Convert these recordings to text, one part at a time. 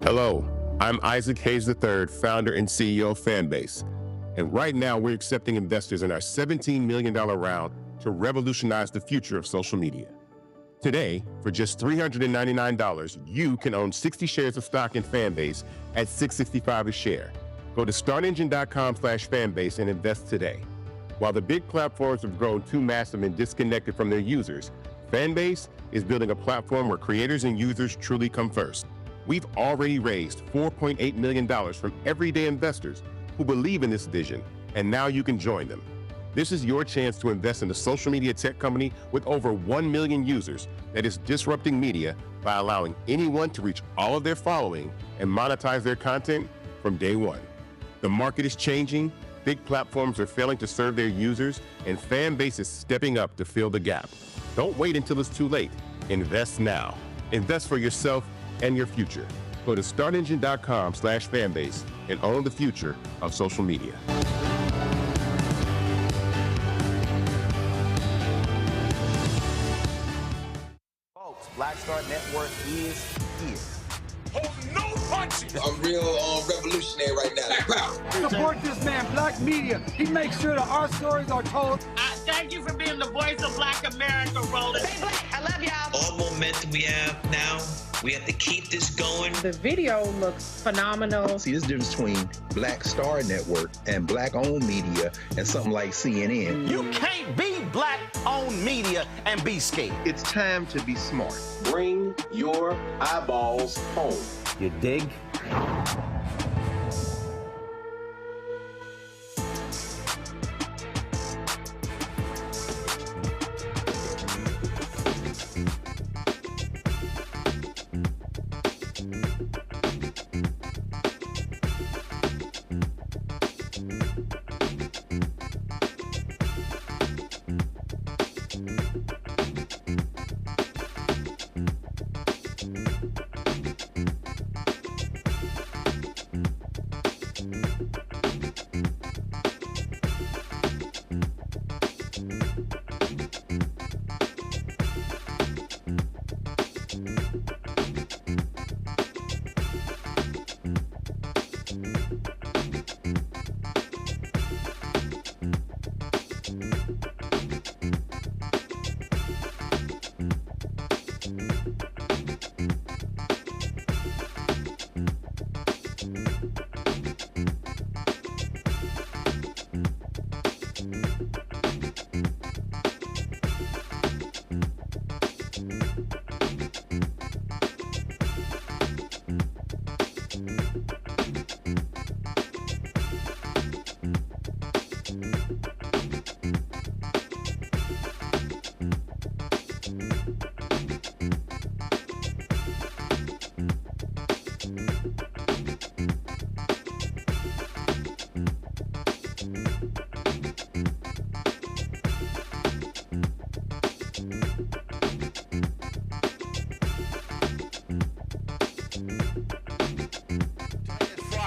Hello, I'm Isaac Hayes III, founder and CEO of Fanbase. And right now we're accepting investors in our $17 million round to revolutionize the future of social media. Today, for just $399, you can own 60 shares of stock in Fanbase at $665 a share. Go to startengine.com/fanbase and invest today. While the big platforms have grown too massive and disconnected from their users, Fanbase is building a platform where creators and users truly come first. We've already raised $4.8 million from everyday investors who believe in this vision, and now you can join them. This is your chance to invest in a social media tech company with over 1 million users that is disrupting media by allowing anyone to reach all of their following and monetize their content from day one. The market is changing, big platforms are failing to serve their users, and Fanbase is stepping up to fill the gap. Don't wait until it's too late. Invest now. Invest for yourself and your future. Go to startengine.com/fanbase and own the future of social media. Folks, Black Star Network is here. Oh, no punches! I'm real revolutionary right now. Support this man, Black Media. He makes sure that our stories are told. Thank you for being the voice of Black America, Roland. Stay black. I love y'all. All momentum we have now, we have to keep this going. The video looks phenomenal. See, there's a difference between Black Star Network and Black-owned media and something like CNN. You can't be Black-owned media and be scared. It's time to be smart. Bring your eyeballs home. You dig?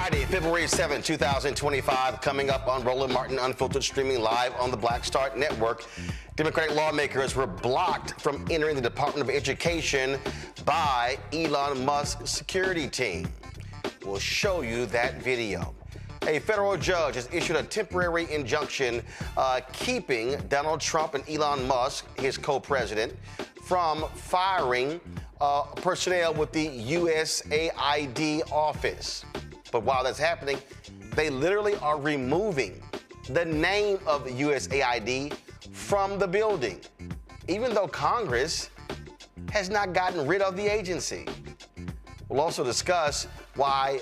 Friday, February 7, 2025, coming up on Roland Martin Unfiltered, streaming live on the Black Star Network. Democratic lawmakers were blocked from entering the Department of Education by Elon Musk's security team. We'll show you that video. A federal judge has issued a temporary injunction keeping Donald Trump and Elon Musk, his co-president, from firing personnel with the USAID office. But while that's happening, they literally are removing the name of the USAID from the building, even though Congress has not gotten rid of the agency. We'll also discuss why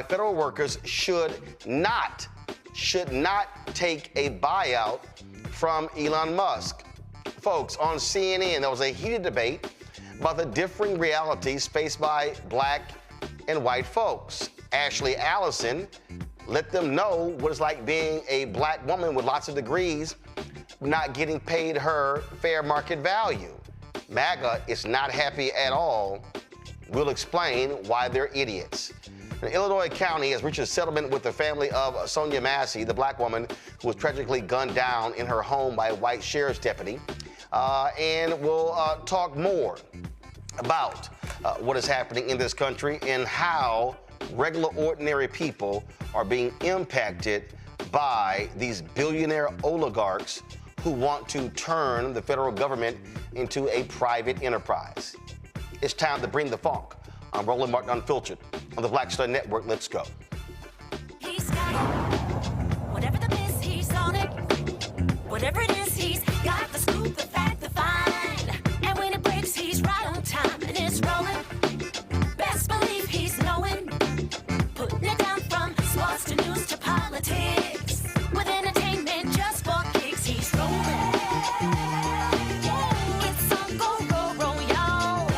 federal workers should not take a buyout from Elon Musk. Folks, on CNN, there was a heated debate about the differing realities faced by black and white folks. Ashley Allison let them know what it's like being a black woman with lots of degrees, not getting paid her fair market value. MAGA is not happy at all. We'll explain why they're idiots. And Illinois County has reached a settlement with the family of Sonia Massey, the black woman who was tragically gunned down in her home by a white sheriff's deputy. And we'll talk more about what is happening in this country and how regular, ordinary people are being impacted by these billionaire oligarchs who want to turn the federal government into a private enterprise. It's time to bring the funk. I'm Roland Martin Unfiltered on the Black Star Network. Let's go. He's got it. Whatever the miss, he's on it. Whatever it is, he's got the scoop, the fact, the find. And when it breaks, he's right on time and it's rolling. Best believe he's knowing. Putting it down from sports to news to politics. With entertainment just for kicks, he's rolling. It's on go, roll, roll, y'all.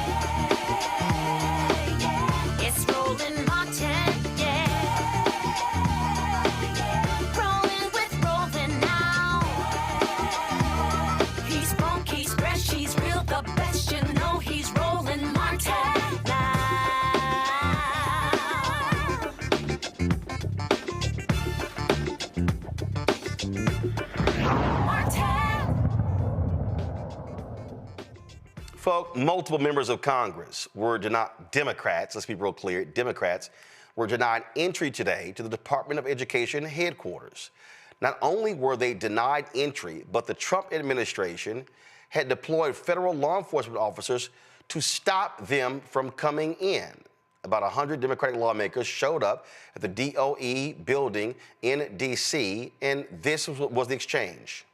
It's Roland Martin, yeah. Rolling with Roland now. He's funk, he's fresh, he's real, the best, you know he's Roland Martin now. Folks, multiple members of Congress were denied, Democrats, let's be real clear, Democrats were denied entry today to the Department of Education headquarters. Not only were they denied entry, but the Trump administration had deployed federal law enforcement officers to stop them from coming in. About 100 Democratic lawmakers showed up at the DOE building in D.C., and this was the exchange.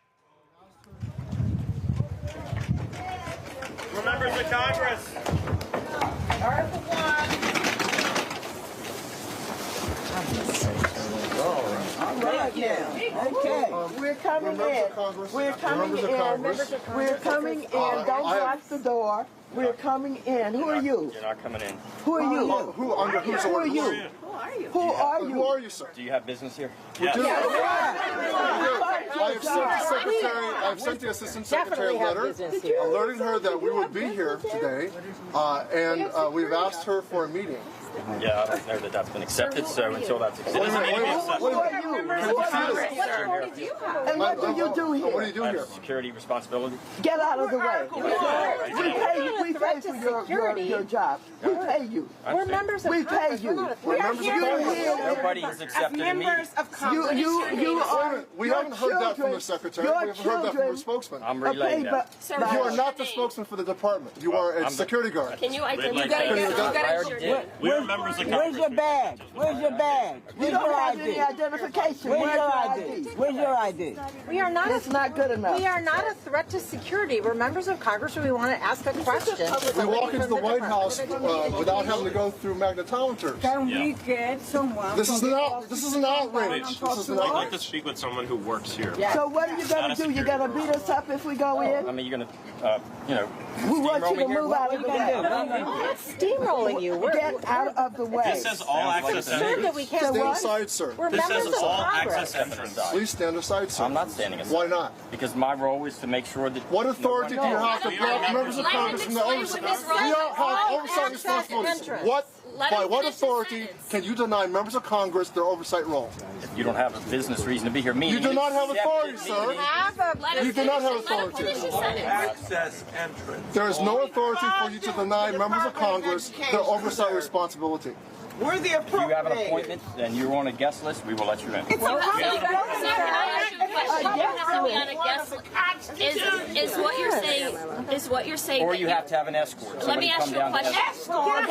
Members of Congress. Article 1. All right, now. Okay. We're coming in. We're coming in. We're coming in. Don't lock the door. We're coming in. Who are you? You're not coming in. Who are you? Who under whose Who are orders? you? Who are you? Who are you, sir? Do you have business here? We do. I have sent the assistant secretary a letter alerting her that we would be here today, and we've asked her for a meeting. Yeah, I don't know that that's been accepted, so until that's accepted. Who are you? And what do you do here? What do you do here? Security responsibility. Get out of the way. We pay for your job. We pay you. We're members of We pay you. Nobody has accepted a meeting. You are. We haven't heard that from the secretary. We haven't heard that from the spokesman. I'm relaying that. You are not the spokesman for the department. You are a security guard. Can you We're members of Congress. Where's your badge? Where's your badge? You don't have any identification. Where's your ID? Where's your ID? We are not. It's not good enough. We are not a threat to security. We're members of Congress, and we want to ask a question. We walk into the White House without having to go through magnetometers. Can we get someone? This is an outrage. This is an outrage. I'd like to speak with someone who works here. So what are you going to do? You're going to beat us up if we go in? I mean, you're going to, we want you to move out of the way. We're not steamrolling you. Get out of the way. This says all access entrance. Stand aside, sir. We're This members says of all Congress. access entrance. Please stand aside, sir. I'm not standing aside. Why not? Because my role is to make sure that... What authority do you have to block members of Congress from the oversight? We all have oversight responsibilities. What by what authority can you deny members of Congress their oversight role? You don't have a business reason to be here. You do not have authority, sir. You do not have authority. Access entrance. There is no authority for you to deny members of Congress their oversight responsibility. We're the If you have an appropriate. appointment and you're on a guest list, we will let you in. Is what you're saying? Or you have to have an escort. Let me Somebody ask come you a down to question. escort.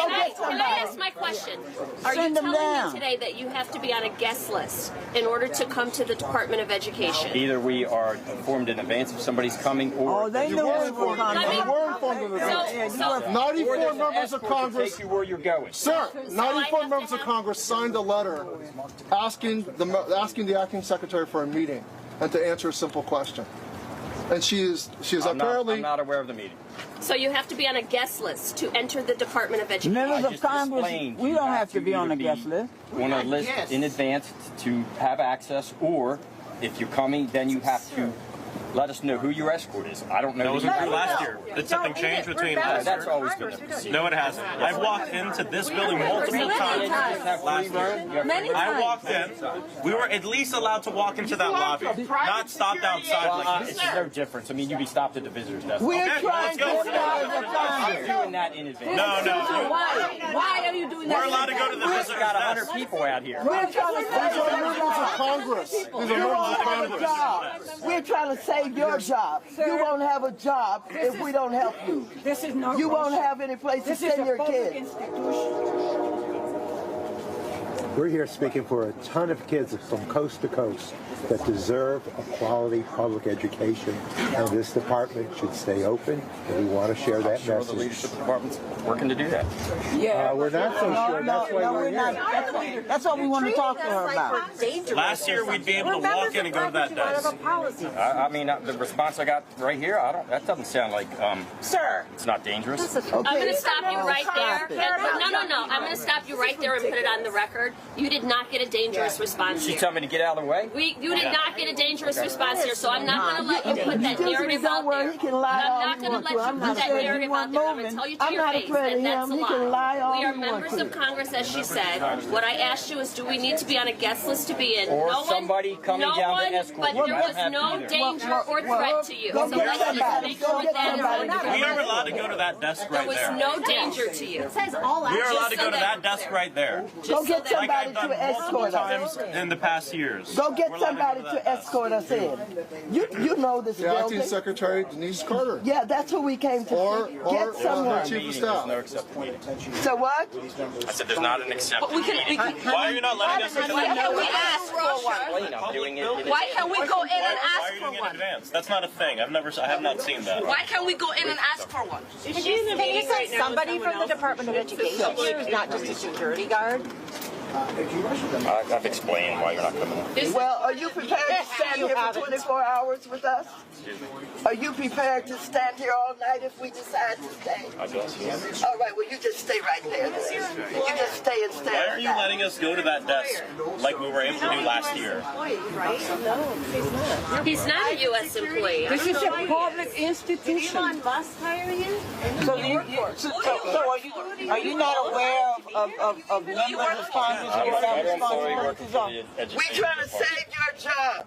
Can I ask my question? Are you telling me today that you have to be on a guest list in order to come to the Department of Education? Either we are informed in advance if somebody's coming, or they You know were we were informed. coming. You were informed of this. 94 members of Congress. take you where you're going. Sir, 94 members of Congress signed a letter asking the acting secretary for a meeting and to answer a simple question. And she is apparently. I'm not aware of the meeting. So you have to be on a guest list to enter the Department of Education. Members of just Congress, explained we you don't have have to to be on a either guest be list. on a list in advance to have access, or if you're coming, then you have to let us know who your escort is. I don't know. That wasn't true last year. Did something change between last That's year? always been the procedure. No, it hasn't. I've walked into this building multiple times last year. I walked in. We were at least allowed to walk into that lobby, not stopped outside like this. It's no difference. I mean, you'd be stopped at the visitor's desk. We're Okay, trying let's to go. start the I'm Congress. doing that in advance. No. Why are you doing that? We're allowed to go to the We've visitor's got desk. 100 people out here. We're trying to These are save members of Congress. These are members of Congress. job. We're trying to save your job. You won't have a job if we don't help you. This is no You won't have any place to This is send a your public kids. institution. We're here speaking for a ton of kids from coast to coast that deserve a quality public education, and this department should stay open, and we want to share that Sure, the message. leadership department's working to do that. Yeah. We're not so sure. That's why we're here. That's what we want to talk to her about. Last year, we'd be able to walk in and go to that desk. I mean, the response I got right here, that doesn't sound like, Sir. it's not dangerous. I'm going to stop you right there. No. I'm going to stop you right there and put it on the record. You did not get a dangerous response She here. told me to get out of the way. You did not get a dangerous response here, so I'm not going to let you put that narrative out there. He can lie I'm all not he going to wants let to. you I'm put not that afraid he narrative out wasn't there. I'm going moving. to tell you to I'm your not face afraid that of that's a him. He can lie all We are he members wants of to. Congress, as she said. What I asked you is, do we need to be on a guest list to be in? Or somebody coming down to escort But you. there I was don't have no either. danger or threat to you. Go So get let's just somebody. make Go sure get that somebody. We are allowed to go to that desk there right was there. no danger to you. We are allowed to go to that desk right there. Go get Like I've somebody done to multiple escort us. times in the past years. Go get We're allowed somebody go to that desk. escort us in. You know this The acting building. secretary, Denise Carter. Yeah, that's who we came to Or see. Get someone. chief of There's staff. no accepted meeting. So what? I said there's not an accepted meeting. Why are you not letting us into Why that can't we desk? ask for one? I'm doing it in Why advance. can't we go in and Why ask are you for doing it in one? advance? That's not a thing. I have not seen that. Why can't we go in and ask for one? Can you send somebody from the Department of Education here who's not just a security guard? I've explained why you're not coming in. Well, are you prepared to stand here for 24 hours with us? Are you prepared to stand here all night if we decide to stay? I guess, yes. All right, well, you just stay right there. Then. You just stay and stay. Why are you letting us go to that desk like we were able to do last year? He's not a U.S. employee. This is a public institution. Elon Musk hire you? So are you not aware of members of Congress who have responsibilities on? We're trying to save your job.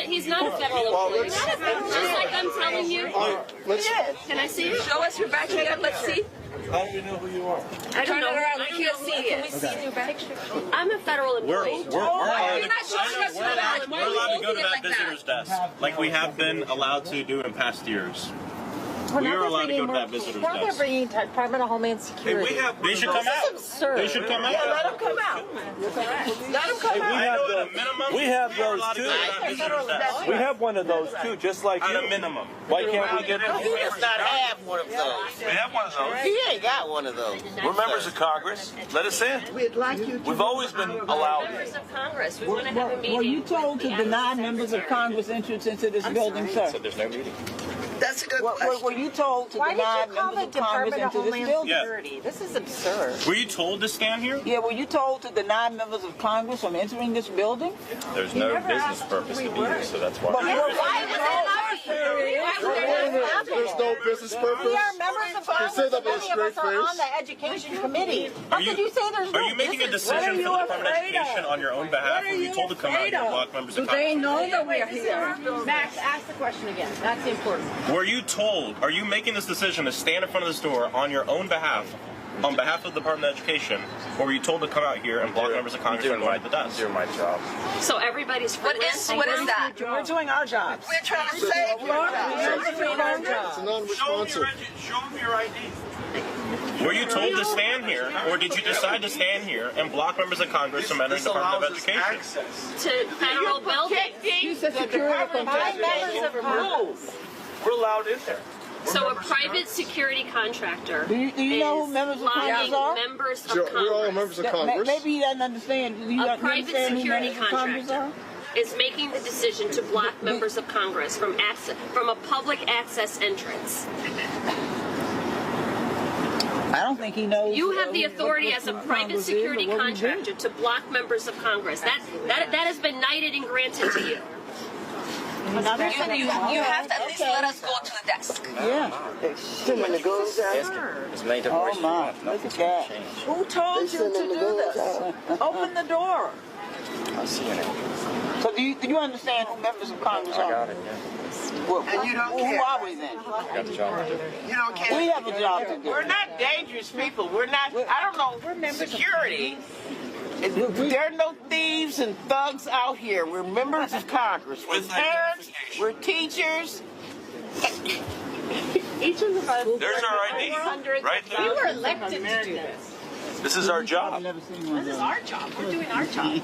He's not a federal employee. Just like I'm telling you. Can I see it? Show us your badge again. Let's see. How do we know who you are? I don't know. I can't see it. Can we see your badge? I'm a federal employee. We're allowed You're not showing us your badge. Why are we're you allowed to go holding to it that like that? visitor's desk like we have been allowed to do in past years. We are allowed to go to that visitor's Now they're desk. bringing Department of Homeland Security. They should come out. absurd. They should come out. Yeah, let them come out. Let them come out. I know at a minimum, we have we are those allowed to too. go to that visitor's desk. We have one of those too, just like At you. a minimum. Why can't we get He does not have one of those. We have one of those. He ain't got one of those. We're members of Congress. Let us in. We'd like you to. We've always been allowed. Members of Congress. We want to have a meeting. Were you told to with deny the members of Congress entrance into this building, sir? So there's no meeting. That's a good question. Were you told to Why did deny you call members the of Congress Department of into this Homeland building? Yeah. Security? This is absurd. Were you told to stand here? Yeah, were you told to deny members of Congress from entering this building? There's no business purpose to be here, so that's why. But Why was it our security? Why There's no business purpose. We are members of Congress. You say that with a Many of straight us are on face. the education committee. How could you say there's no Are you making a decision for the Department of Education on your own behalf, or were you told to come out here and block members of Congress? They know that we're here. Max, ask the question again. That's important. Were you told, are you making this decision to stand in front of this door on your own behalf, on behalf of the Department of Education, or were you told to come out here and block members of Congress from going to the desk? Doing my job. So everybody's what is that? We're doing our jobs. We're trying to save your It's non-responsive. Show them your ID. Were you told to stand here, or did you decide to stand here and block members of Congress from entering the Department of Education? to federal buildings. Members of Congress. We're allowed in there. So a private security contractor Do you know who members of Congress are? members of We're all members of Congress. Maybe he doesn't understand. Do you A private understand who security members of Congress are? contractor is making the decision to block members of Congress from a public access entrance. I don't think he knows. You have the who- authority what as a Congress private is or security what we do. contractor to block members of Congress. That has been knighted and granted to you. You have to at least let us go to the desk. Yeah. Too many goes out. It's made to Oh my, look at that. Who told you to do this? Open the door. I'll see you now. So do you understand who members of Congress are? I got it, yeah. Well, and you don't care. Who are we then? I got the job to do. You don't care. We have a job to do. We're not dangerous people. We're not, I don't know, security. There are no thieves and thugs out here. We're members of Congress. We're parents. We're teachers. Each of us. There's our ID. Right there. We were elected to do this. This is our job. This is our job. We're doing our job.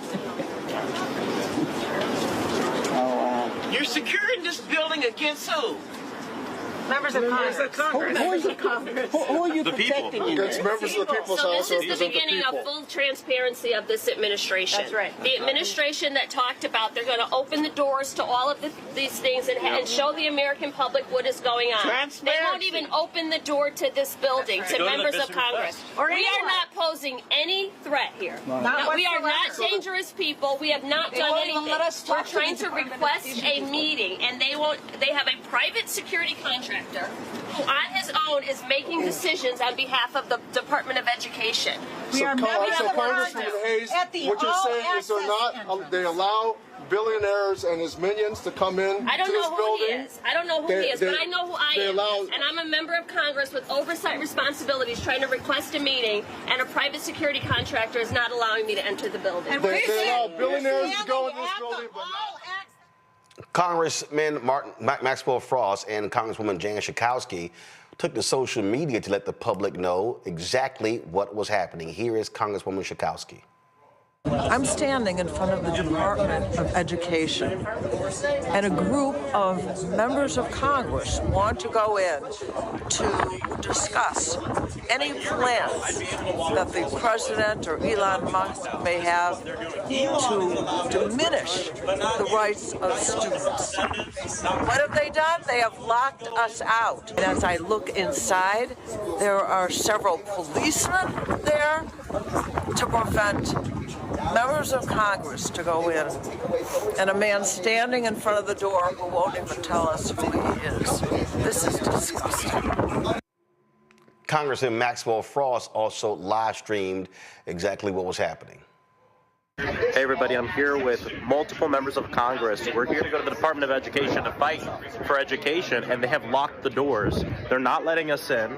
You're securing this building against who? Members of Congress. Who are you protecting? Against members of the people's So house this or is the represent the beginning people. of full transparency of this administration. That's right. The administration that talked about they're going to open the doors to all of these things and show the American public what is going on. They won't even open the door to this building to Go to the members of visitor Congress. Or We are anyone. not posing any threat here. Not No, we are not whatsoever. dangerous people. We have not They done won't even anything. let us We're talk to trying the to Department of request Education a meeting, and they won't. They have a private security contractor who, on his own, is making decisions on behalf of the Department of Education. So, Congressman Hayes, At the what you're saying is they're not, all-access they allow billionaires and his minions to come in I don't to this know who building. he is. I don't know who he is, but I know who I they am. allow- And I'm a member of Congress with oversight responsibilities trying to request a meeting, and a private security contractor is not allowing me to enter the building. They allow billionaires to go in this building, but Congressman Maxwell Frost and Congresswoman Jan Schakowsky took to social media to let the public know exactly what was happening. Here is Congresswoman Schakowsky. I'm standing in front of the Department of Education, and a group of members of Congress want to go in to discuss any plans that the president or Elon Musk may have to diminish the rights of students. What have they done? They have locked us out. And as I look inside, there are several policemen there to prevent members of Congress to go in, and a man standing in front of the door who won't even tell us who he is. This is disgusting. Congressman Maxwell Frost also live streamed exactly what was happening. Hey everybody, I'm here with multiple members of Congress. We're here to go to the Department of Education to fight for education, and they have locked the doors. They're not letting us in.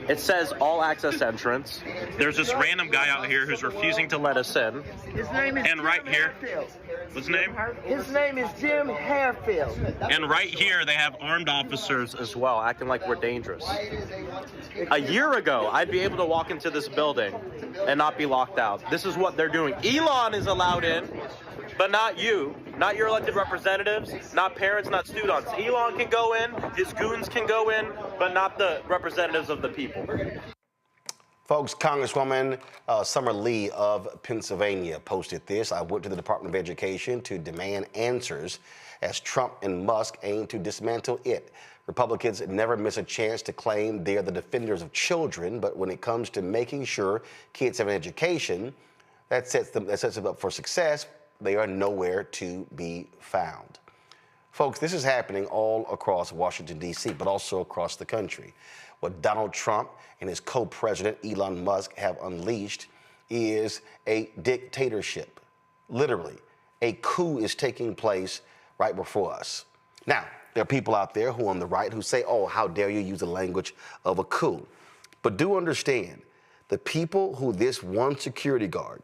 It says all access entrance. There's this random guy out here who's refusing to let us in. His name is And right here, what's his name? His name is Jim Harefield. And right here, they have armed officers as well, acting like we're dangerous. A year ago, I'd be able to walk into this building and not be locked out. This is what they're doing. Elon is allowed in, but not you, not your elected representatives, not parents, not students. Elon can go in, his goons can go in, but not the representatives of the people. Folks, Congresswoman Summer Lee of Pennsylvania posted this. I went to the Department of Education to demand answers as Trump and Musk aim to dismantle it. Republicans never miss a chance to claim they are the defenders of children, but when it comes to making sure kids have an education that sets them up for success, they are nowhere to be found. Folks, this is happening all across Washington, D.C., but also across the country. What Donald Trump and his co-president, Elon Musk, have unleashed is a dictatorship. Literally, a coup is taking place right before us. Now, there are people out there who are on the right who say, oh, how dare you use the language of a coup. But do understand, the people who this one security guard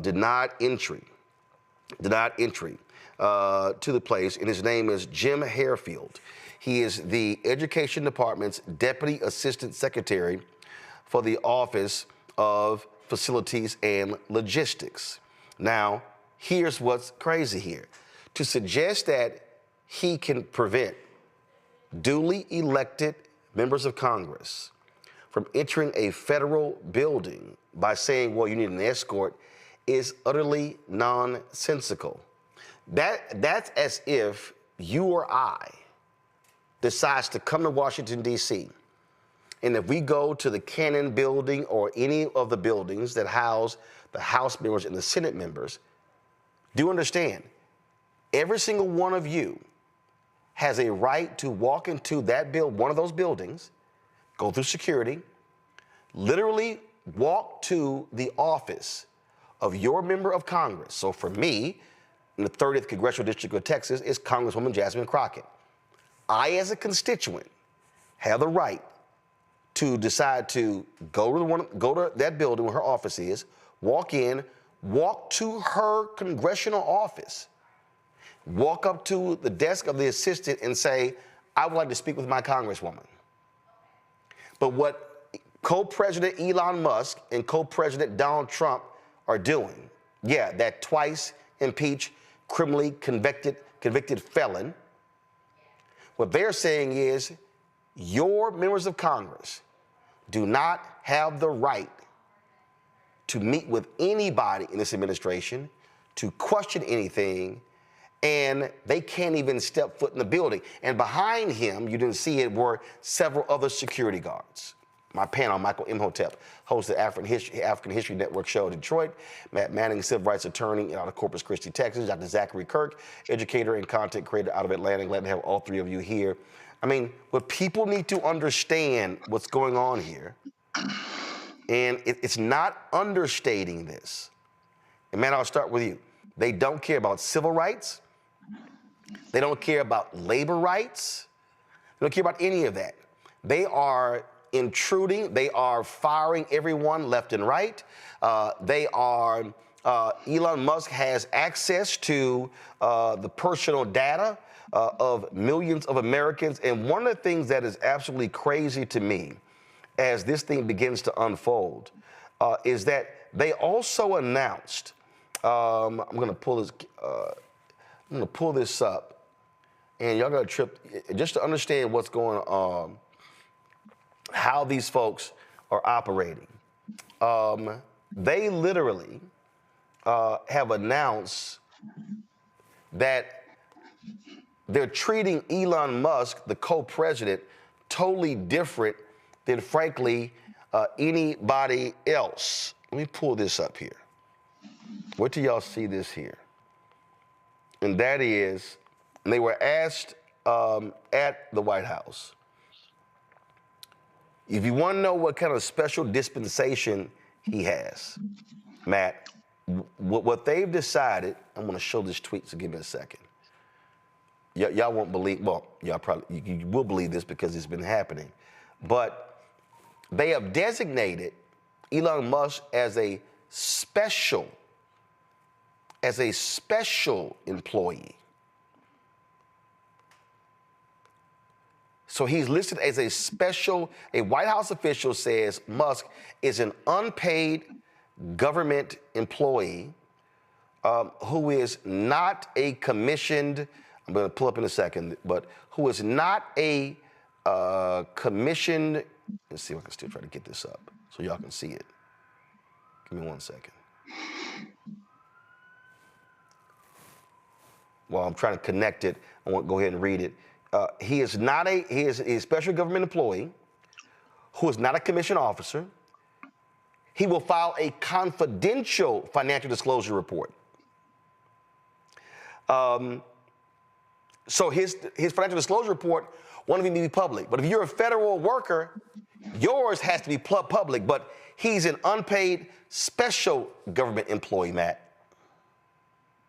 denied entry to the place, and his name is Jim Harefield. He is the Education Department's Deputy Assistant Secretary for the Office of Facilities and Logistics. Now, here's what's crazy here. To suggest that he can prevent duly elected members of Congress from entering a federal building by saying, well, you need an escort, is utterly nonsensical. That's as if you or I decides to come to Washington, D.C., and if we go to the Cannon building or any of the buildings that house the House members and the Senate members, do understand, every single one of you has a right to walk into that one of those buildings, go through security, literally walk to the office of your member of Congress. So for me, in the 30th Congressional District of Texas, is Congresswoman Jasmine Crockett. I, as a constituent, have the right to decide to go to that building where her office is, walk in, walk to her congressional office, walk up to the desk of the assistant and say, I would like to speak with my congresswoman. But what co-president Elon Musk and co-president Donald Trump are doing, yeah, that twice impeached, criminally convicted felon, what they're saying is your members of Congress do not have the right to meet with anybody in this administration, to question anything, and they can't even step foot in the building. And behind him, you didn't see it, were several other security guards. My panel, Michael Imhotep, hosts the African History Network show in Detroit. Matt Manning, civil rights attorney out of Corpus Christi, Texas. Dr. Zachary Kirk, educator and content creator out of Atlanta. Glad to have all three of you here. I mean, what people need to understand what's going on here, and it's not understating this. And man, I'll start with you. They don't care about civil rights. They don't care about labor rights. They don't care about any of that. They are intruding. They are firing everyone left and right. Elon Musk has access to the personal data of millions of Americans. And one of the things that is absolutely crazy to me as this thing begins to unfold is that they also announced, I'm going to pull this up, and y'all got to trip just to understand what's going on, how these folks are operating. They literally have announced that they're treating Elon Musk, the co-president, totally different than, frankly, anybody else. Let me pull this up here. Wait till y'all see this here. And that is, they were asked at the White House, if you want to know what kind of special dispensation he has, Matt, what they've decided, I'm going to show this tweet, so give me a second. Y'all won't believe, well, y'all probably, you will believe this because it's been happening. But they have designated Elon Musk as a special employee. So he's listed as a White House official says Musk is an unpaid government employee who is not a commissioned, I'm going to pull up in a second, but who is not a commissioned, let's see if I can still try to get this up so y'all can see it. Give me 1 second. While I'm trying to connect it, I want to go ahead and read it. He is a special government employee who is not a commissioned officer. He will file a confidential financial disclosure report. So his financial disclosure report won't even be public. But if you're a federal worker, yours has to be public. But he's an unpaid special government employee, Matt.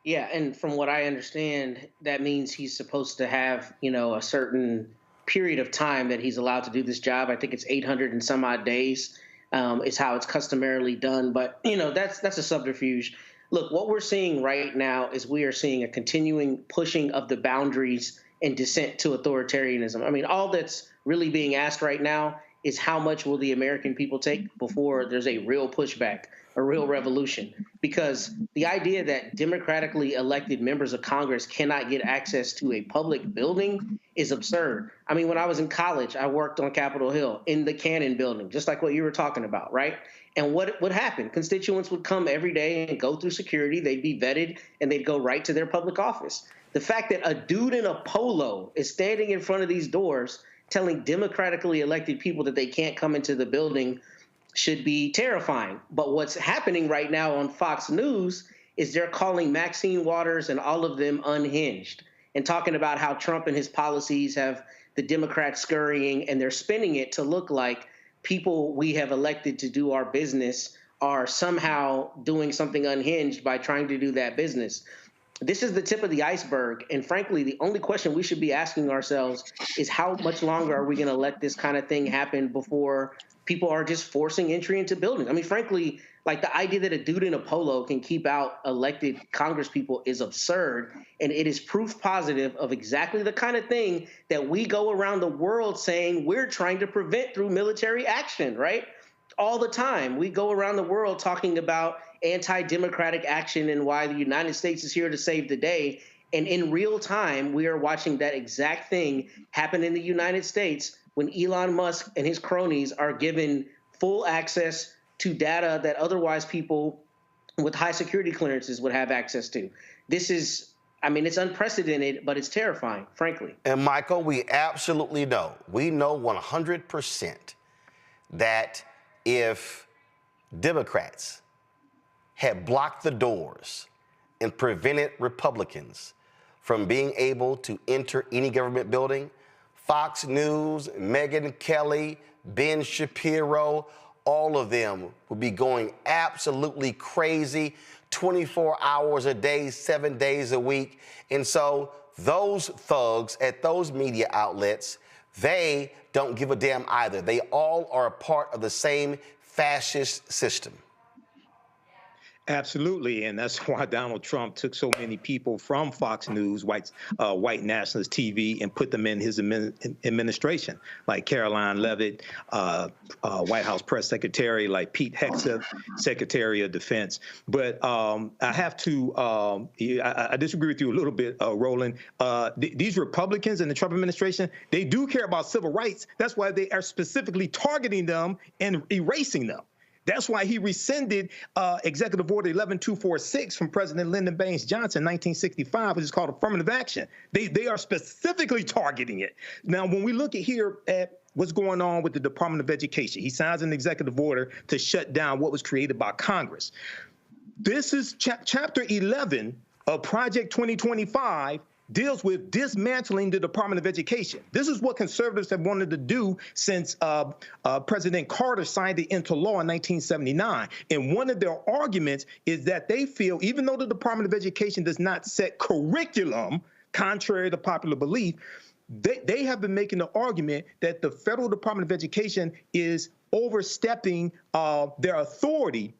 Yeah, and from what I understand, that means he's supposed to have, a certain period of time that he's allowed to do this job. I think it's 800 and some odd days is how it's customarily done. But, that's a subterfuge. Look, what we're seeing right now is we are seeing a continuing pushing of the boundaries and descent to authoritarianism. I mean, all that's really being asked right now is how much will the American people take before there's a real pushback, a real revolution? Because the idea that democratically elected members of Congress cannot get access to a public building is absurd. I mean, when I was in college, I worked on Capitol Hill in the Cannon building, just like what you were talking about, right? And what would happen? Constituents would come every day and go through security. They'd be vetted, and they'd go right to their public office. The fact that a dude in a polo is standing in front of these doors telling democratically elected people that they can't come into the building should be terrifying. But what's happening right now on Fox News is they're calling Maxine Waters and all of them unhinged and talking about how Trump and his policies have the Democrats scurrying, and they're spinning it to look like people we have elected to do our business are somehow doing something unhinged by trying to do that business. This is the tip of the iceberg. And frankly, the only question we should be asking ourselves is how much longer are we going to let this kind of thing happen before people are just forcing entry into buildings? I mean, frankly, like the idea that a dude in a polo can keep out elected Congress people is absurd. And it is proof positive of exactly the kind of thing that we go around the world saying we're trying to prevent through military action, right? All the time. We go around the world talking about anti-democratic action and why the United States is here to save the day. And in real time, we are watching that exact thing happen in the United States when Elon Musk and his cronies are given full access to data that otherwise people with high security clearances would have access to. This is, I mean, it's unprecedented, but it's terrifying, frankly. And Michael, we absolutely know, we know 100% that if Democrats had blocked the doors and prevented Republicans from being able to enter any government building, Fox News, Megyn Kelly, Ben Shapiro, all of them would be going absolutely crazy 24 hours a day, 7 days a week. And so those thugs at those media outlets, they don't give a damn either. They all are a part of the same fascist system. Absolutely, and that's why Donald Trump took so many people from Fox News, white nationalist TV, and put them in his administration, like Caroline Leavitt, White House press secretary, like Pete Hegseth, Secretary of Defense. But I have to, I disagree with you a little bit, Roland. These Republicans in the Trump administration, they do care about civil rights. That's why they are specifically targeting them and erasing them. That's why he rescinded Executive Order 11246 from President Lyndon Baines Johnson in 1965, which is called affirmative action. They are specifically targeting it. Now, when we look at what's going on with the Department of Education, he signs an executive order to shut down what was created by Congress. This is Chapter 11 of Project 2025 deals with dismantling the Department of Education. This is what conservatives have wanted to do since President Carter signed it into law in 1979. And one of their arguments is that they feel, even though the Department of Education does not set curriculum, contrary to popular belief, they have been making the argument that the federal Department of Education is overstepping their authority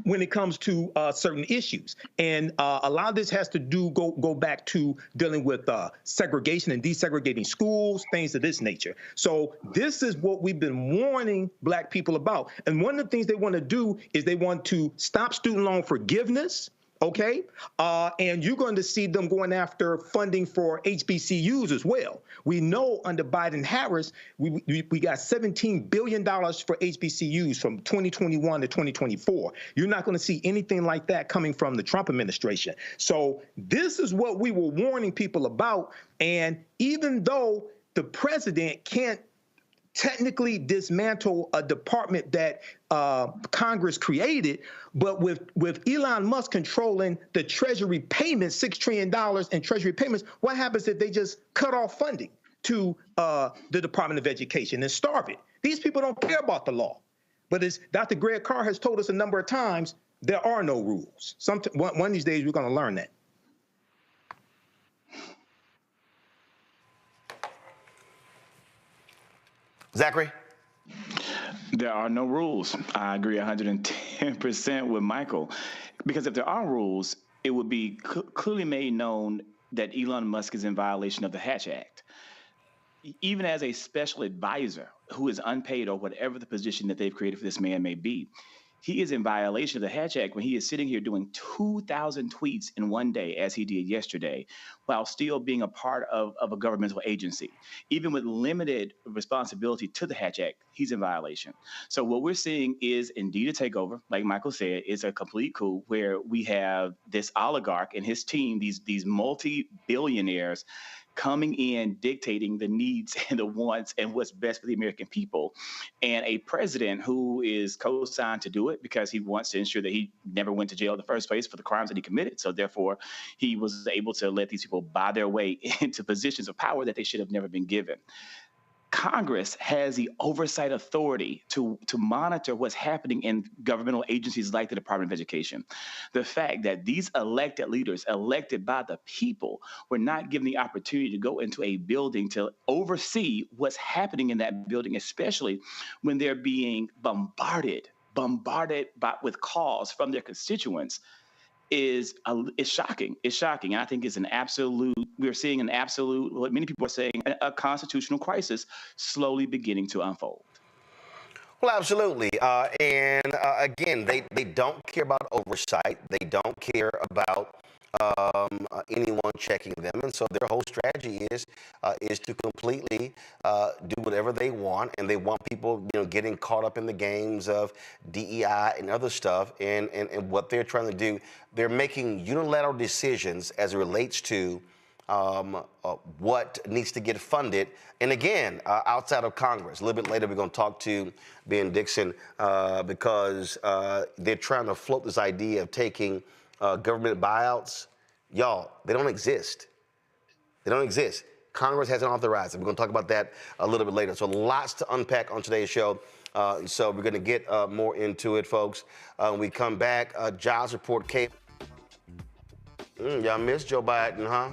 when it comes to certain issues. And a lot of this has to go back to dealing with segregation and desegregating schools, things of this nature. So this is what we've been warning Black people about. And one of the things they want to do is they want to stop student loan forgiveness. Okay, and you're going to see them going after funding for HBCUs as well. We know under Biden-Harris, we got $17 billion for HBCUs from 2021 to 2024. You're not going to see anything like that coming from the Trump administration. So this is what we were warning people about. And even though the president can't technically dismantle a department that Congress created, but with Elon Musk controlling the Treasury payments, $6 trillion in Treasury payments, what happens if they just cut off funding to the Department of Education and starve it? These people don't care about the law. But as Dr. Greg Carr has told us a number of times, there are no rules. One of these days, we're going to learn that. Zachary? There are no rules. I agree 110% with Michael. Because if there are rules, it would be clearly made known that Elon Musk is in violation of the Hatch Act. Even as a special advisor who is unpaid or whatever the position that they've created for this man may be, he is in violation of the Hatch Act when he is sitting here doing 2,000 tweets in one day, as he did yesterday, while still being a part of a governmental agency. Even with limited responsibility to the Hatch Act, he's in violation. So what we're seeing is indeed a takeover, like Michael said, is a complete coup where we have this oligarch and his team, these multi-billionaires, coming in, dictating the needs and the wants and what's best for the American people, and a president who is co-signed to do it because he wants to ensure that he never went to jail in the first place for the crimes that he committed. So therefore, he was able to let these people buy their way into positions of power that they should have never been given. Congress has the oversight authority to monitor what's happening in governmental agencies like the Department of Education. The fact that these elected leaders, elected by the people, were not given the opportunity to go into a building to oversee what's happening in that building, especially when they're being bombarded with calls from their constituents, is shocking. It's shocking. And I think we're seeing an absolute, what many people are saying, a constitutional crisis slowly beginning to unfold. Well, absolutely. Again, they don't care about oversight. They don't care about anyone checking them. And so their whole strategy is to completely do whatever they want. And they want people, getting caught up in the games of DEI and other stuff. And what they're trying to do, they're making unilateral decisions as it relates to what needs to get funded. And again, outside of Congress. A little bit later, we're going to talk to Ben Dixon because they're trying to float this idea of taking government buyouts. Y'all, they don't exist. They don't exist. Congress hasn't authorized it. We're going to talk about that a little bit later. So lots to unpack on today's show. So we're going to get more into it, folks. When we come back, jobs report came. Y'all missed Joe Biden, huh?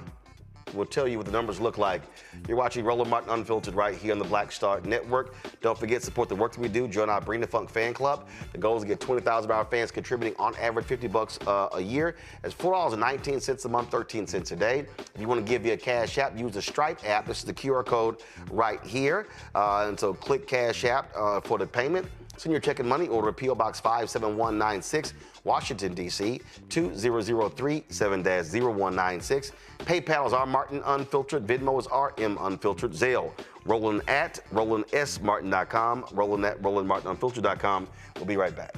We'll tell you what the numbers look like. You're watching Roland Martin Unfiltered right here on the Black Star Network. Don't forget, support the work that we do. Join our Bring the Funk fan club. The goal is to get 20,000 of our fans contributing on average $50 a year. That's $4.19 a month, 13 cents a day. If you want to give via Cash App, use the Stripe app. This is the QR code right here. And so click Cash App for the payment. Send your check and money order to P.O. Box 57196, Washington, D.C. 2003 7-0196. PayPal is R Martin Unfiltered. Venmo is RM Unfiltered. Zelle, Roland at RolandSMartin.com. Roland at RolandMartinUnfiltered.com. We'll be right back.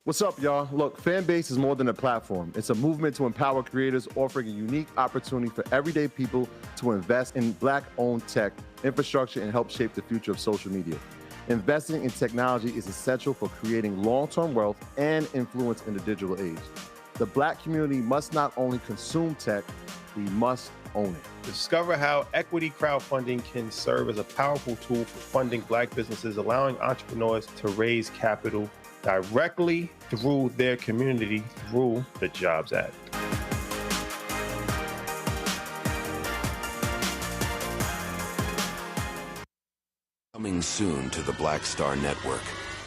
What's up, y'all? Look, Fanbase is more than a platform. It's a movement to empower creators, offering a unique opportunity for everyday people to invest in Black-owned tech, infrastructure, and help shape the future of social media. Investing in technology is essential for creating long-term wealth and influence in the digital age. The Black community must not only consume tech, we must own it. Discover how equity crowdfunding can serve as a powerful tool for funding Black businesses, allowing entrepreneurs to raise capital directly through their community through the Jobs Act. Coming soon to the Black Star Network.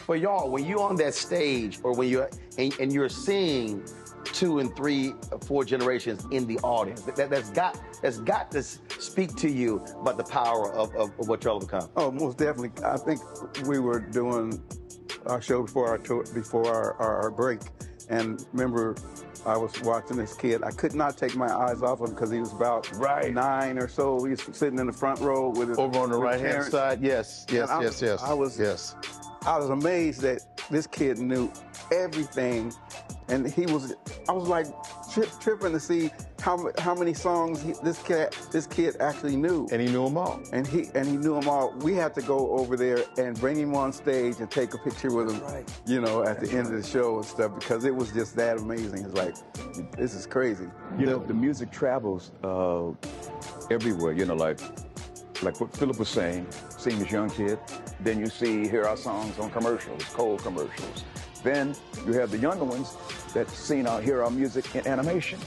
Well, y'all, when you're on that stage or when you're and you're seeing 2 and 3, 4 generations in the audience, that's got to speak to you about the power of what y'all have become. Oh, most definitely. I think we were doing our show before our break, and remember, I was watching this kid. I could not take my eyes off him because he was about 9 or so. He was sitting in the front row with his over on the right-hand side. Yes. I was amazed that this kid knew everything, and I was like tripping to see how many songs this kid actually knew. And he knew them all. And he knew them all. We had to go over there and bring him on stage and take a picture with him, you know, at the end of the show and stuff, because it was just that amazing. It's like, this is crazy. You know, the music travels everywhere, you know, like what Philip was saying, seeing this young kid, then you hear our songs on commercials, cold commercials. Then you have the younger ones that hear our music in animation.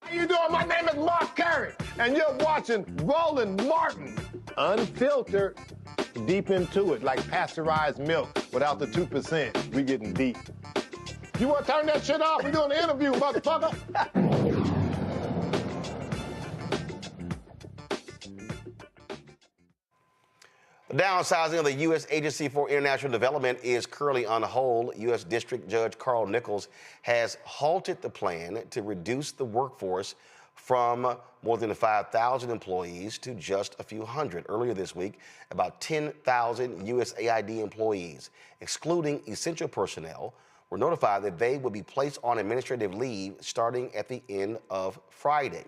How you doing? My name is Mark Carey, and you're watching Roland Martin, unfiltered, deep into it, like pasteurized milk without the 2%. We getting deep. You want to turn that shit off? We're doing an interview, motherfucker. The downsizing of the U.S. Agency for International Development is currently on hold. U.S. District Judge Carl Nichols has halted the plan to reduce the workforce from more than 5,000 employees to just a few hundred. Earlier this week, about 10,000 USAID employees, excluding essential personnel, were notified that they would be placed on administrative leave starting at the end of Friday.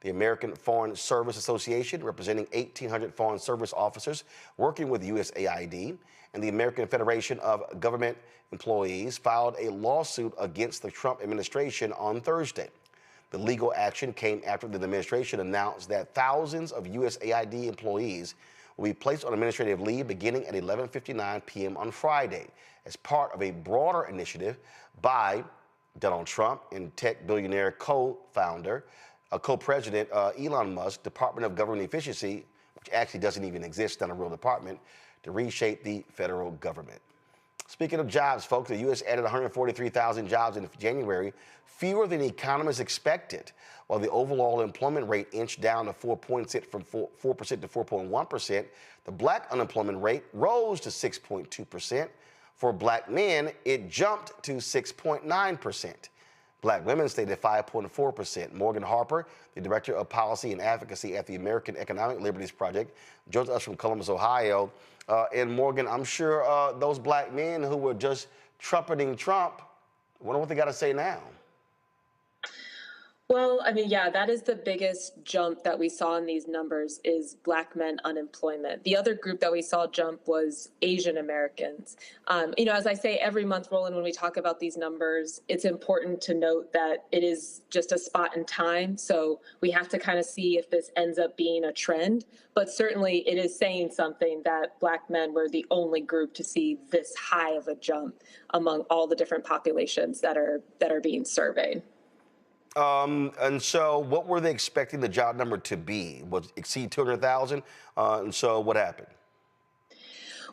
The American Foreign Service Association, representing 1,800 foreign service officers working with USAID, and the American Federation of Government Employees filed a lawsuit against the Trump administration on Thursday. The legal action came after the administration announced that thousands of USAID employees will be placed on administrative leave beginning at 11:59 p.m. on Friday as part of a broader initiative by Donald Trump and tech billionaire co-president Elon Musk, Department of Government Efficiency, which actually doesn't even exist, not a real department, to reshape the federal government. Speaking of jobs, folks, the U.S. added 143,000 jobs in January, fewer than economists expected, while the overall employment rate inched down to 4% from 4% to 4.1%. The black unemployment rate rose to 6.2%. For black men, it jumped to 6.9%. Black women stayed at 5.4%. Morgan Harper, the Director of Policy and Advocacy at the American Economic Liberties Project, joins us from Columbus, Ohio. And Morgan, I'm sure those black men who were just trumpeting Trump, wonder what they got to say now. Well, I mean, yeah, that is the biggest jump that we saw in these numbers is black men unemployment. The other group that we saw jump was Asian Americans. You know, as I say every month, Roland, when we talk about these numbers, it's important to note that it is just a spot in time. So we have to kind of see if this ends up being a trend. But certainly it is saying something that black men were the only group to see this high of a jump among all the different populations that are being surveyed. And so what were they expecting the job number to be? Was it exceed 200,000? And so what happened?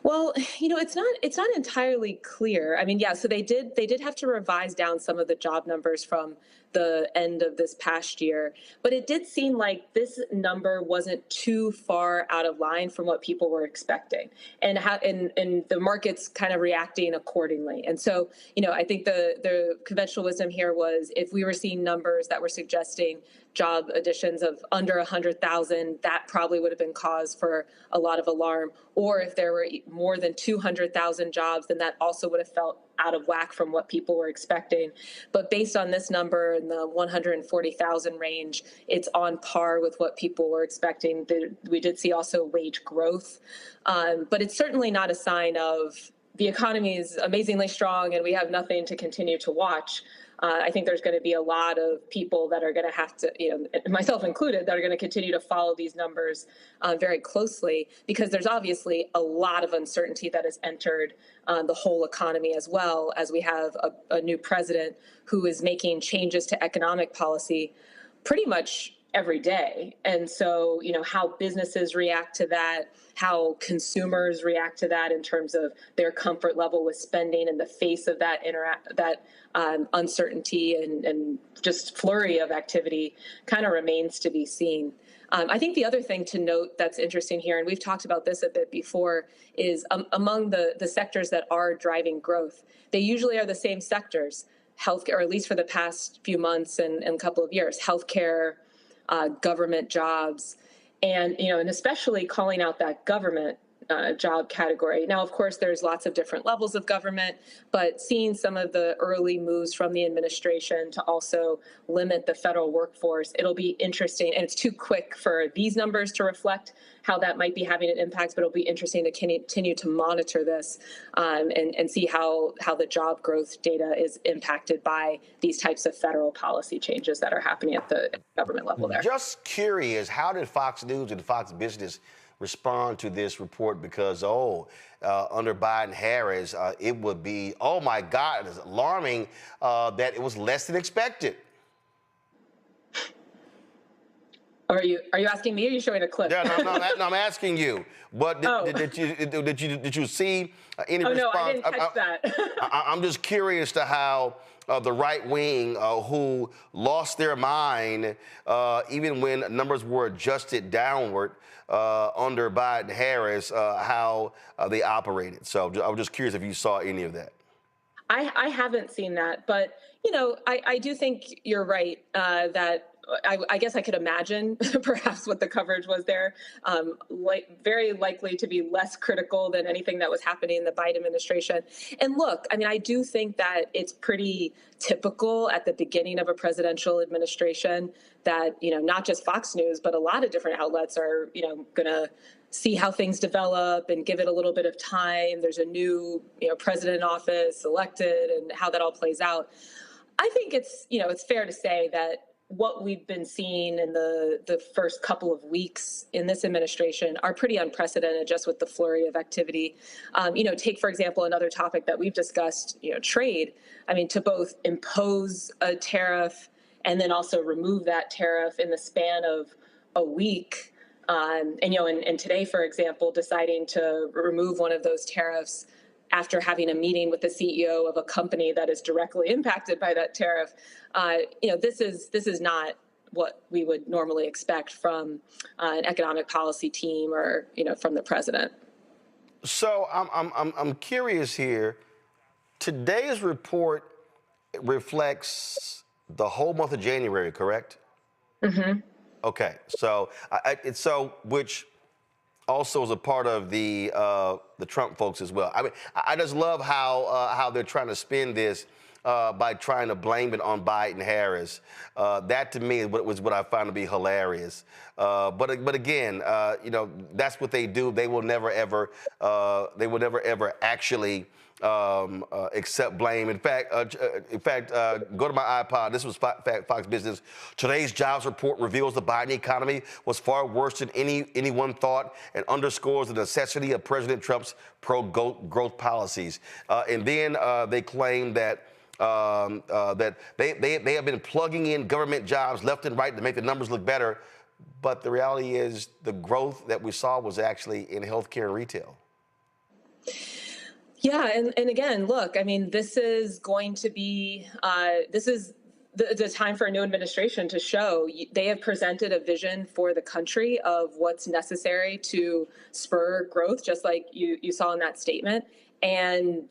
Well, you know, it's not entirely clear. I mean, yeah, so they did have to revise down some of the job numbers from the end of this past year, but it did seem like this number wasn't too far out of line from what people were expecting, and the market's kind of reacting accordingly. And so, you know, I think the conventional wisdom here was if we were seeing numbers that were suggesting job additions of under 100,000, that probably would have been cause for a lot of alarm. Or if there were more than 200,000 jobs, then that also would have felt out of whack from what people were expecting. But based on this number in the 140,000 range, it's on par with what people were expecting. We did see also wage growth, but it's certainly not a sign of the economy is amazingly strong and we have nothing to continue to watch. I think there's going to be a lot of people that are going to have to, you know, myself included, that are going to continue to follow these numbers very closely, because there's obviously a lot of uncertainty that has entered the whole economy, as well as we have a new president who is making changes to economic policy pretty much every day. And so, you know, how businesses react to that, how consumers react to that in terms of their comfort level with spending in the face of that uncertainty and just flurry of activity kind of remains to be seen. I think the other thing to note that's interesting here, and we've talked about this a bit before, is among the sectors that are driving growth, they usually are the same sectors healthcare, or at least for the past few months and a couple of years, healthcare, government jobs, and especially calling out that government job category. Now, of course, there's lots of different levels of government, but seeing some of the early moves from the administration to also limit the federal workforce, it'll be interesting. And it's too quick for these numbers to reflect how that might be having an impact, but it'll be interesting to continue to monitor this and see how the job growth data is impacted by these types of federal policy changes that are happening at the government level there. Just curious, how did Fox News and Fox Business respond to this report? Because, under Biden-Harris, it would be, oh my God, it's alarming that it was less than expected. Are you asking me, or are you showing a clip? Yeah, no, I'm asking you. What did you see any response? No, I didn't catch that. I'm just curious to how the right wing, who lost their mind even when numbers were adjusted downward under Biden-Harris, how they operated. So I was just curious if you saw any of that. I haven't seen that, but I do think you're right that. I guess I could imagine perhaps what the coverage was there, very likely to be less critical than anything that was happening in the Biden administration. And look, I mean, I do think that it's pretty typical at the beginning of a presidential administration that, not just Fox News, but a lot of different outlets are, going to see how things develop and give it a little bit of time. There's a new, president in office elected and how that all plays out. I think it's fair to say that what we've been seeing in the first couple of weeks in this administration are pretty unprecedented, just with the flurry of activity. Take, for example, another topic that we've discussed, trade. I mean, to both impose a tariff and then also remove that tariff in the span of a week. And today, for example, deciding to remove one of those tariffs after having a meeting with the CEO of a company that is directly impacted by that tariff. This is not what we would normally expect from an economic policy team or from the president. So I'm curious here. Today's report reflects the whole month of January, correct? Mm-hmm. Okay, so which also is a part of the Trump folks as well. I mean, I just love how they're trying to spin this by trying to blame it on Biden-Harris. That to me was what I found to be hilarious. But again, that's what they do. They will never ever actually accept blame. In fact, go to my iPod. This was Fox Business. Today's jobs report reveals the Biden economy was far worse than anyone thought and underscores the necessity of President Trump's pro-growth policies. And then they claim that they have been plugging in government jobs left and right to make the numbers look better. But the reality is the growth that we saw was actually in healthcare and retail. Yeah, and again, look, I mean, this is going to be, this is the time for a new administration to show they have presented a vision for the country of what's necessary to spur growth, just like you saw in that statement. And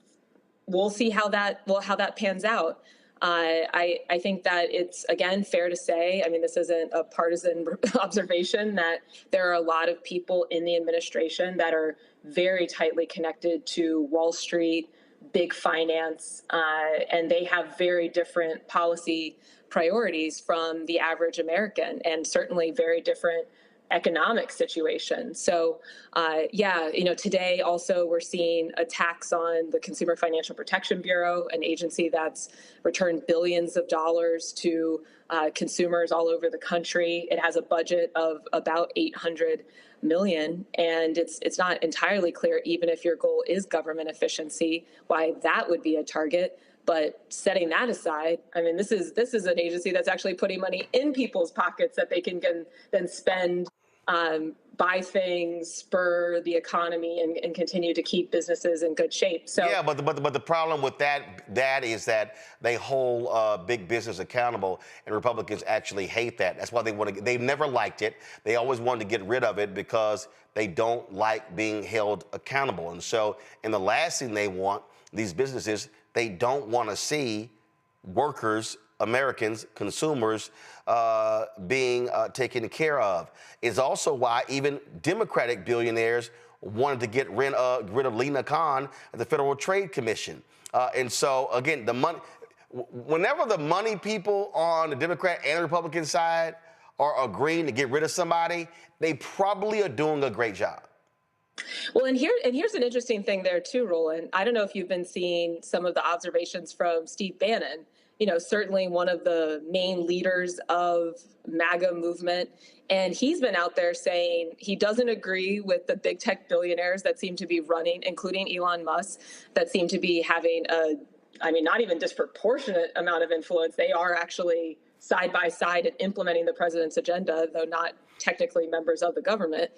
we'll see how that pans out. I think that it's, again, fair to say, I mean, this isn't a partisan observation, that there are a lot of people in the administration that are very tightly connected to Wall Street, big finance, and they have very different policy priorities from the average American, and certainly very different economic situation. So, today also we're seeing attacks on the Consumer Financial Protection Bureau, an agency that's returned billions of dollars to consumers all over the country. It has a budget of about $800 million, and it's not entirely clear, even if your goal is government efficiency, why that would be a target. But setting that aside, I mean, this is an agency that's actually putting money in people's pockets that they can then spend, buy things, spur the economy, and continue to keep businesses in good shape. So yeah, but the problem with that is that they hold big business accountable, and Republicans actually hate that. That's why they've never liked it. They always wanted to get rid of it because they don't like being held accountable. And so, and the last thing they want, these businesses, they don't want to see workers, Americans, consumers being taken care of. It's also why even Democratic billionaires wanted to get rid of Lena Khan at the Federal Trade Commission. And so, again, the money, whenever the money people on the Democrat and Republican side are agreeing to get rid of somebody, they probably are doing a great job. Well, and here's an interesting thing there too, Roland. I don't know if you've been seeing some of the observations from Steve Bannon, certainly one of the main leaders of MAGA movement. And he's been out there saying he doesn't agree with the big tech billionaires that seem to be running, including Elon Musk, that seem to be having not even disproportionate amount of influence. They are actually side by side in implementing the president's agenda, though not technically members of the government,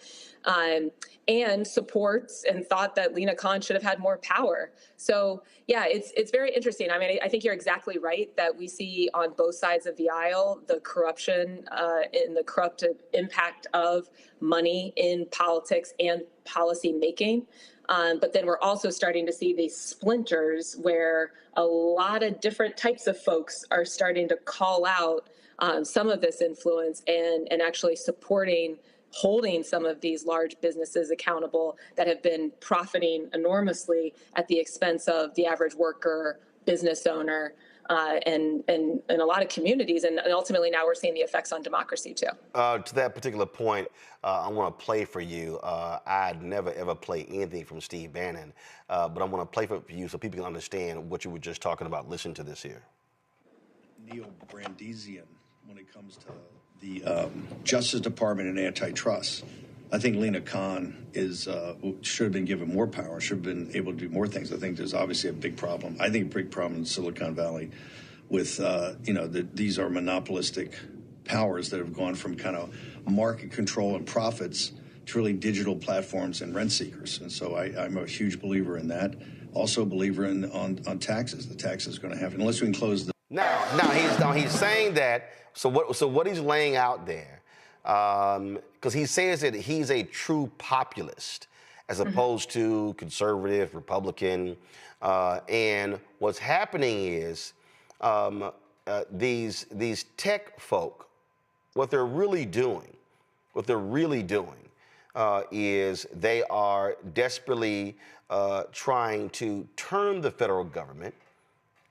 and supports and thought that Lena Khan should have had more power. So yeah, it's very interesting. I think you're exactly right that we see on both sides of the aisle the corruption and the corruptive impact of money in politics and policy making. But then we're also starting to see these splinters where a lot of different types of folks are starting to call out some of this influence and actually holding some of these large businesses accountable that have been profiting enormously at the expense of the average worker, business owner, and a lot of communities. And ultimately now we're seeing the effects on democracy too. To that particular point, I want to play for you. I'd never ever play anything from Steve Bannon, but I want to play for you so people can understand what you were just talking about. Listen to this here. Neo-Brandesian when it comes to the Justice Department and antitrust. I think Lena Khan should have been given more power, should have been able to do more things. I think there's obviously a big problem. I think a big problem in Silicon Valley with, these are monopolistic powers that have gone from kind of market control and profits to really digital platforms and rent seekers. And so I'm a huge believer in that. Also a believer on taxes. The taxes are going to have, unless we can close the... Now he's saying that, so what he's laying out there, because he says that he's a true populist as opposed to conservative, Republican, and what's happening is these tech folk, what they're really doing is they are desperately trying to turn the federal government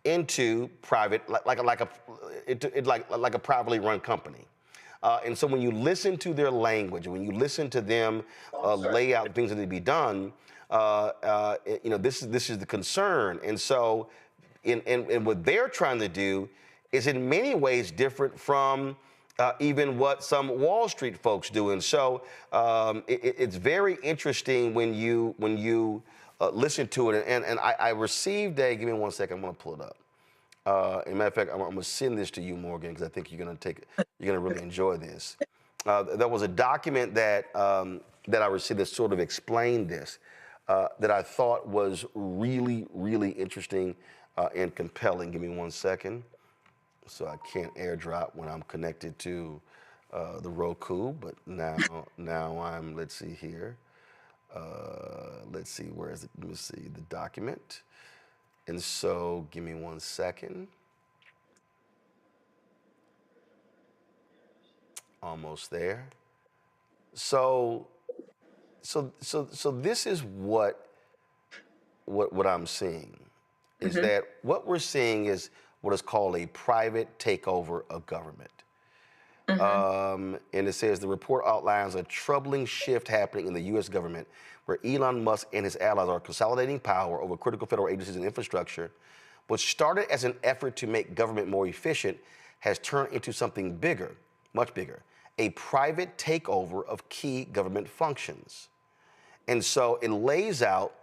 into private, like a privately run company. And so when you listen to their language, when you listen to them lay out things that need to be done, this is the concern. And so, and what they're trying to do is in many ways different from even what some Wall Street folks do. And so it's very interesting when you listen to it. And I received give me 1 second, I'm gonna pull it up. As a matter of fact, I'm gonna send this to you, Morgan, because I think you're gonna really enjoy this. There was a document that I received that sort of explained this, that I thought was really, really interesting and compelling. Give me 1 second. So I can't airdrop when I'm connected to the Roku, but now I'm, let's see here. Let's see, where is it? Let me see the document. And so give me 1 second. Almost there. So this is what I'm seeing is that what we're seeing is what is called a private takeover of government. And it says the report outlines a troubling shift happening in the U.S. government where Elon Musk and his allies are consolidating power over critical federal agencies and infrastructure. What started as an effort to make government more efficient has turned into something bigger, much bigger, a private takeover of key government functions. And so it lays out,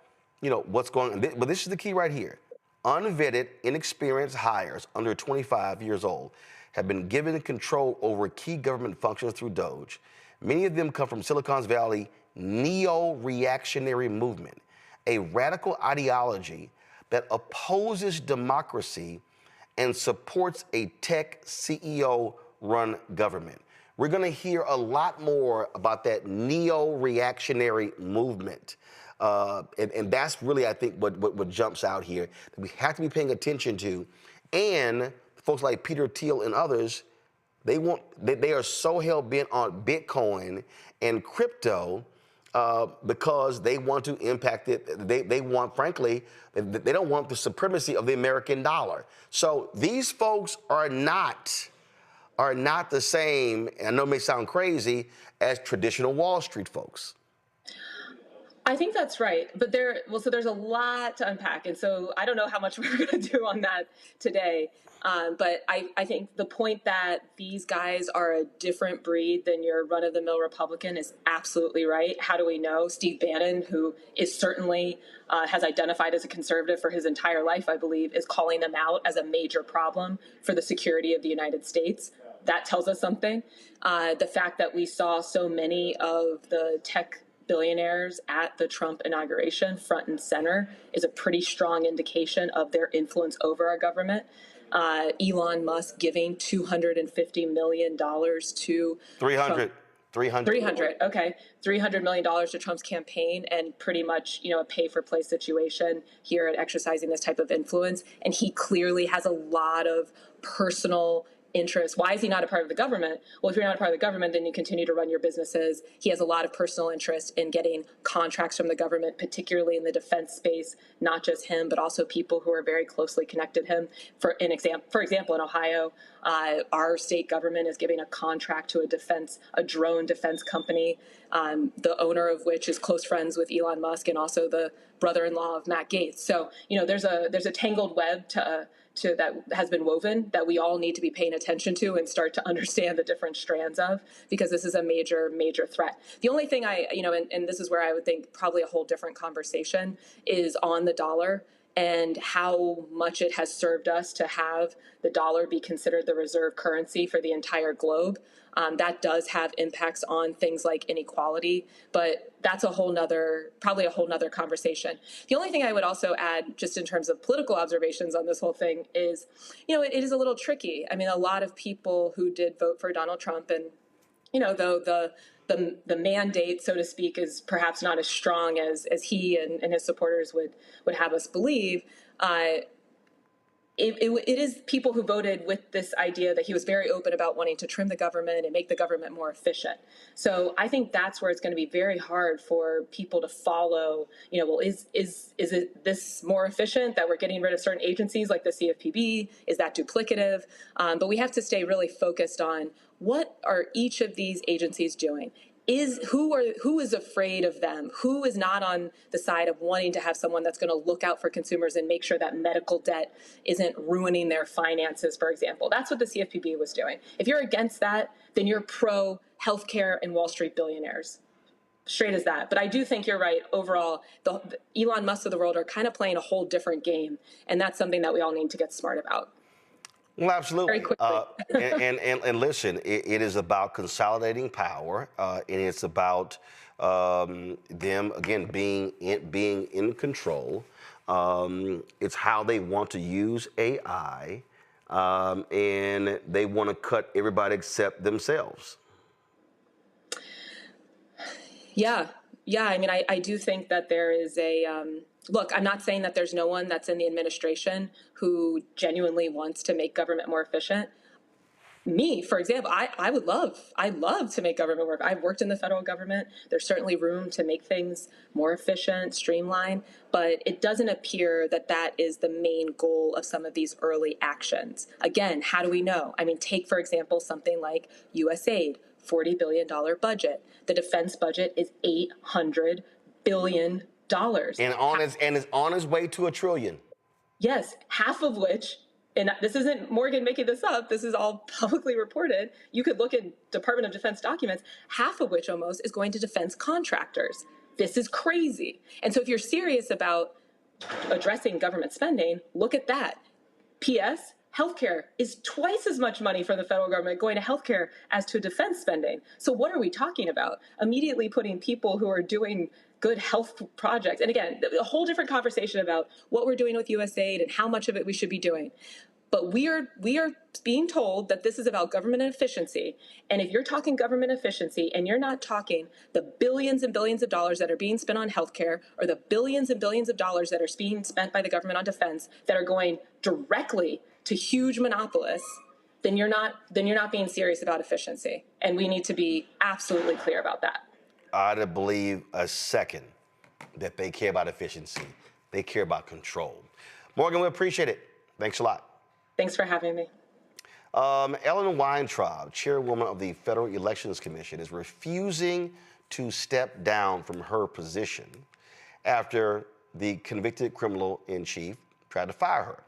what's going on. But this is the key right here. Unvetted, inexperienced hires under 25 years old have been given control over key government functions through DOGE. Many of them come from Silicon Valley neo-reactionary movement, a radical ideology that opposes democracy and supports a tech CEO-run government. We're going to hear a lot more about that neo-reactionary movement. And that's really, I think, what jumps out here that we have to be paying attention to. And folks like Peter Thiel and others, they are so hell-bent on Bitcoin and crypto because they want to impact it. They want, frankly, they don't want the supremacy of the American dollar. So these folks are not the same, and I know it may sound crazy, as traditional Wall Street folks. I think that's right, but so there's a lot to unpack, and so I don't know how much we're going to do on that today. But I think the point that these guys are a different breed than your run-of-the-mill Republican is absolutely right. How do we know? Steve Bannon, who is certainly has identified as a conservative for his entire life, I believe, is calling them out as a major problem for the security of the United States. That tells us something. The fact that we saw so many of the tech billionaires at the Trump inauguration front and center is a pretty strong indication of their influence over our government. Elon Musk giving $250 million to 300. Okay. $300 million to Trump's campaign, and pretty much, a pay for play situation here at exercising this type of influence. And he clearly has a lot of personal interest. Why is he not a part of the government? Well, if you're not a part of the government, then you continue to run your businesses. He has a lot of personal interest in getting contracts from the government, particularly in the defense space, not just him, but also people who are very closely connected to him. For example, in Ohio, our state government is giving a contract to a drone defense company, the owner of which is close friends with Elon Musk and also the brother-in-law of Matt Gaetz. So, there's a tangled web that has been woven that we all need to be paying attention to and start to understand the different strands of, because this is a major, major threat. The only thing and this is where I would think probably a whole different conversation is on the dollar and how much it has served us to have the dollar be considered the reserve currency for the entire globe. That does have impacts on things like inequality, but that's probably a whole nother conversation. The only thing I would also add, just in terms of political observations on this whole thing, is, it is a little tricky. I mean, a lot of people who did vote for Donald Trump, and, though the mandate, so to speak, is perhaps not as strong as he and his supporters would have us believe, it is people who voted with this idea that he was very open about wanting to trim the government and make the government more efficient. So I think that's where it's going to be very hard for people to follow, well, is it this more efficient that we're getting rid of certain agencies like the CFPB? Is that duplicative? But we have to stay really focused on what are each of these agencies doing? Who is afraid of them? Who is not on the side of wanting to have someone that's going to look out for consumers and make sure that medical debt isn't ruining their finances, for example? That's what the CFPB was doing. If you're against that, then you're pro healthcare and Wall Street billionaires. Straight as that. But I do think you're right. Overall, the Elon Musk of the world are kind of playing a whole different game, and that's something that we all need to get smart about. Well, absolutely. Very quickly. And listen, it is about consolidating power, and it's about them, again, being in control. It's how they want to use AI, and they want to cut everybody except themselves. Yeah. I mean, I do think that there is look, I'm not saying that there's no one that's in the administration who genuinely wants to make government more efficient. Me, for example, I'd love to make government work. I've worked in the federal government. There's certainly room to make things more efficient, streamlined, but it doesn't appear that that is the main goal of some of these early actions. Again, how do we know? I mean, take, for example, something like USAID, $40 billion budget. The defense budget is $800 billion. And is on its way to $1 trillion. Yes, half of which, and this isn't Morgan making this up, this is all publicly reported. You could look at Department of Defense documents, half of which almost is going to defense contractors. This is crazy. And so if you're serious about addressing government spending, look at that. P.S. Healthcare is twice as much money for the federal government going to healthcare as to defense spending. So what are we talking about? Immediately putting people who are doing good health projects. And again, a whole different conversation about what we're doing with USAID and how much of it we should be doing. But we are being told that this is about government efficiency. And if you're talking government efficiency and you're not talking the billions and billions of dollars that are being spent on healthcare, or the billions and billions of dollars that are being spent by the government on defense that are going directly to huge monopolists, then you're not being serious about efficiency. And we need to be absolutely clear about that. I don't believe a second that they care about efficiency. They care about control. Morgan, we appreciate it. Thanks a lot. Thanks for having me. Ellen Weintraub, chairwoman of the Federal Elections Commission, is refusing to step down from her position after the convicted criminal in chief tried to fire her.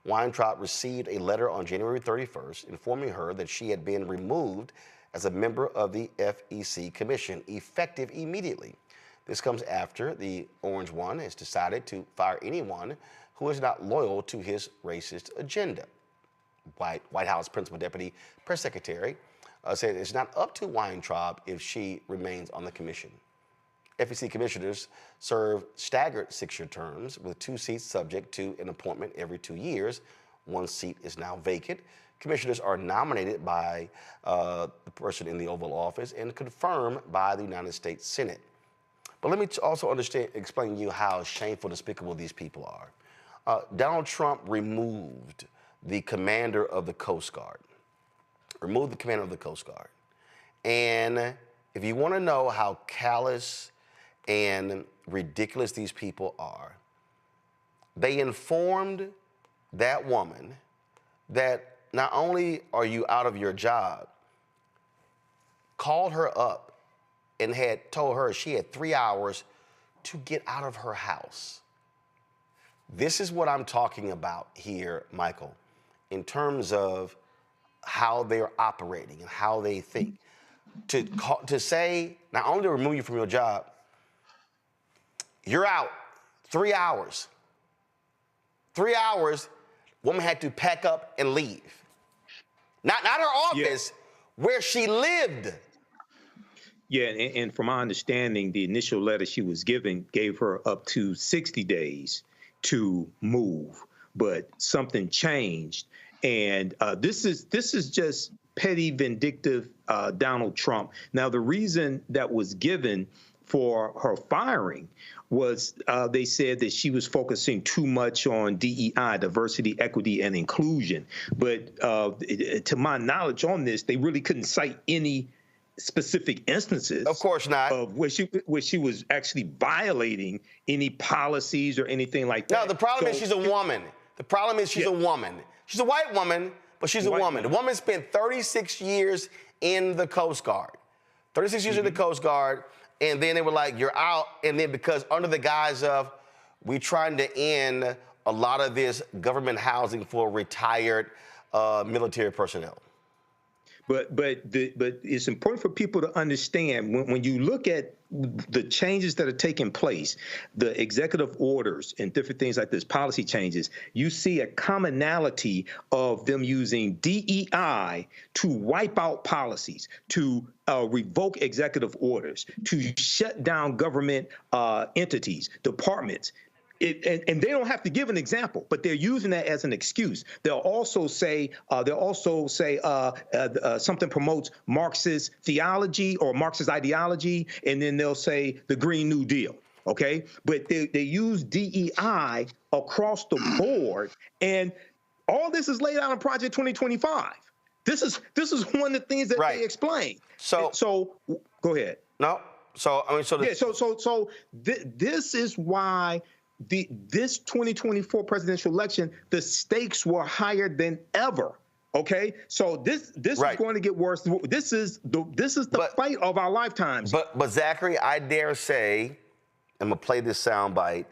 Weintraub received a letter on January 31st informing her that she had been removed as a member of the FEC Commission, effective immediately. This comes after the Orange One has decided to fire anyone who is not loyal to his racist agenda. White House Principal Deputy Press Secretary said it's not up to Weintraub if she remains on the commission. FEC commissioners serve staggered 6-year terms with 2 seats subject to an appointment every 2 years. 1 seat is now vacant. Commissioners are nominated by the person in the Oval Office and confirmed by the United States Senate. But let me also explain to you how shameful, despicable these people are. Donald Trump removed the commander of the Coast Guard. And if you want to know how callous and ridiculous these people are, they informed that woman that not only are you out of your job, called her up and had told her she had 3 hours to get out of her house. This is what I'm talking about here, Michael, in terms of how they're operating and how they think. To say, not only to remove you from your job, you're out 3 hours. 3 hours, woman had to pack up and leave. Not her office, where she lived. Yeah, and from my understanding, the initial letter she was given gave her up to 60 days to move, but something changed. And this is just petty, vindictive Donald Trump. Now, the reason that was given for her firing was they said that she was focusing too much on DEI, diversity, equity, and inclusion. But to my knowledge on this, they really couldn't cite any specific instances. Of course not. Of where she was actually violating any policies or anything like that. No, the problem is she's a woman. The problem is she's a woman. She's a white woman, but she's a woman. The woman spent 36 years in the Coast Guard. 36 years in the Coast Guard, and then they were like, you're out. And then because under the guise of we trying to end a lot of this government housing for retired military personnel. But it's important for people to understand when you look at the changes that are taking place, the executive orders and different things like this, policy changes, you see a commonality of them using DEI to wipe out policies, to revoke executive orders, to shut down government entities, departments. And they don't have to give an example, but they're using that as an excuse. They'll also say something promotes Marxist theology or Marxist ideology, and then they'll say the Green New Deal. Okay, but they use DEI across the board, and all this is laid out in Project 2025. This is one of the things that they explain. So go ahead. No. So I mean, this is why. This 2024 presidential election, the stakes were higher than ever. Okay, so this is going to get worse. This is the fight of our lifetimes. But Zachary, I dare say, I'm gonna play this soundbite.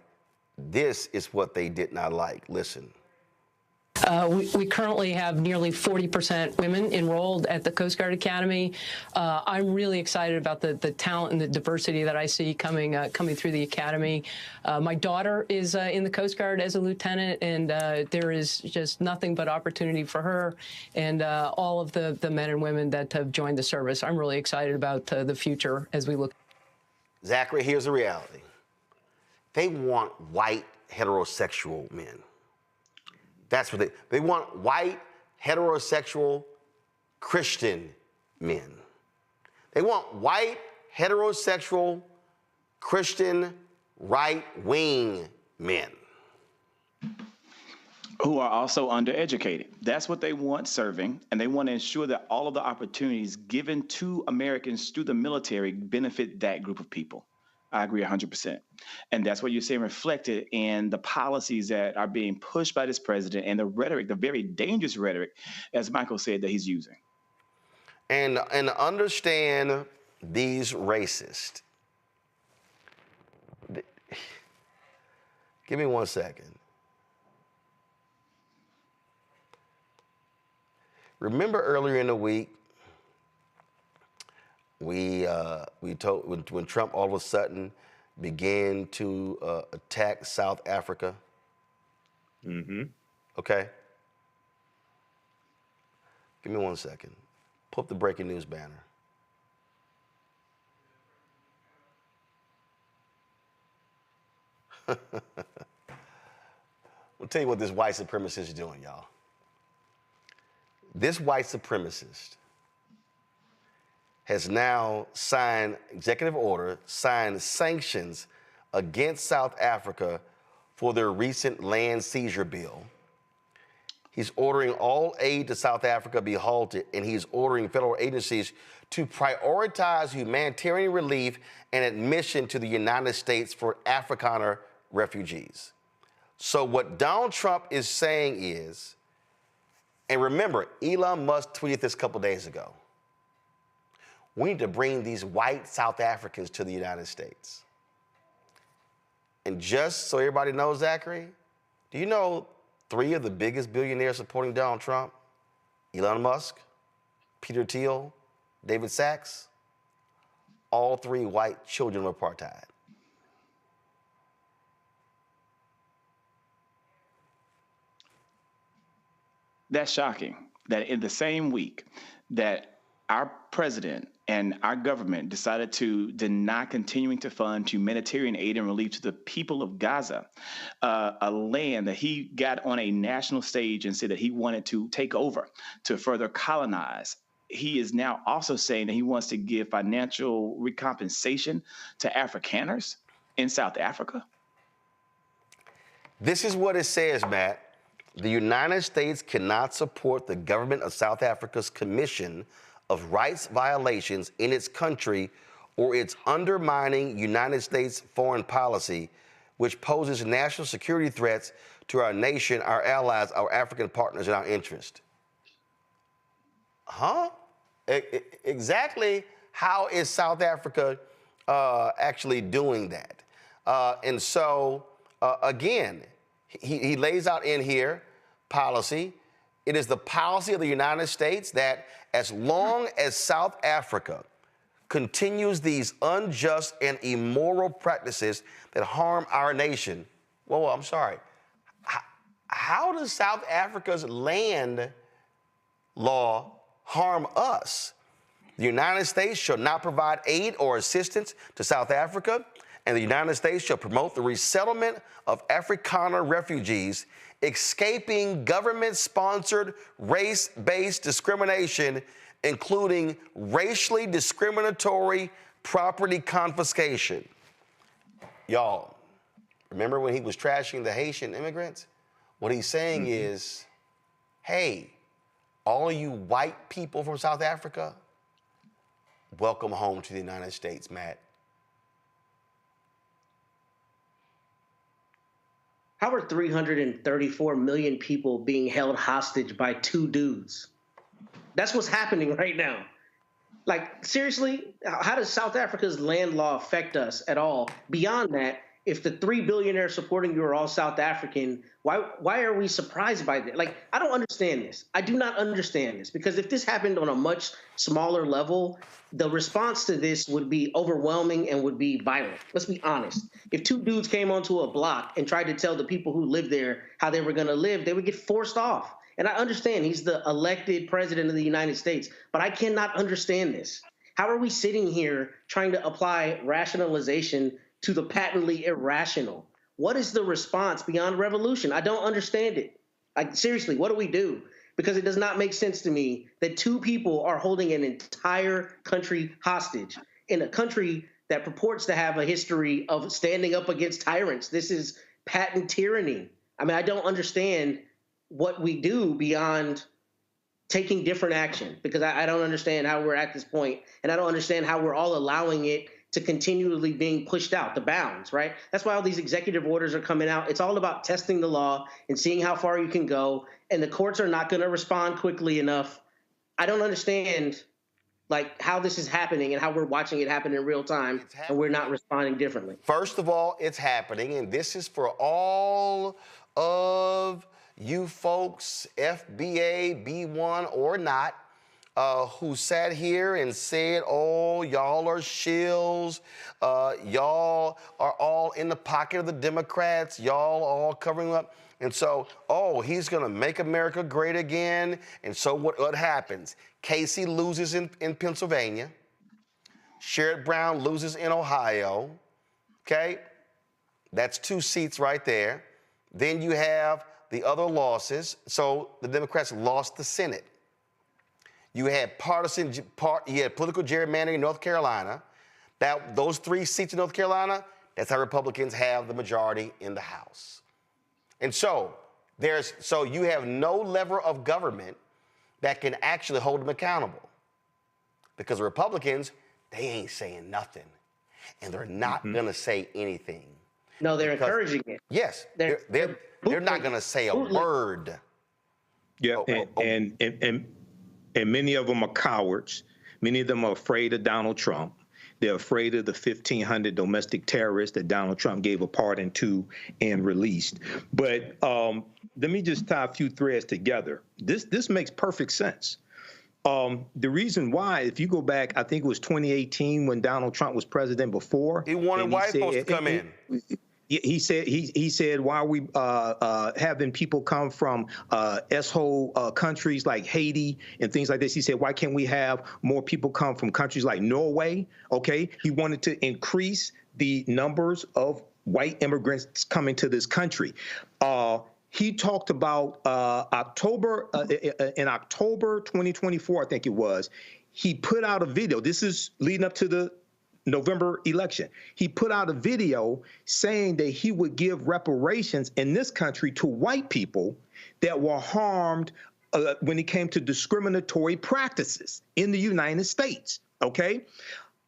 This is what they did not like. Listen. We currently have nearly 40% women enrolled at the Coast Guard Academy. I'm really excited about the talent and the diversity that I see coming through the academy. My daughter is in the Coast Guard as a lieutenant, and there is just nothing but opportunity for her and all of the men and women that have joined the service. I'm really excited about the future as we look. Zachary, here's the reality. They want white heterosexual men. That's what they want, white, heterosexual, Christian men. They want white, heterosexual, Christian, right-wing men. who are also undereducated. That's what they want serving, and they want to ensure that all of the opportunities given to Americans through the military benefit that group of people. I agree 100%. And that's what you're seeing reflected in the policies that are being pushed by this president and the rhetoric, the very dangerous rhetoric, as Michael said, that he's using. And understand these racists. Give me 1 second. Remember earlier in the week, we told when Trump all of a sudden began to attack South Africa. Mm-hmm. Okay. Give me 1 second. Pull up the breaking news banner. I'll tell you what this white supremacist is doing, y'all. This white supremacist has now signed executive order, signed sanctions against South Africa for their recent land seizure bill. He's ordering all aid to South Africa be halted, and he's ordering federal agencies to prioritize humanitarian relief and admission to the United States for Afrikaner refugees. So what Donald Trump is saying is, and remember, Elon Musk tweeted this a couple days ago, we need to bring these white South Africans to the United States. And just so everybody knows, Zachary, do you know 3 of the biggest billionaires supporting Donald Trump? Elon Musk, Peter Thiel, David Sachs, all 3 white children of apartheid. That's shocking that in the same week that our president and our government decided to deny continuing to fund humanitarian aid and relief to the people of Gaza, a land that he got on a national stage and said that he wanted to take over to further colonize. He is now also saying that he wants to give financial recompensation to Afrikaners in South Africa. This is what it says, Matt. The United States cannot support the government of South Africa's commission of rights violations in its country or its undermining United States foreign policy, which poses national security threats to our nation, our allies, our African partners, and our interest. Huh? Exactly how is South Africa actually doing that? And so, again, he lays out in here policy. It is the policy of the United States that as long as South Africa continues these unjust and immoral practices that harm our nation, whoa, I'm sorry. How does South Africa's land law harm us? The United States shall not provide aid or assistance to South Africa, and the United States shall promote the resettlement of Afrikaner refugees escaping government-sponsored race-based discrimination, including racially discriminatory property confiscation. Y'all, remember when he was trashing the Haitian immigrants? What he's saying is, hey, all of you white people from South Africa, welcome home to the United States, Matt. How are 334 million people being held hostage by 2 dudes? That's what's happening right now. Like, seriously, how does South Africa's land law affect us at all? Beyond that, if the 3 billionaires supporting you are all South African, why are we surprised by that? Like, I don't understand this. I do not understand this, because if this happened on a much smaller level, the response to this would be overwhelming and would be violent. Let's be honest. If 2 dudes came onto a block and tried to tell the people who live there how they were going to live, they would get forced off. And I understand he's the elected president of the United States, but I cannot understand this. How are we sitting here trying to apply rationalization to the patently irrational? What is the response beyond revolution? I don't understand it. Like, seriously, what do we do? Because it does not make sense to me that 2 people are holding an entire country hostage in a country that purports to have a history of standing up against tyrants. This is patent tyranny. I mean, I don't understand what we do beyond taking different action, because I don't understand how we're at this point, and I don't understand how we're all allowing it to continually being pushed out, the bounds, right? That's why all these executive orders are coming out. It's all about testing the law and seeing how far you can go, and the courts are not going to respond quickly enough. I don't understand like how this is happening and how we're watching it happen in real time and we're not responding differently. First of all, it's happening, and this is for all of you folks, FBA, B1 or not, who sat here and said, oh, y'all are shills, y'all are all in the pocket of the Democrats, y'all are all covering up. And so, oh, he's going to make America great again. And so what happens? Casey loses in Pennsylvania. Sherrod Brown loses in Ohio. Okay? That's 2 seats right there. Then you have the other losses. So the Democrats lost the Senate. You had you had political gerrymandering in North Carolina. Those 3 seats in North Carolina, that's how Republicans have the majority in the House. And so you have no lever of government that can actually hold them accountable. Because the Republicans, they ain't saying nothing. And they're not going to say anything. No, they're encouraging it. Yes, they're not going to say a word. Yeah, and many of them are cowards. Many of them are afraid of Donald Trump. They're afraid of the 1,500 domestic terrorists that Donald Trump gave a pardon to and released. But let me just tie a few threads together. This makes perfect sense. The reason why, if you go back, I think it was 2018 when Donald Trump was president before. He wanted white folks to come in. He said, why are we having people come from S-hole countries like Haiti and things like this? He said, why can't we have more people come from countries like Norway? Okay, he wanted to increase the numbers of white immigrants coming to this country. He talked about in October 2024, I think it was, he put out a video. This is leading up to the November election. He put out a video saying that he would give reparations in this country to white people that were harmed when it came to discriminatory practices in the United States. Okay,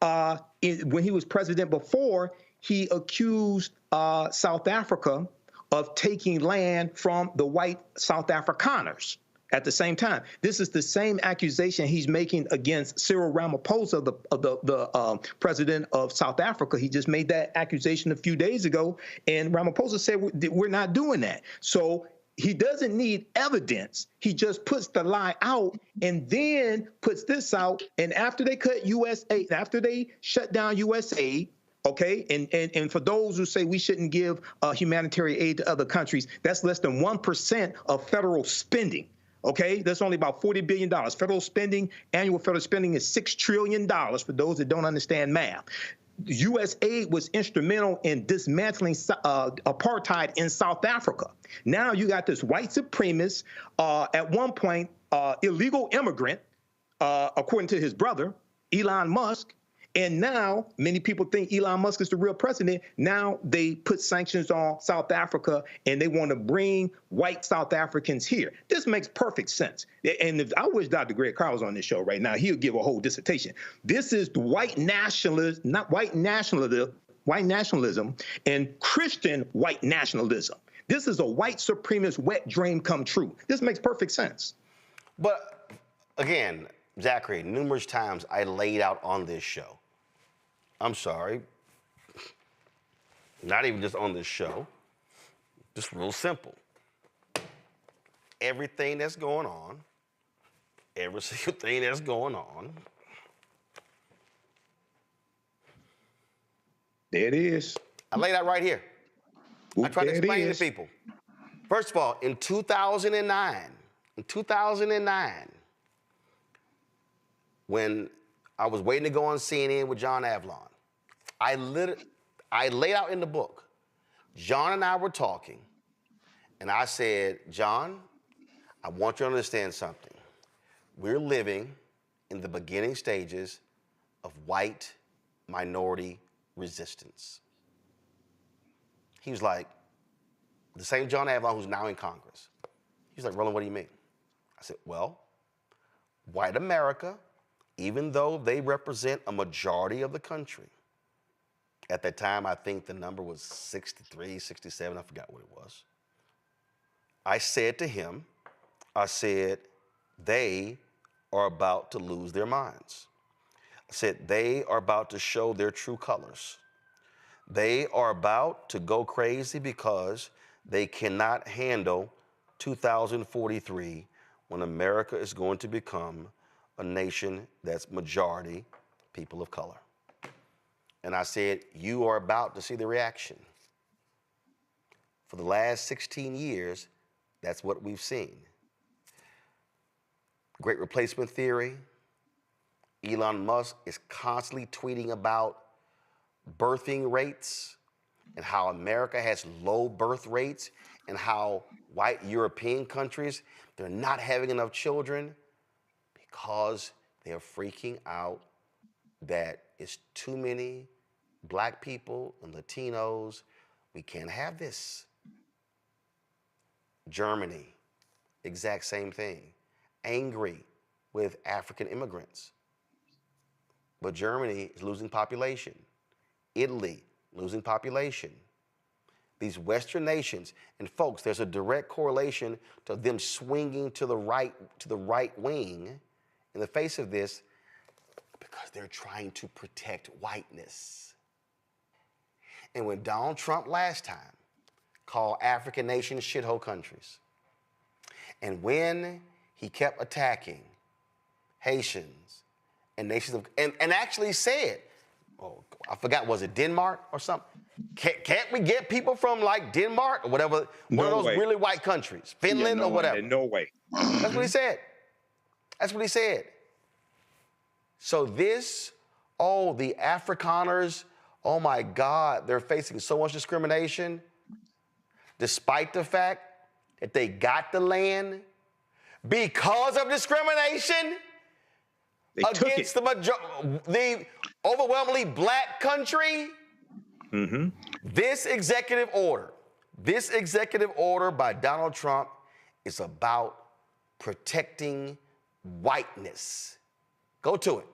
when he was president before, he accused South Africa of taking land from the white South Afrikaners. At the same time, this is the same accusation he's making against Cyril Ramaphosa, the president of South Africa. He just made that accusation a few days ago, and Ramaphosa said we're not doing that. So he doesn't need evidence. He just puts the lie out and then puts this out. And after they cut USAID, after they shut down USAID, okay, and for those who say we shouldn't give humanitarian aid to other countries, that's less than 1% of federal spending. Okay, that's only about $40 billion. Federal spending, annual federal spending is $6 trillion for those that don't understand math. USAID was instrumental in dismantling apartheid in South Africa. Now you got this white supremacist, at one point, illegal immigrant, according to his brother, Elon Musk. And now many people think Elon Musk is the real president. Now they put sanctions on South Africa and they want to bring white South Africans here. This makes perfect sense. And I wish Dr. Greg Carl was on this show right now. He'll give a whole dissertation. This is the white nationalism, not white nationalism and Christian white nationalism. This is a white supremacist wet dream come true. This makes perfect sense. But again, Zachary, numerous times I laid out on this show. I'm sorry, not even just on this show, just real simple. Everything that's going on, every single thing that's going on. There it is. I laid out right here. I tried to explain to people. First of all, in 2009, when I was waiting to go on CNN with John Avlon, I laid out in the book, John and I were talking, and I said, John, I want you to understand something. We're living in the beginning stages of white minority resistance. He was like, the same John Avlon who's now in Congress. He's like, Roland, what do you mean? I said, well, white America, even though they represent a majority of the country, at that time, I think the number was 63, 67, I forgot what it was. I said to him, I said, they are about to lose their minds. I said, they are about to show their true colors. They are about to go crazy because they cannot handle 2043 when America is going to become a nation that's majority people of color. And I said, you are about to see the reaction. For the last 16 years, that's what we've seen. Great replacement theory. Elon Musk is constantly tweeting about birthing rates and how America has low birth rates and how white European countries, they're not having enough children because they're freaking out that it's too many black people and Latinos. We can't have this. Germany, exact same thing. Angry with African immigrants. But Germany is losing population. Italy, losing population. These Western nations, and folks, there's a direct correlation to them swinging to the right wing in the face of this because they're trying to protect whiteness. And when Donald Trump last time called African nations shithole countries, and when he kept attacking Haitians and nations of, and actually said, oh, I forgot, was it Denmark or something? Can't we get people from like Denmark or whatever, one of those really white countries, Finland or whatever? No way. That's what he said. That's what he said. So this, oh, the Afrikaners, oh my God, they're facing so much discrimination, despite the fact that they got the land because of discrimination against the overwhelmingly black country. Mm-hmm. This executive order by Donald Trump is about protecting whiteness. Go to it.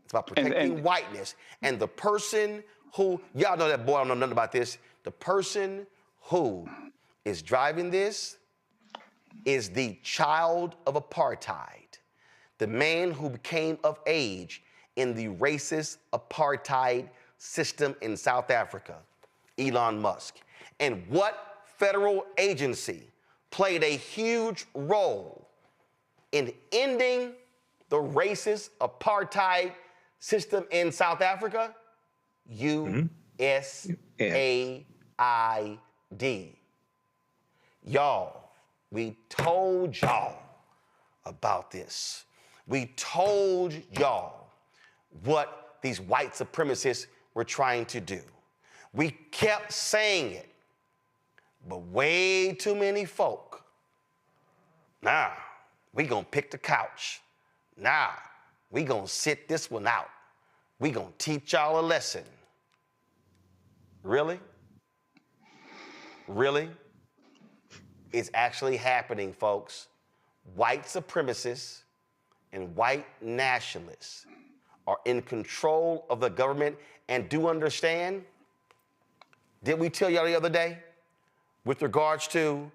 It's about protecting whiteness. And the person who, y'all know that boy, I don't know nothing about this. The person who is driving this is the child of apartheid. The man who became of age in the racist apartheid system in South Africa, Elon Musk. And what federal agency played a huge role in ending the racist apartheid system in South Africa? USAID. Y'all, we told y'all about this. We told y'all what these white supremacists were trying to do. We kept saying it, but way too many folk, nah, we gonna pick the couch. Nah, we gonna sit this one out. We gonna teach y'all a lesson. Really? Really? It's actually happening, folks. White supremacists and white nationalists are in control of the government. And do understand, did we tell y'all the other day, with regards to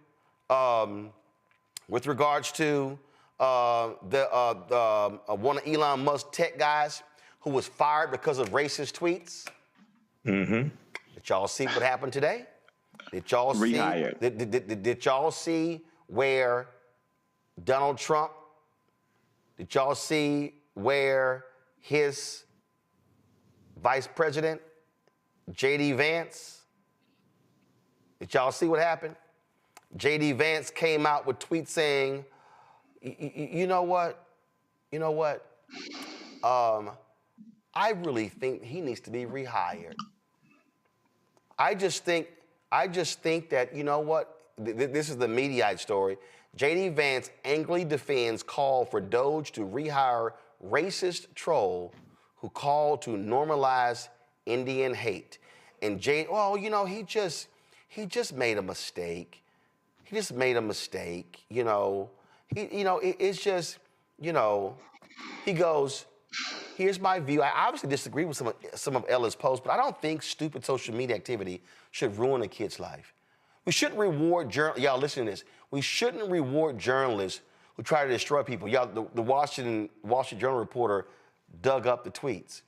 one of Elon Musk's tech guys who was fired because of racist tweets? Mm-hmm. Did y'all see what happened today? Did y'all see? Did y'all see where Donald Trump? Did y'all see where his Vice President, J.D. Vance? Did y'all see what happened? J.D. Vance came out with tweets saying, you know what? I really think he needs to be rehired. I just think that, you know what? This is the Mediaite story. J.D. Vance angrily defends call for Doge to rehire racist troll who called to normalize Indian hate. And he just made a mistake. he just made a mistake. You know, it's just, you know, he goes, here's my view. I obviously disagree with some of Ella's posts, but I don't think stupid social media activity should ruin a kid's life. We shouldn't reward y'all listen to this. We shouldn't reward journalists who try to destroy people. Y'all, the Wall Street Journal reporter dug up the tweets.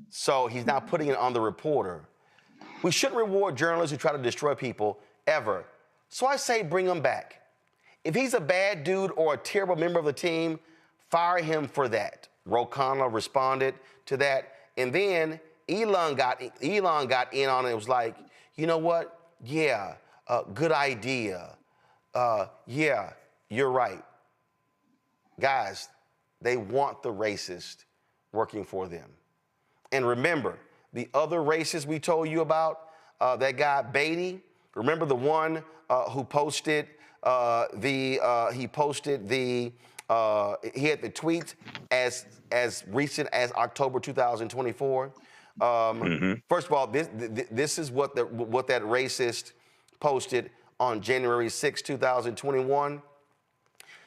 So he's now putting it on the reporter. We shouldn't reward journalists who try to destroy people ever. So I say bring him back. If he's a bad dude or a terrible member of the team, fire him for that. Roland responded to that. And then Elon got in on it. It was like, you know what? Yeah, good idea. Yeah, you're right. Guys, they want the racist working for them. And remember, the other racist we told you about, that guy Beatty, remember the one who posted he had the tweets as recent as October 2024. First of all, this is what that racist posted on January 6, 2021.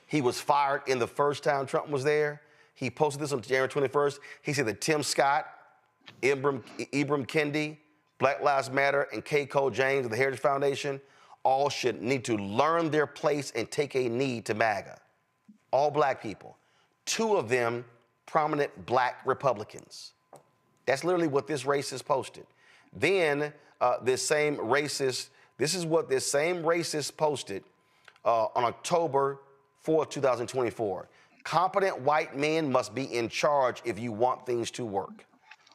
He was fired in the first time Trump was there. He posted this on January 21st. He said that Tim Scott, Ibram Kendi, Black Lives Matter, and K. Cole James of the Heritage Foundation all should need to learn their place and take a knee to MAGA. All black people. 2 of them prominent black Republicans. That's literally what this racist posted. Then this is what this same racist posted on October 4th, 2024. Competent white men must be in charge if you want things to work.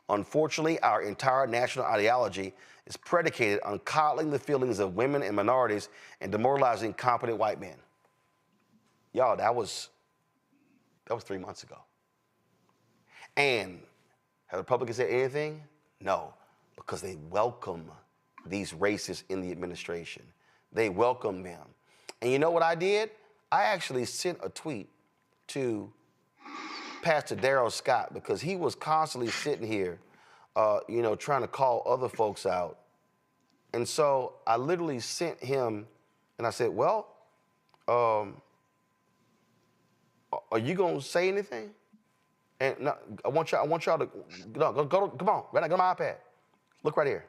Unfortunately, our entire national ideology is predicated on coddling the feelings of women and minorities and demoralizing competent white men. Y'all, that was 3 months ago. And have the Republicans said anything? No, because they welcome these racists in the administration. They welcome them. And you know what I did? I actually sent a tweet to Pastor Darrell Scott because he was constantly sitting here, trying to call other folks out. And so I literally sent him and I said, well, are you going to say anything? And no, I want y'all to go, come on, right now, go to my iPad. Look right here.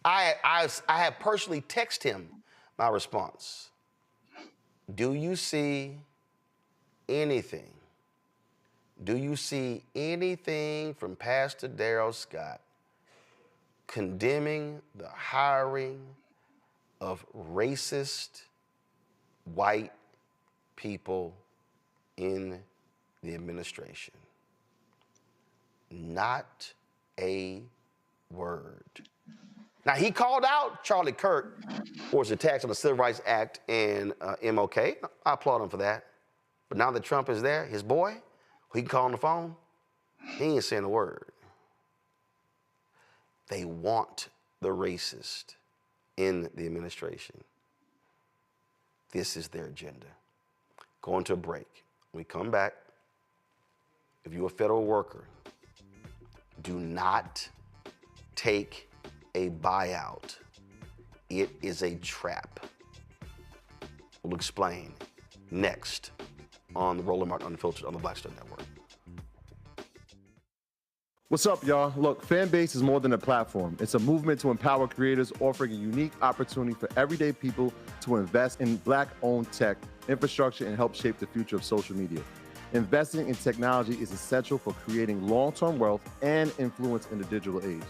I have personally texted him my response. Do you see anything? Do you see anything from Pastor Darrell Scott condemning the hiring of racist white people in the administration? Not a word. Now, he called out Charlie Kirk for his attacks on the Civil Rights Act and MLK. I applaud him for that. But now that Trump is there, his boy, who he can call on the phone, he ain't saying a word. They want the racist in the administration. This is their agenda. Going to a break. When we come back, if you're a federal worker, do not take a buyout. It is a trap. We'll explain next on the Roland Martin Unfiltered on the Black Star Network. What's up, y'all? Look, Fanbase is more than a platform. It's a movement to empower creators, offering a unique opportunity for everyday people to invest in Black-owned tech, infrastructure, and help shape the future of social media. Investing in technology is essential for creating long-term wealth and influence in the digital age.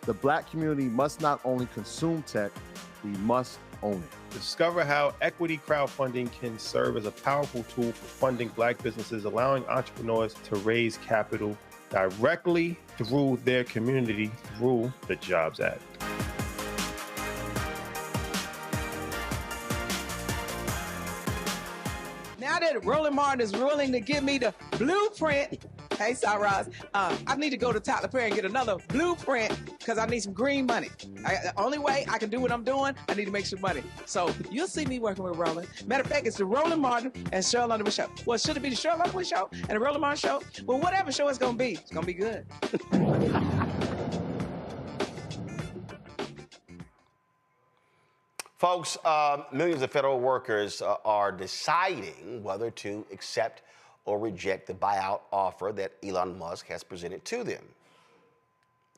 The Black community must not only consume tech, we must own it. Discover how equity crowdfunding can serve as a powerful tool for funding Black businesses, allowing entrepreneurs to raise capital directly through their community through the Jobs Act. Now that Roland Martin is willing to give me the blueprint, hey, Cyrus, I need to go to Tyler Perry and get another blueprint because I need some green money. The only way I can do what I'm doing, I need to make some money. So you'll see me working with Roland. Matter of fact, it's the Roland Martin and Cheryl Underwood Show. Well, should it be the Cheryl Underwood Show and the Roland Martin Show? Well, whatever show it's going to be good. Folks, millions of federal workers are deciding whether to accept or reject the buyout offer that Elon Musk has presented to them.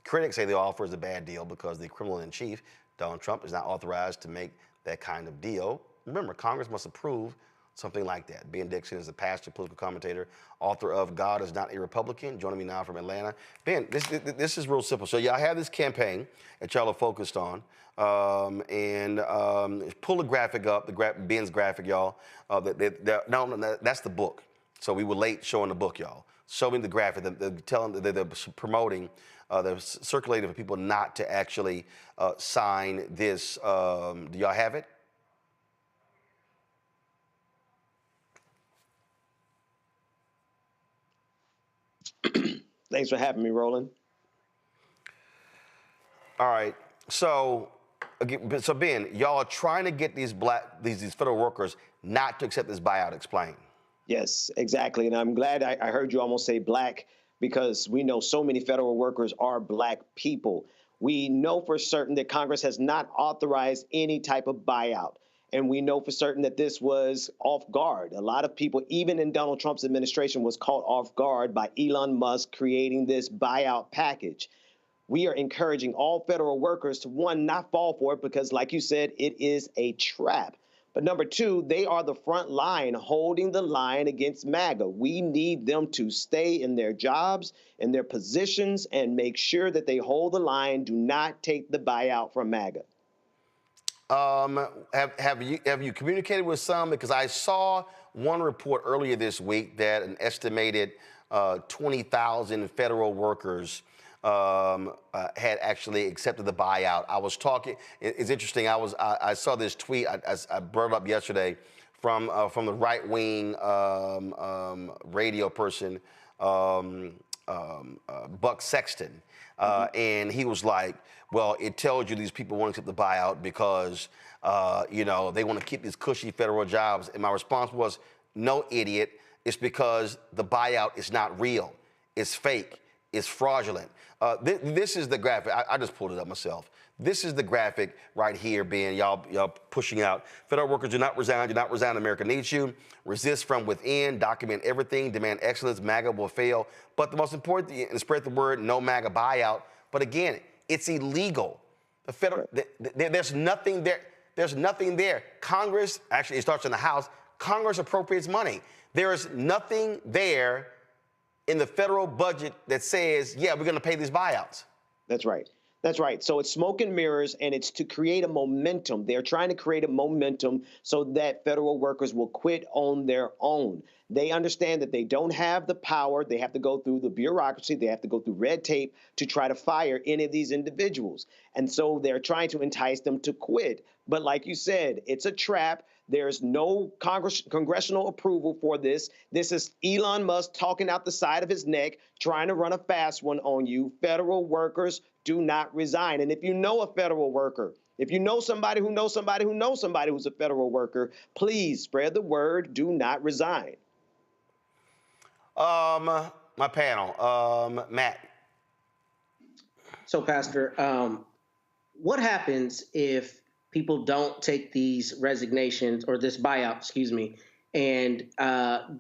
Critics say the offer is a bad deal because the criminal-in-chief, Donald Trump, is not authorized to make that kind of deal. Remember, Congress must approve something like that. Ben Dixon is a pastor, political commentator, author of God is Not a Republican, joining me now from Atlanta. Ben, this is real simple. So y'all have this campaign that y'all are focused on, pull the graphic up, Ben's graphic, y'all. No, that's the book. So we were late showing the book, y'all. Showing the graphic, they're promoting, they're circulating for people not to actually sign this. Do y'all have it? Thanks for having me, Roland. All right. So Ben, y'all are trying to get these federal workers not to accept this buyout. Explain. Yes, exactly. And I'm glad I heard you almost say black, because we know so many federal workers are black people. We know for certain that Congress has not authorized any type of buyout. And we know for certain that this was off guard. A lot of people, even in Donald Trump's administration, was caught off guard by Elon Musk creating this buyout package. We are encouraging all federal workers to, one, not fall for it because, like you said, it is a trap. But number two, they are the front line holding the line against MAGA. We need them to stay in their jobs, in their positions, and make sure that they hold the line. Do not take the buyout from MAGA. Have you communicated with some? Because I saw one report earlier this week that an estimated 20,000 federal workers had actually accepted the buyout. I was talking. It's interesting. I saw this tweet. I brought it up yesterday from the right wing radio person, Buck Sexton, and he was like, "Well, it tells you these people won't accept the buyout because they want to keep these cushy federal jobs." And my response was, "No, idiot. It's because the buyout is not real. It's fake. It's fraudulent." This is the graphic. I just pulled it up myself. This is the graphic right here, Ben. Y'all pushing out. Federal workers do not resign. Do not resign. America needs you. Resist from within. Document everything. Demand excellence. MAGA will fail. But the most important thing, and spread the word, no MAGA buyout. But again, it's illegal. The federal, there's nothing there. There's nothing there. Congress, actually, it starts in the House. Congress appropriates money. There is nothing there in the federal budget that says, yeah, we're going to pay these buyouts. That's right. That's right. So it's smoke and mirrors, and it's to create a momentum. They're trying to create a momentum so that federal workers will quit on their own. They understand that they don't have the power. They have to go through the bureaucracy. They have to go through red tape to try to fire any of these individuals. And so they're trying to entice them to quit. But like you said, it's a trap. There's no congressional approval for this. This is Elon Musk talking out the side of his neck, trying to run a fast one on you. Federal workers do not resign. And if you know a federal worker, if you know somebody who knows somebody who knows somebody who's a federal worker, please spread the word. Do not resign. My panel, Matt. So, Pastor, what happens if people don't take these resignations or this buyout, and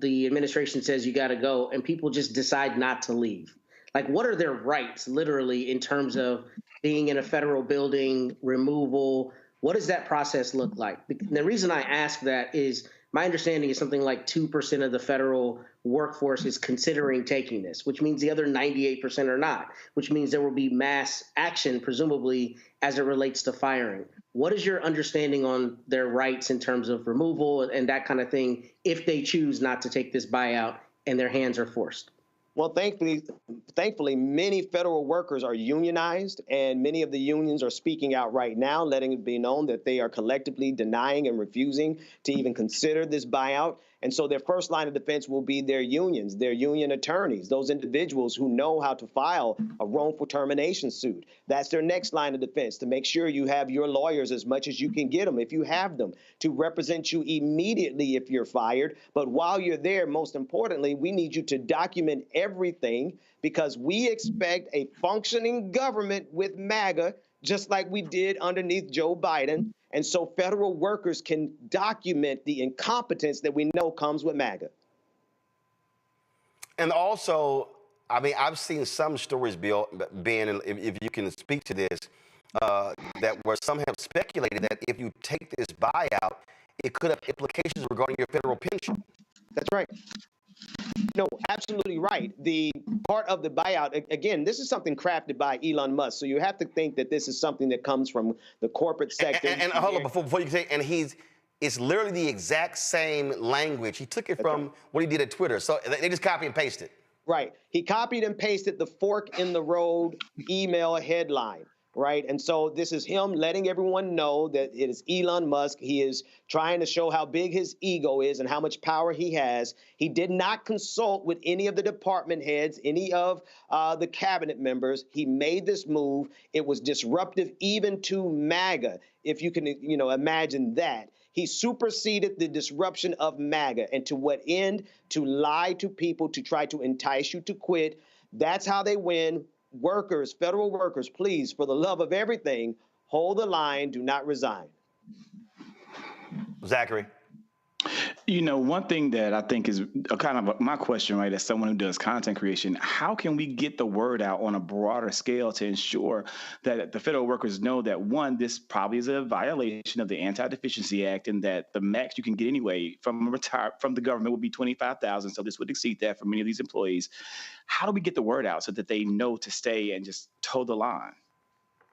the administration says you got to go and people just decide not to leave? Like, what are their rights literally in terms of being in a federal building, removal? What does that process look like? The reason I ask that is my understanding is something like 2% of the federal workforce is considering taking this, which means the other 98% are not, which means there will be mass action, presumably, as it relates to firing. What is your understanding on their rights in terms of removal and that kind of thing if they choose not to take this buyout and their hands are forced? Well, thankfully, many federal workers are unionized, and many of the unions are speaking out right now, letting it be known that they are collectively denying and refusing to even consider this buyout. And so their first line of defense will be their unions, their union attorneys, those individuals who know how to file a wrongful termination suit. That's their next line of defense, to make sure you have your lawyers as much as you can get them, if you have them, to represent you immediately if you're fired. But while you're there, most importantly, we need you to document everything, because we expect a functioning government with MAGA, just like we did underneath Joe Biden. And so federal workers can document the incompetence that we know comes with MAGA. And also, I mean, I've seen some stories, Bill, Ben, if you can speak to this, that where some have speculated that if you take this buyout, it could have implications regarding your federal pension. That's right. No, absolutely right. The part of the buyout, again, this is something crafted by Elon Musk. So you have to think that this is something that comes from the corporate sector. And hold on, before you say, and it's literally the exact same language. He took it from what he did at Twitter. So they just copy and paste it. Right. He copied and pasted the fork in the road email headline. Right. And so this is him letting everyone know that it is Elon Musk. He is trying to show how big his ego is and how much power he has. He did not consult with any of the department heads, any of the cabinet members. He made this move. It was disruptive even to MAGA, if you can, imagine that. He superseded the disruption of MAGA. And to what end? To lie to people, to try to entice you to quit. That's how they win. Workers, federal workers, please, for the love of everything, hold the line, do not resign. Zachary. One thing that I think is kind of my question, right, as someone who does content creation, how can we get the word out on a broader scale to ensure that the federal workers know that, one, this probably is a violation of the Anti-Deficiency Act, and that the max you can get anyway from the government would be $25,000, so this would exceed that for many of these employees. How do we get the word out so that they know to stay and just toe the line?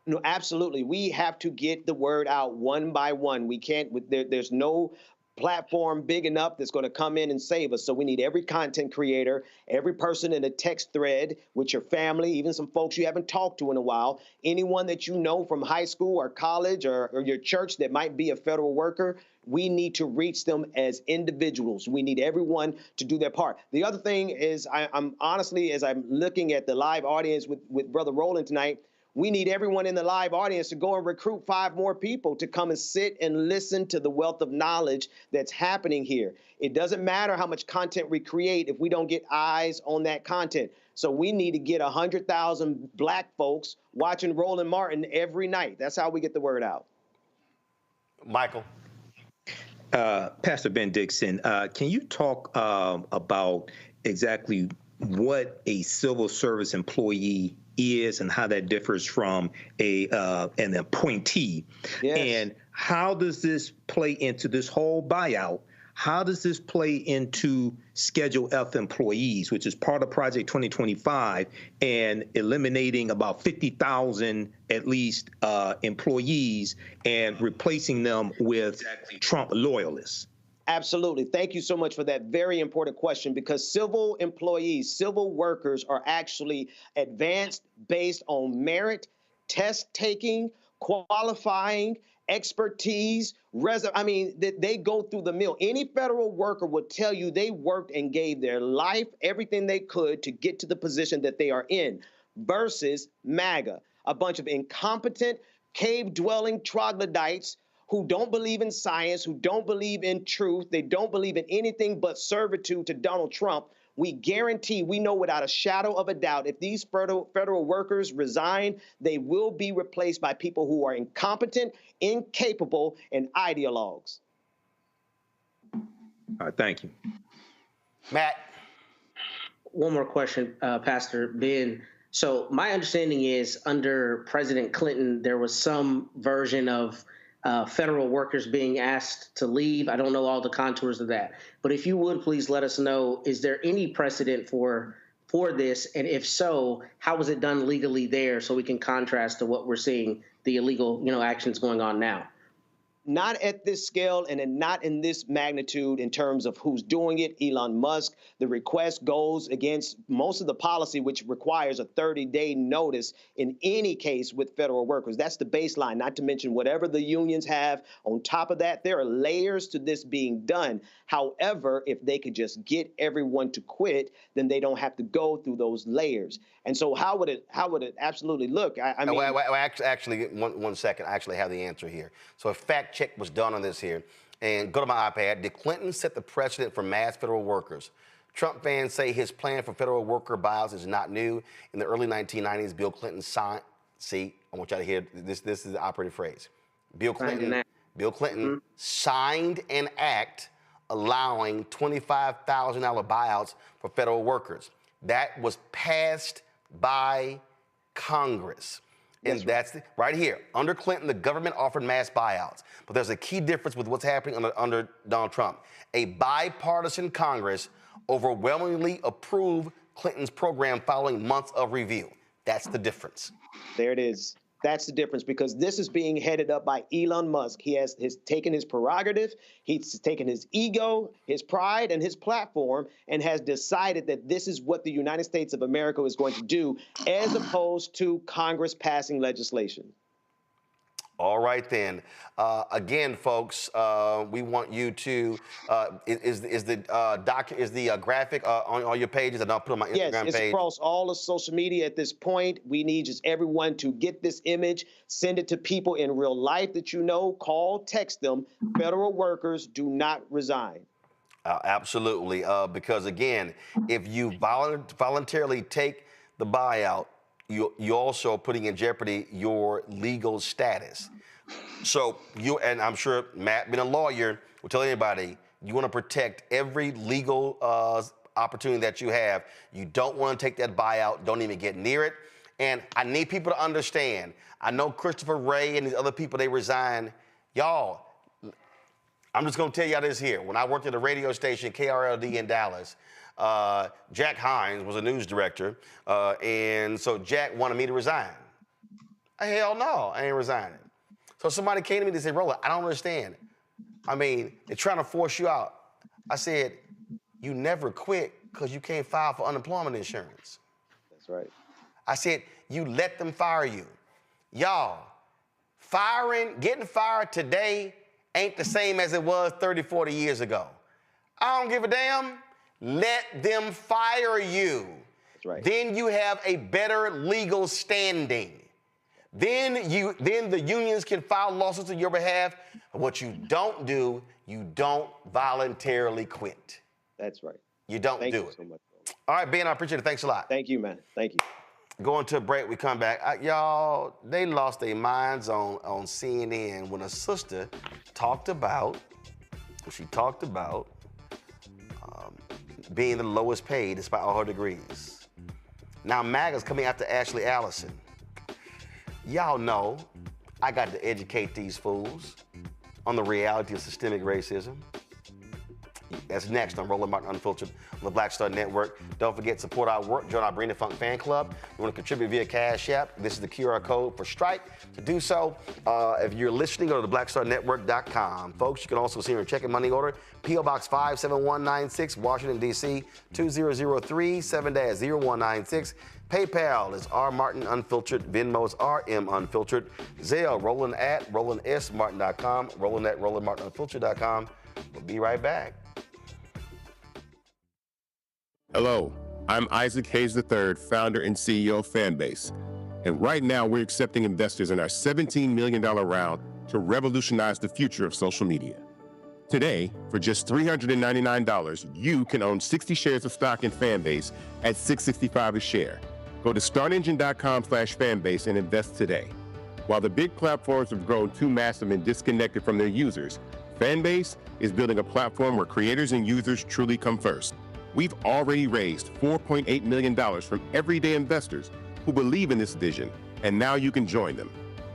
No, absolutely. We have to get the word out one by one. We can't, there's no platform big enough that's going to come in and save us. So we need every content creator, every person in a text thread with your family, even some folks you haven't talked to in a while, anyone that you know from high school or college or your church that might be a federal worker. We need to reach them as individuals. We need everyone to do their part. The other thing is, I'm honestly, as I'm looking at the live audience with Brother Roland tonight, we need everyone in the live audience to go and recruit 5 more people to come and sit and listen to the wealth of knowledge that's happening here. It doesn't matter how much content we create if we don't get eyes on that content. So we need to get 100,000 Black folks watching Roland Martin every night. That's how we get the word out. Michael. Pastor Ben Dixon, can you talk about exactly what a civil service employee is and how that differs from an appointee? Yes. And how does this play into this whole buyout? How does this play into Schedule F employees, which is part of Project 2025, and eliminating about 50,000 at least employees and replacing them with Trump loyalists? Absolutely. Thank you so much for that very important question, because civil employees, civil workers are actually advanced based on merit, test taking, qualifying, expertise, they go through the mill. Any federal worker would tell you they worked and gave their life, everything they could to get to the position that they are in, versus MAGA, a bunch of incompetent, cave-dwelling troglodytes who don't believe in science, who don't believe in truth. They don't believe in anything but servitude to Donald Trump. We guarantee, we know without a shadow of a doubt, if these federal workers resign, they will be replaced by people who are incompetent, incapable, and ideologues. All right, thank you. Matt. One more question, Pastor Ben. So my understanding is under President Clinton, there was some version of federal workers being asked to leave. I don't know all the contours of that, but if you would please let us know, is there any precedent for this? And if so, how was it done legally there, so we can contrast to what we're seeing, the illegal, actions going on now? Not at this scale and not in this magnitude in terms of who's doing it. Elon Musk, the request goes against most of the policy, which requires a 30-day notice in any case with federal workers. That's the baseline, not to mention whatever the unions have. On top of that, there are layers to this being done. However, if they could just get everyone to quit, then they don't have to go through those layers. And so how would it absolutely look? Actually, one second. I actually have the answer here. So a fact check was done on this here. And go to my iPad. Did Clinton set the precedent for mass federal workers? Trump fans say his plan for federal worker buyouts is not new. In the early 1990s, Bill Clinton signed, see, I want y'all to hear this. This is the operative phrase. Bill Clinton Bill Clinton signed an act allowing $25,000 buyouts for federal workers. That was passed by Congress. And that's right here. Under Clinton, the government offered mass buyouts. But there's a key difference with what's happening under Donald Trump. A bipartisan Congress overwhelmingly approved Clinton's program following months of review. That's the difference. There it is. That's the difference, because this is being headed up by Elon Musk. He has taken his prerogative, he's taken his ego, his pride, and his platform, and has decided that this is what the United States of America is going to do, as opposed to Congress passing legislation. All right, then. Again, folks, we want you to is the graphic on your pages, and I'll put on my Instagram page. Yes, it's across all of social media at this point. We need just everyone to get this image, send it to people in real life that you know, call, text them. Federal workers do not resign. Absolutely, because again, if you voluntarily take the buyout, you're also putting in jeopardy your legal status. So and I'm sure Matt, being a lawyer, will tell anybody, you want to protect every legal opportunity that you have. You don't want to take that buyout. Don't even get near it. And I need people to understand. I know Christopher Wray and these other people, they resign. Y'all, I'm just going to tell y'all this here. When I worked at a radio station, KRLD in Dallas, Jack Hines was a news director, and so Jack wanted me to resign. Hell no, I ain't resigning. So somebody came to me and said, Roland, I don't understand. I mean, they're trying to force you out. I said, you never quit because you can't file for unemployment insurance. That's right. I said, you let them fire you. Y'all, getting fired today ain't the same as it was 30, 40 years ago. I don't give a damn. Let them fire you. That's right. Then you have a better legal standing. Then the unions can file lawsuits on your behalf. But what you don't do, you don't voluntarily quit. That's right. You don't do it. So much. All right, Ben, I appreciate it. Thanks a lot. Thank you, man. Thank you. Going to a break, we come back. Y'all, they lost their minds on CNN when a sister talked about being the lowest paid despite all her degrees. Now MAGA's coming after Ashley Allison. Y'all know I got to educate these fools on the reality of systemic racism. That's next on Roland Martin Unfiltered on the Black Star Network. Don't forget to support our work. Join our Bring the Funk fan club. You want to contribute via Cash App. This is the QR code for Stripe. To do so, if you're listening, go to theblackstarnetwork.com. Folks, you can also see your checking money order. P.O. Box 57196, Washington, D.C. 2003 7-0196. PayPal is R Martin Unfiltered. Venmo is RM Unfiltered. Zelle, Roland at RolandSMartin.com. Roland at RolandMartinUnfiltered.com. We'll be right back. Hello, I'm Isaac Hayes III, founder and CEO of Fanbase. And right now, we're accepting investors in our $17 million round to revolutionize the future of social media. Today, for just $399, you can own 60 shares of stock in Fanbase at $665 a share. Go to startengine.com/fanbase and invest today. While the big platforms have grown too massive and disconnected from their users, Fanbase is building a platform where creators and users truly come first. We've already raised $4.8 million from everyday investors who believe in this vision, and now you can join them.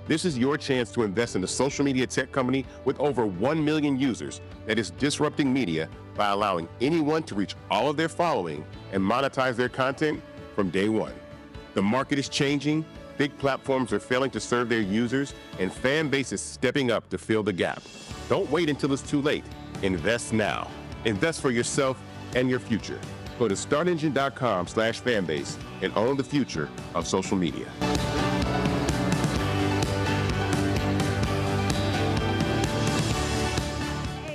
This is your chance to invest in a social media tech company with over 1 million users that is disrupting media by allowing anyone to reach all of their following and monetize their content from day one. The market is changing, big platforms are failing to serve their users, and Fanbase is stepping up to fill the gap. Don't wait until it's too late. Invest now. Invest for yourself and your future. Go to startengine.com/fanbase and own the future of social media.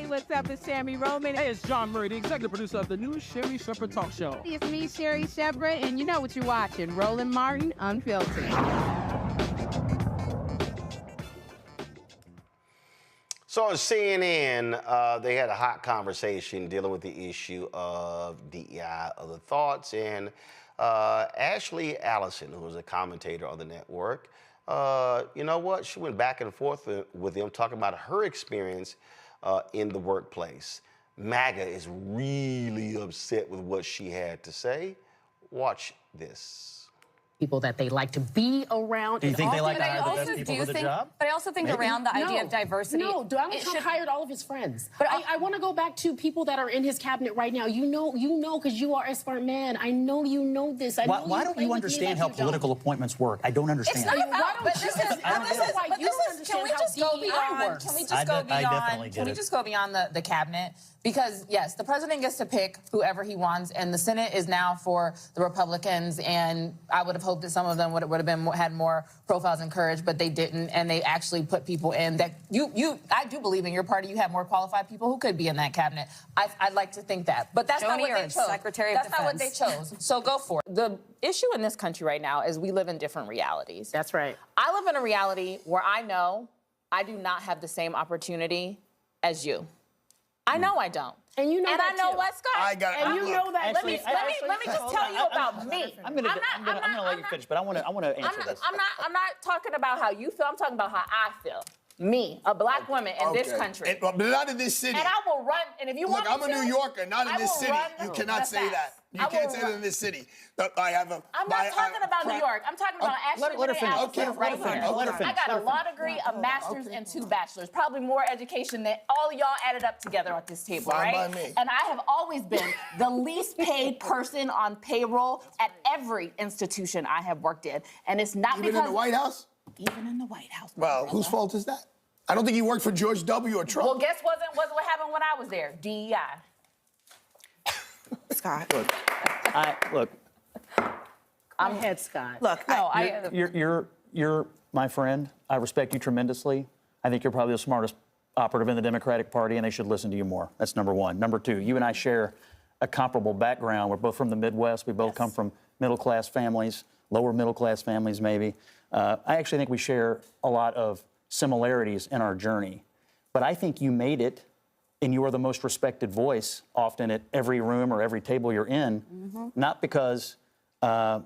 What's up? It's Sammy Roman. Hey, it's John Murray, the executive producer of the new Sherry Shepherd Talk Show. It's me, Sherry Shepherd, and you know what you're watching, Roland Martin Unfiltered. So on CNN, they had a hot conversation dealing with the issue of DEI, other thoughts, and Ashley Allison, who was a commentator on the network, you know what? She went back and forth with him, talking about her experience in the workplace. MAGA is really upset with what she had to say. Watch this. People that they like to be around. Do you think they like to hire the also best people for the job? But I also think around the idea of diversity. No, Donald Trump hired all of his friends. But I want to go back to people that are in his cabinet right now. You know, because you are a smart man. I know you know this. Why don't you understand how political appointments work? I don't understand. It's not about, but this is, can we just go beyond, can we just go beyond the cabinet? Because, yes, the president gets to pick whoever he wants, and the Senate is now for the Republicans, and I would have hoped that some of them would have had more profiles and courage, but they didn't, and they actually put people in that I do believe in your party you have more qualified people who could be in that cabinet. I'd like to think that, but that's not what they chose. Secretary of Defense. That's not what they chose, so go for it. The issue in this country right now is we live in different realities. That's right. I live in a reality where I know I do not have the same opportunity as you. I know I don't. And you know and that I know too. what, Scott? I got it. And you know that. Let me just tell you about me. I'm gonna let you finish, but I want to answer this. I'm not talking about how you feel. I'm talking about how I feel. Me, a black woman in this country. But not in this city. And I will run. And if you want me to, I'm a New Yorker, not in this city. You cannot say that. You can't say that in this city. I'm not talking about New York. I'm talking about Ashton right here. I got a law degree, a master's, and 2 bachelors. Probably more education than all of y'all added up together at this table, right? Fine by me. And I have always been the least paid person on payroll at every institution I have worked in. And it's not because... Even in the White House? Even in the White House. Well, whose fault is that? I don't think you worked for George W. or Trump. Well, guess wasn't what happened when I was there. DEI. Scott. Look. I'm head Scott. Look, you're my friend. I respect you tremendously. I think you're probably the smartest operative in the Democratic Party, and they should listen to you more. That's number one. Number two, you and I share a comparable background. We're both from the Midwest. We both come from middle-class families, lower middle-class families maybe. I actually think we share a lot of similarities in our journey. But I think you made it, and you are the most respected voice often at every room or every table you're in, not because of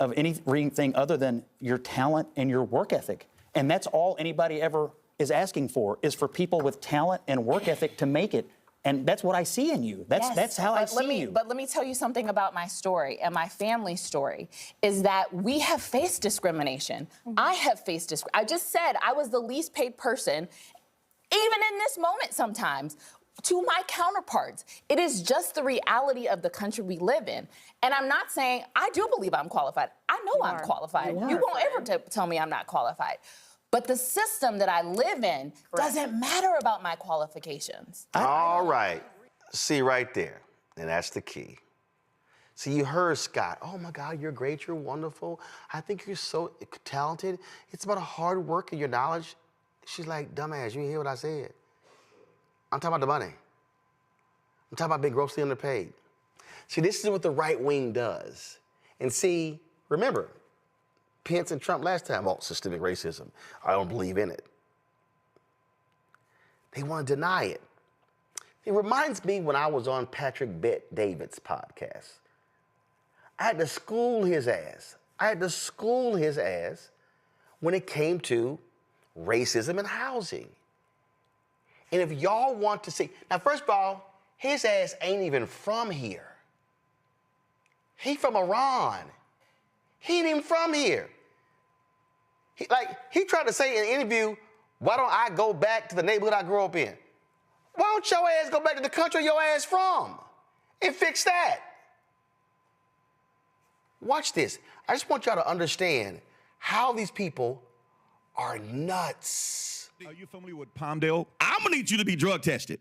anything other than your talent and your work ethic. And that's all anybody ever is asking for, is for people with talent and work ethic to make it. And that's what I see in you. That's how I see you. But let me tell you something about my story and my family's story, is that we have faced discrimination. I have faced discrimination. I just said I was the least paid person, even in this moment sometimes, to my counterparts. It is just the reality of the country we live in. And I'm not saying, I do believe I'm qualified. I know I'm qualified. You won't ever tell me I'm not qualified. But the system that I live in doesn't matter about my qualifications. All right. See right there. And that's the key. See, you heard Scott. Oh, my God, you're great. You're wonderful. I think you're so talented. It's about hard work and your knowledge. She's like, dumbass, you didn't hear what I said. I'm talking about the money. I'm talking about being grossly underpaid. See, this is what the right wing does. And see, remember, Pence and Trump last time, systemic racism. I don't believe in it. They want to deny it. It reminds me when I was on Patrick Bet-David's podcast. I had to school his ass. When it came to racism and housing. And if y'all want to see, now first of all, his ass ain't even from here. He from Iran. He ain't even from here. He tried to say in an interview, why don't I go back to the neighborhood I grew up in? Why don't your ass go back to the country your ass from and fix that? Watch this. I just want y'all to understand how these people are nuts. Are you familiar with Palmdale? I'm gonna need you to be drug tested.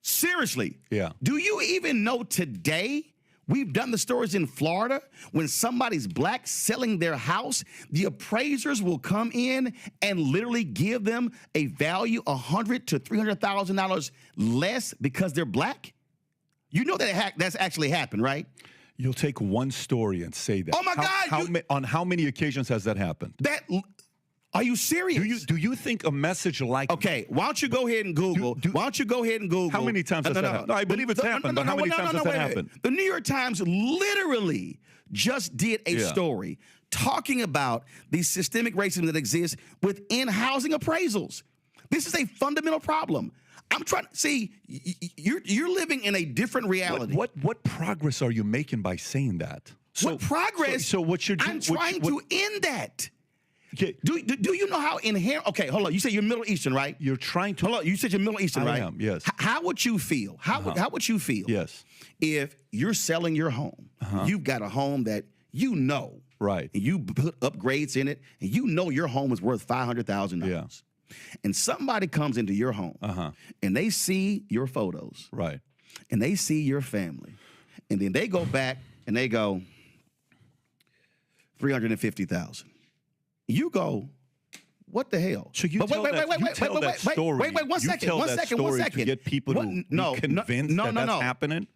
Seriously. Yeah. Do you even know today? We've done the stories in Florida. When somebody's black selling their house, the appraisers will come in and literally give them a value $100,000 to $300,000 less because they're black. You know that that's actually happened, right? You'll take one story and say that. Oh my God! On how many occasions has that happened? Are you serious? Do you think a message like okay? Why don't you go ahead and Google? Why don't you go ahead and Google? How many times has that happened? No, I believe it's happened, but how many times has that happened? The New York Times literally just did a story talking about the systemic racism that exists within housing appraisals. This is a fundamental problem. I'm trying to see you're living in a different reality. What progress are you making by saying that? What progress? So what you're doing? I'm trying to end that. Okay. Do you know how inherent? Okay, hold on. You say you're Middle Eastern, right? You're trying to. Hold on. You said you're Middle Eastern, right? I am. Yes. How would you feel? How would you feel? Yes. If you're selling your home, you've got a home that you know, right? And you put upgrades in it, and you know your home is worth $500,000. Yeah. And somebody comes into your home, and they see your photos, right? And they see your family, and then they go back and they go $350,000. You go, what the hell? So you tell that story. Wait, one second. To get people to be convinced that that's happening.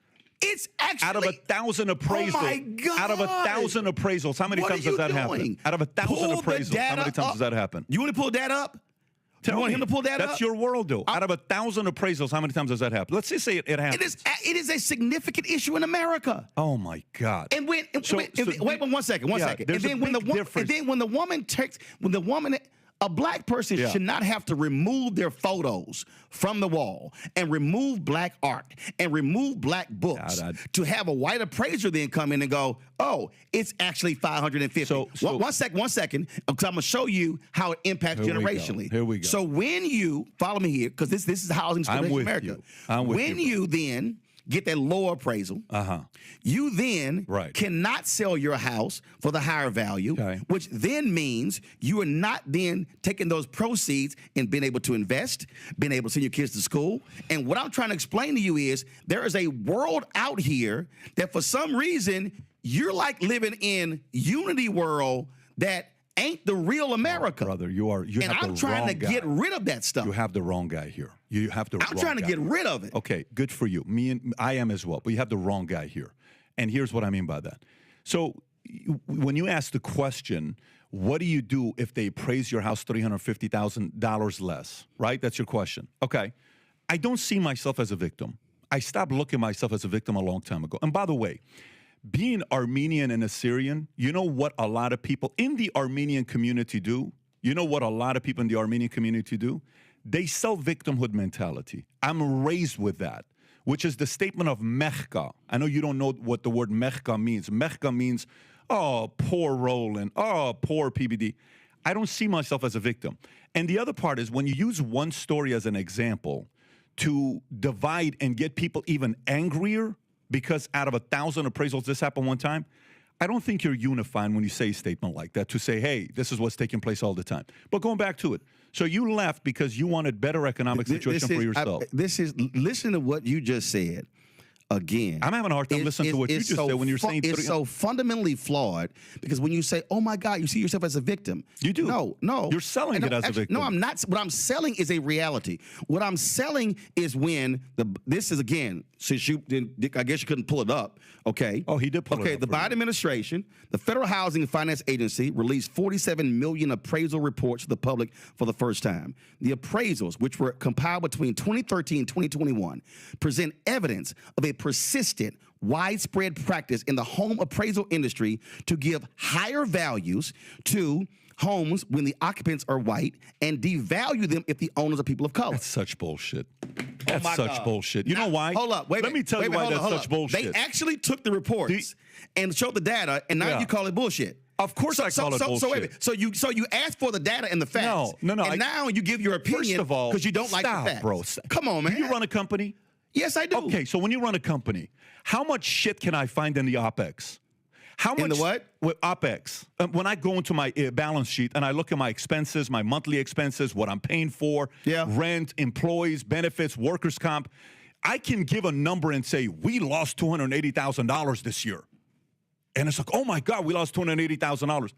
It's actually out of 1,000 appraisals. Oh my God! Out of 1,000 appraisals, how many times does that happen? Out of 1,000 appraisals, how many times does that happen? You want to pull that up? Tell you want him to pull that up? That's your world, though. Out of 1,000 appraisals, how many times does that happen? Let's just say it happens. It is a significant issue in America. Oh my God! And wait, one second. And then when the woman takes, a black person should not have to remove their photos from the wall and remove black art and remove black books to have a white appraiser then come in and go, oh, it's actually 550. So one second, because I'm going to show you how it impacts generationally. Here we go. So when you, follow me here, because this is housing in America. When you then get that lower appraisal, you then cannot sell your house for the higher value, which then means you are not then taking those proceeds and being able to invest, being able to send your kids to school. And what I'm trying to explain to you is there is a world out here that for some reason you're like living in Unity world that ain't the real America. Brother, you have the wrong guy. And I'm trying to get rid of that stuff. You have the wrong guy here. You have the wrong guy. I'm trying to get rid of it. Okay, good for you. I am as well. But you have the wrong guy here. And here's what I mean by that. So when you ask the question, what do you do if they appraise your house $350,000 less, right? That's your question. Okay. I don't see myself as a victim. I stopped looking at myself as a victim a long time ago. And by the way, being Armenian and Assyrian, you know what a lot of people in the Armenian community do? You know what a lot of people in the Armenian community do? They sell victimhood mentality. I'm raised with that, which is the statement of mechka. I know you don't know what the word mechka means. Mechka means, oh, poor Roland, oh, poor PBD. I don't see myself as a victim. And the other part is when you use one story as an example to divide and get people even angrier, because out of 1,000 appraisals, this happened one time, I don't think you're unifying when you say a statement like that to say, hey, this is what's taking place all the time. But going back to it, so you left because you wanted better economic situation for yourself. Listen to what you just said. Again, I'm having a hard time listening to what you just said when you're saying it's so fundamentally flawed because when you say, oh my God, you see yourself as a victim. You do. No. You're selling it as a victim. No, I'm not. What I'm selling is a reality. What I'm selling is when this is, again, since you didn't, I guess you couldn't pull it up. Okay. Oh, he did pull it up. Okay, the Biden administration, the Federal Housing and Finance Agency released 47 million appraisal reports to the public for the first time. The appraisals, which were compiled between 2013 and 2021, present evidence of a persistent, widespread practice in the home appraisal industry to give higher values to homes when the occupants are white and devalue them if the owners are people of color. That's such bullshit. That's such bullshit. You know why? Hold up. Let me tell you why that's such bullshit. They actually took the reports and showed the data, and now you call it bullshit. Of course I call it bullshit. So you asked for the data and the facts. No. And now you give your opinion because you don't like the facts. Bro. Come on, man. Do you run a company? Yes, I do. Okay, so when you run a company, how much shit can I find in the OPEX? How much in the what? With OPEX. When I go into my balance sheet and I look at my expenses, my monthly expenses, what I'm paying for, rent, employees, benefits, workers' comp, I can give a number and say, we lost $280,000 this year. And it's like, oh my God, we lost $280,000.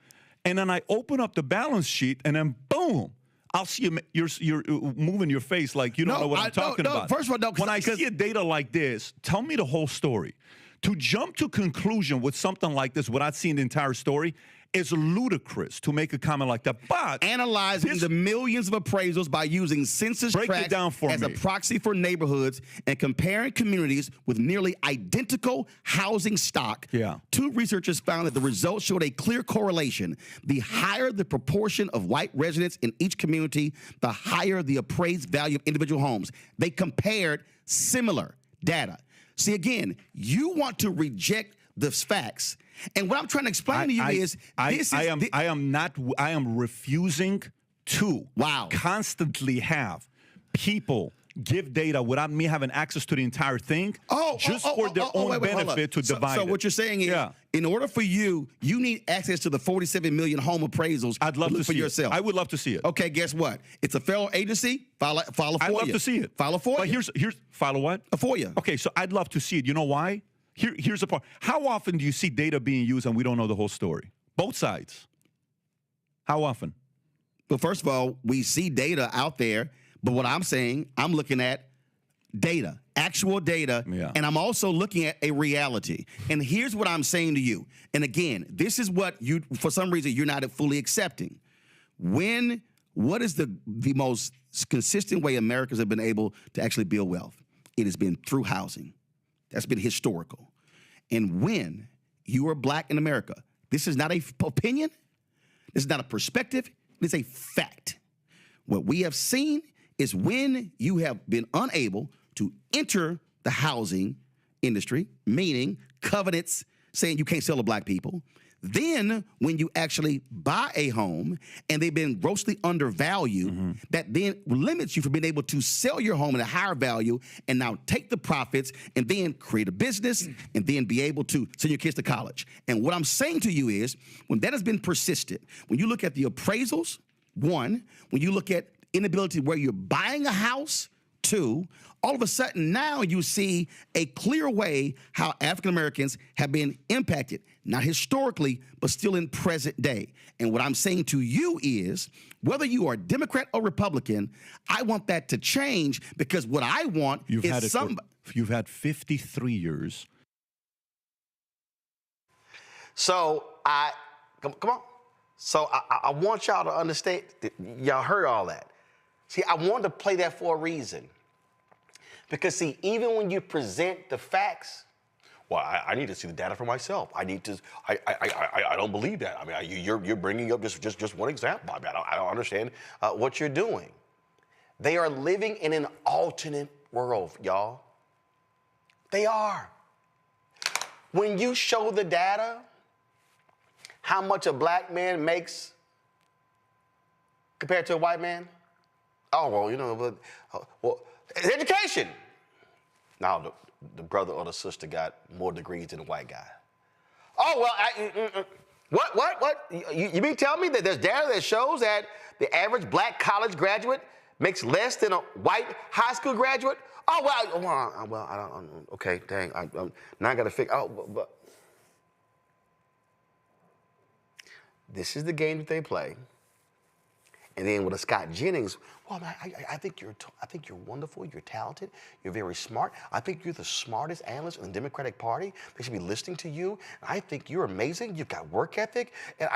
And then I open up the balance sheet and then boom, I'll see you're moving your face like you don't know what I'm talking about. First of all, when I see a data like this, tell me the whole story. To jump to conclusion with something like this without seeing the entire story is ludicrous to make a comment like that. But analyzing the millions of appraisals by using census tracts as a proxy for neighborhoods and comparing communities with nearly identical housing stock, two researchers found that the results showed a clear correlation. The higher the proportion of white residents in each community, the higher the appraised value of individual homes. They compared similar data. See, again, you want to reject the facts. And what I'm trying to explain to you is I am refusing to constantly have people give data without me having access to the entire thing for their own benefit to divide So it. what you're saying is, in order for you need access to the 47 million home appraisals. I'd love to for see yourself. I would love to see it. Okay, guess what? It's a federal agency. File a FOIA. I'd love to see it. File a FOIA. But here's file a what? A FOIA. Okay, so I'd love to see it. You know why? Here's the part. How often do you see data being used and we don't know the whole story? Both sides. How often? Well, first of all, we see data out there, but what I'm saying, I'm looking at data, actual data, and I'm also looking at a reality. And here's what I'm saying to you. And again, this is what you, for some reason, you're not fully accepting. What is the most consistent way Americans have been able to actually build wealth? It has been through housing. That's been historical. And when you are black in America, this is not an opinion, this is not a perspective, it's a fact. What we have seen is when you have been unable to enter the housing industry, meaning covenants saying you can't sell to black people, then when you actually buy a home and they've been grossly undervalued, that then limits you from being able to sell your home at a higher value and now take the profits and then create a business and then be able to send your kids to college. And what I'm saying to you is when that has been persistent, when you look at the appraisals, one, when you look at inability where you're buying a house, two, all of a sudden now you see a clear way how African Americans have been impacted, not historically, but still in present day. And what I'm saying to you is, whether you are Democrat or Republican, I want that to change because what I want is somebody. You've had 53 years. So come on. So I want y'all to understand. Y'all heard all that. See, I wanted to play that for a reason. Because, see, even when you present the facts, well, I need to see the data for myself. I need to. I don't believe that. I mean, you're bringing up just one example. I mean, I don't understand what you're doing. They are living in an alternate world, y'all. They are. When you show the data, how much a black man makes compared to a white man? Oh, well, you know, well, education. Now, the brother or the sister got more degrees than the white guy. Oh, well, what? You mean tell me that there's data that shows that the average black college graduate makes less than a white high school graduate? Oh, well, I don't, okay, dang, now I got to figure out, but this is the game that they play. And then with a Scott Jennings, well, man, I think you're wonderful. You're talented. You're very smart. I think you're the smartest analyst in the Democratic Party. They should be listening to you. I think you're amazing. You've got work ethic. And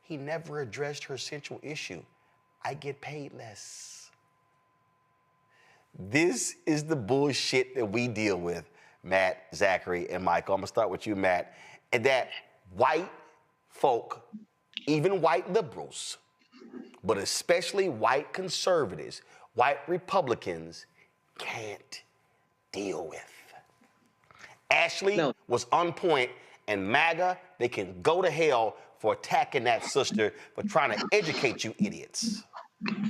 he never addressed her central issue. I get paid less. This is the bullshit that we deal with, Matt, Zachary, and Michael. I'm gonna start with you, Matt. And that white folk, even white liberals, but especially white conservatives, white Republicans, can't deal with. Ashley was on point, and MAGA, they can go to hell for attacking that sister for trying to educate you idiots.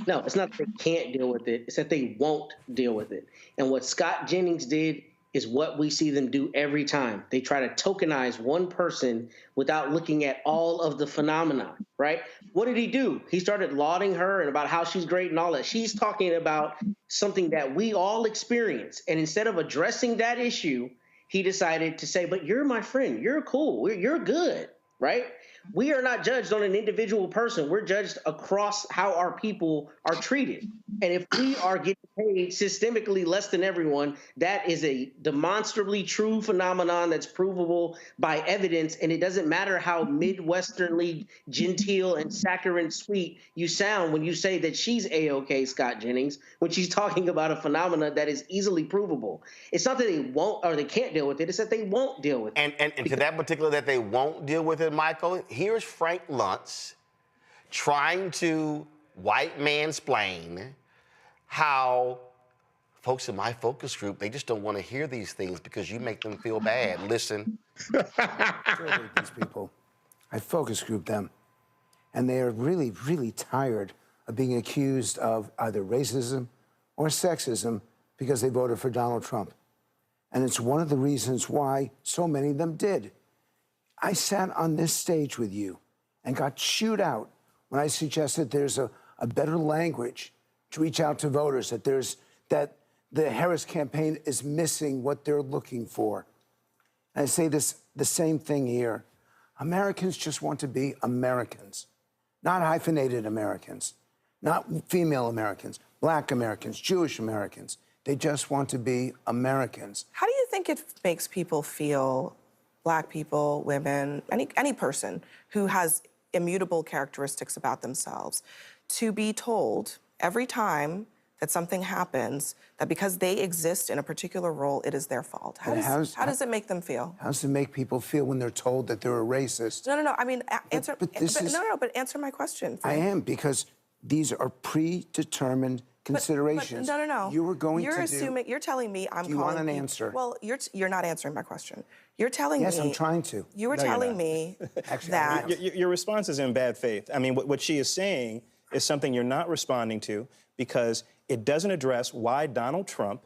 No, it's not that they can't deal with it. It's that they won't deal with it. And what Scott Jennings did is what we see them do every time. They try to tokenize one person without looking at all of the phenomena, right? What did he do? He started lauding her and about how she's great and all that. She's talking about something that we all experience. And instead of addressing that issue, he decided to say, but you're my friend. You're cool. You're good, right? We are not judged on an individual person. We're judged across how our people are treated. And if we are getting paid systemically less than everyone, that is a demonstrably true phenomenon that's provable by evidence. And it doesn't matter how Midwesternly genteel and saccharine sweet you sound when you say that she's A-OK, Scott Jennings, when she's talking about a phenomena that is easily provable. It's not that they won't or they can't deal with it. It's that they won't deal with it. And to that particular that they won't deal with it, Michael, here's Frank Luntz trying to white mansplain how folks in my focus group, they just don't want to hear these things because you make them feel bad. Listen. These people, I focus group them, and they are really, really tired of being accused of either racism or sexism because they voted for Donald Trump. And it's one of the reasons why so many of them did. I sat on this stage with you and got chewed out when I suggested there's a better language to reach out to voters, that the Harris campaign is missing what they're looking for. And I say the same thing here. Americans just want to be Americans, not hyphenated Americans, not female Americans, Black Americans, Jewish Americans. They just want to be Americans. How do you think it makes people feel, Black people, women, any person who has immutable characteristics about themselves, to be told every time that something happens that because they exist in a particular role, it is their fault? How does it make them feel? How does it make people feel when they're told that they're a racist? No. I mean, answer. But answer my question. I am, because these are predetermined considerations. But no. You were going You're to assuming. You're telling me I'm. Do you want an answer? Well, you're not answering my question. You're telling me. Yes, I'm trying to. You were telling me that your response is in bad faith. I mean, what she is saying is something you're not responding to because it doesn't address why Donald Trump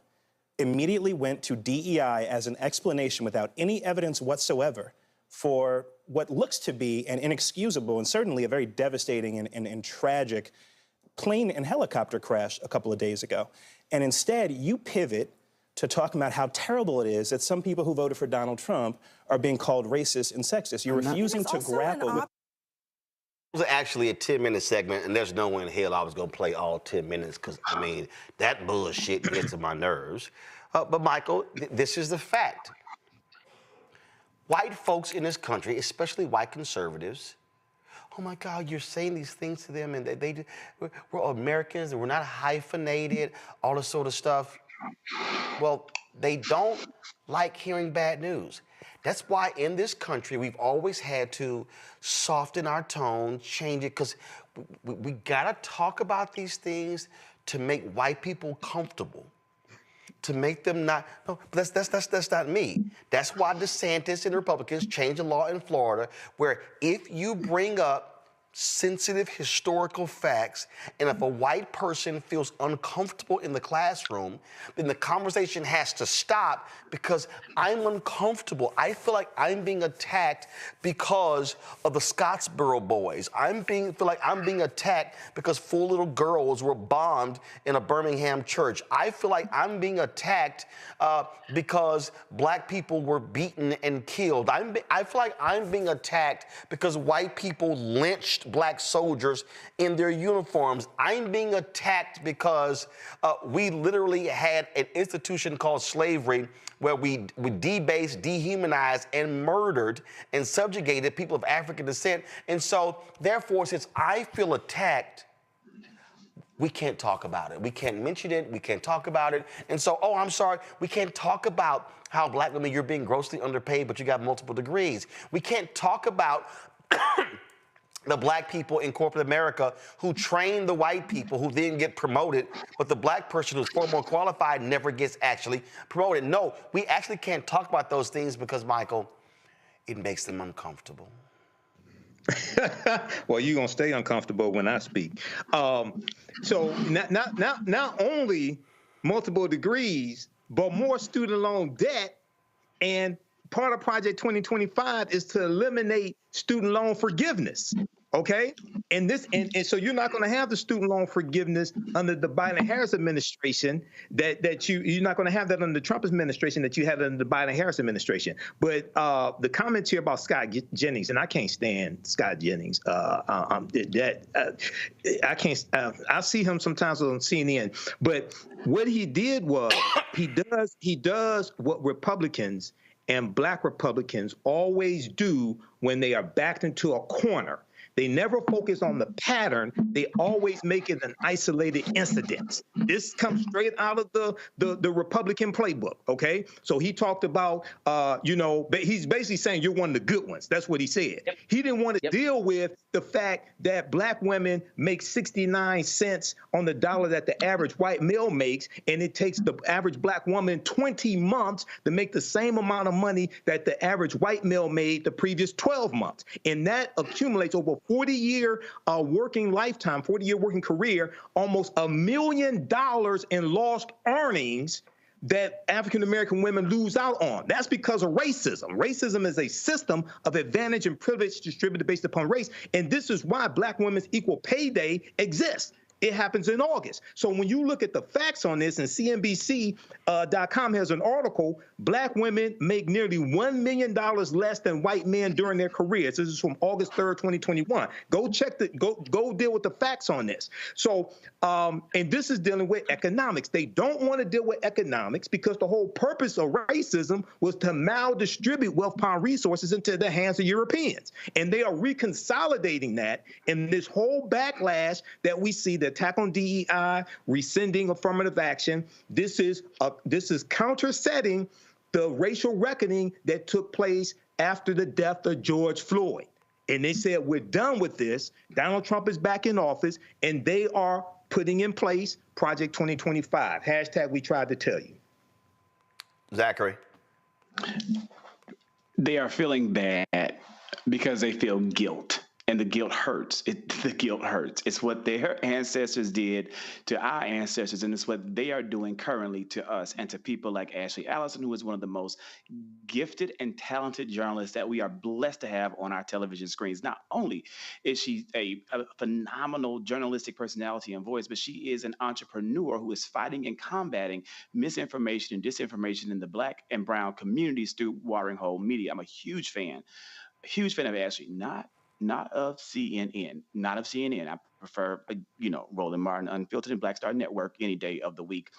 immediately went to DEI as an explanation without any evidence whatsoever for what looks to be an inexcusable and certainly a very devastating and tragic plane and helicopter crash a couple of days ago. And instead, you pivot to talk about how terrible it is that some people who voted for Donald Trump are being called racist and sexist. You're refusing to grapple with. It was actually a 10-minute segment, and there's no way in hell I was going to play all 10 minutes because, I mean, that bullshit gets on my nerves. But, Michael, this is the fact. White folks in this country, especially white conservatives, oh, my God, you're saying these things to them, and we're Americans, and we're not hyphenated, all this sort of stuff. Well, they don't like hearing bad news. That's why in this country, we've always had to soften our tone, change it, because we gotta talk about these things to make white people comfortable, to make them not, no, but that's not me. That's why DeSantis and the Republicans changed the law in Florida, where if you bring up sensitive historical facts, and if a white person feels uncomfortable in the classroom, then the conversation has to stop because I'm uncomfortable. I feel like I'm being attacked because of the Scottsboro boys. feel like I'm being attacked because 4 little girls were bombed in a Birmingham church. I feel like I'm being attacked because black people were beaten and killed. I feel like I'm being attacked because white people lynched black soldiers in their uniforms. I'm being attacked because we literally had an institution called slavery where we debased, dehumanized, and murdered and subjugated people of African descent. And so, therefore, since I feel attacked, we can't talk about it. We can't mention it. We can't talk about it. And so, oh, I'm sorry, we can't talk about how black women, you're being grossly underpaid, but you got multiple degrees. We can't talk about the black people in corporate America who train the white people who then get promoted, but the black person who's far more qualified never gets actually promoted. No, we actually can't talk about those things because, Michael, it makes them uncomfortable. Well, you're going to stay uncomfortable when I speak. So not only multiple degrees, but more student loan debt. And part of Project 2025 is to eliminate student loan forgiveness. Okay, and so you're not going to have the student loan forgiveness under the Biden-Harris administration you're not going to have that under the Trump administration that you had under the Biden-Harris administration. But the comments here about Scott Jennings, and I can't stand Scott Jennings. I can't. I see him sometimes on CNN, but what he did was he does what Republicans and Black Republicans always do when they are backed into a corner. They never focus on the pattern. They always make it an isolated incident. This comes straight out of the Republican playbook, okay? So he talked about, he's basically saying you're one of the good ones. That's what he said. Yep. He didn't want to deal with the fact that Black women make 69 cents on the dollar that the average white male makes, and it takes the average Black woman 20 months to make the same amount of money that the average white male made the previous 12 months. And that accumulates over 40-year working lifetime, 40-year working career, almost $1 million in lost earnings that African-American women lose out on. That's because of racism. Racism is a system of advantage and privilege distributed based upon race. And this is why Black Women's Equal Pay Day exists. It happens in August. So when you look at the facts on this, and CNBC.com has an article, Black women make nearly $1 million less than white men during their careers. This is from August 3rd, 2021. Go check go deal with the facts on this. So, and this is dealing with economics. They don't want to deal with economics because the whole purpose of racism was to maldistribute wealth, power, and resources into the hands of Europeans. And they are reconsolidating that in this whole backlash that we see, the attack on DEI, rescinding affirmative action. This is countersetting the racial reckoning that took place after the death of George Floyd. And they said, we're done with this. Donald Trump is back in office, and they are putting in place Project 2025. Hashtag we tried to tell you. Zachary. They are feeling bad because they feel guilt. And the guilt hurts. The guilt hurts. It's what their ancestors did to our ancestors, and it's what they are doing currently to us and to people like Ashley Allison, who is one of the most gifted and talented journalists that we are blessed to have on our television screens. Not only is she a phenomenal journalistic personality and voice, but she is an entrepreneur who is fighting and combating misinformation and disinformation in the Black and brown communities through Watering Hole Media. I'm a huge fan of Ashley, not of CNN, I prefer, Roland Martin Unfiltered and Black Star Network any day of the week.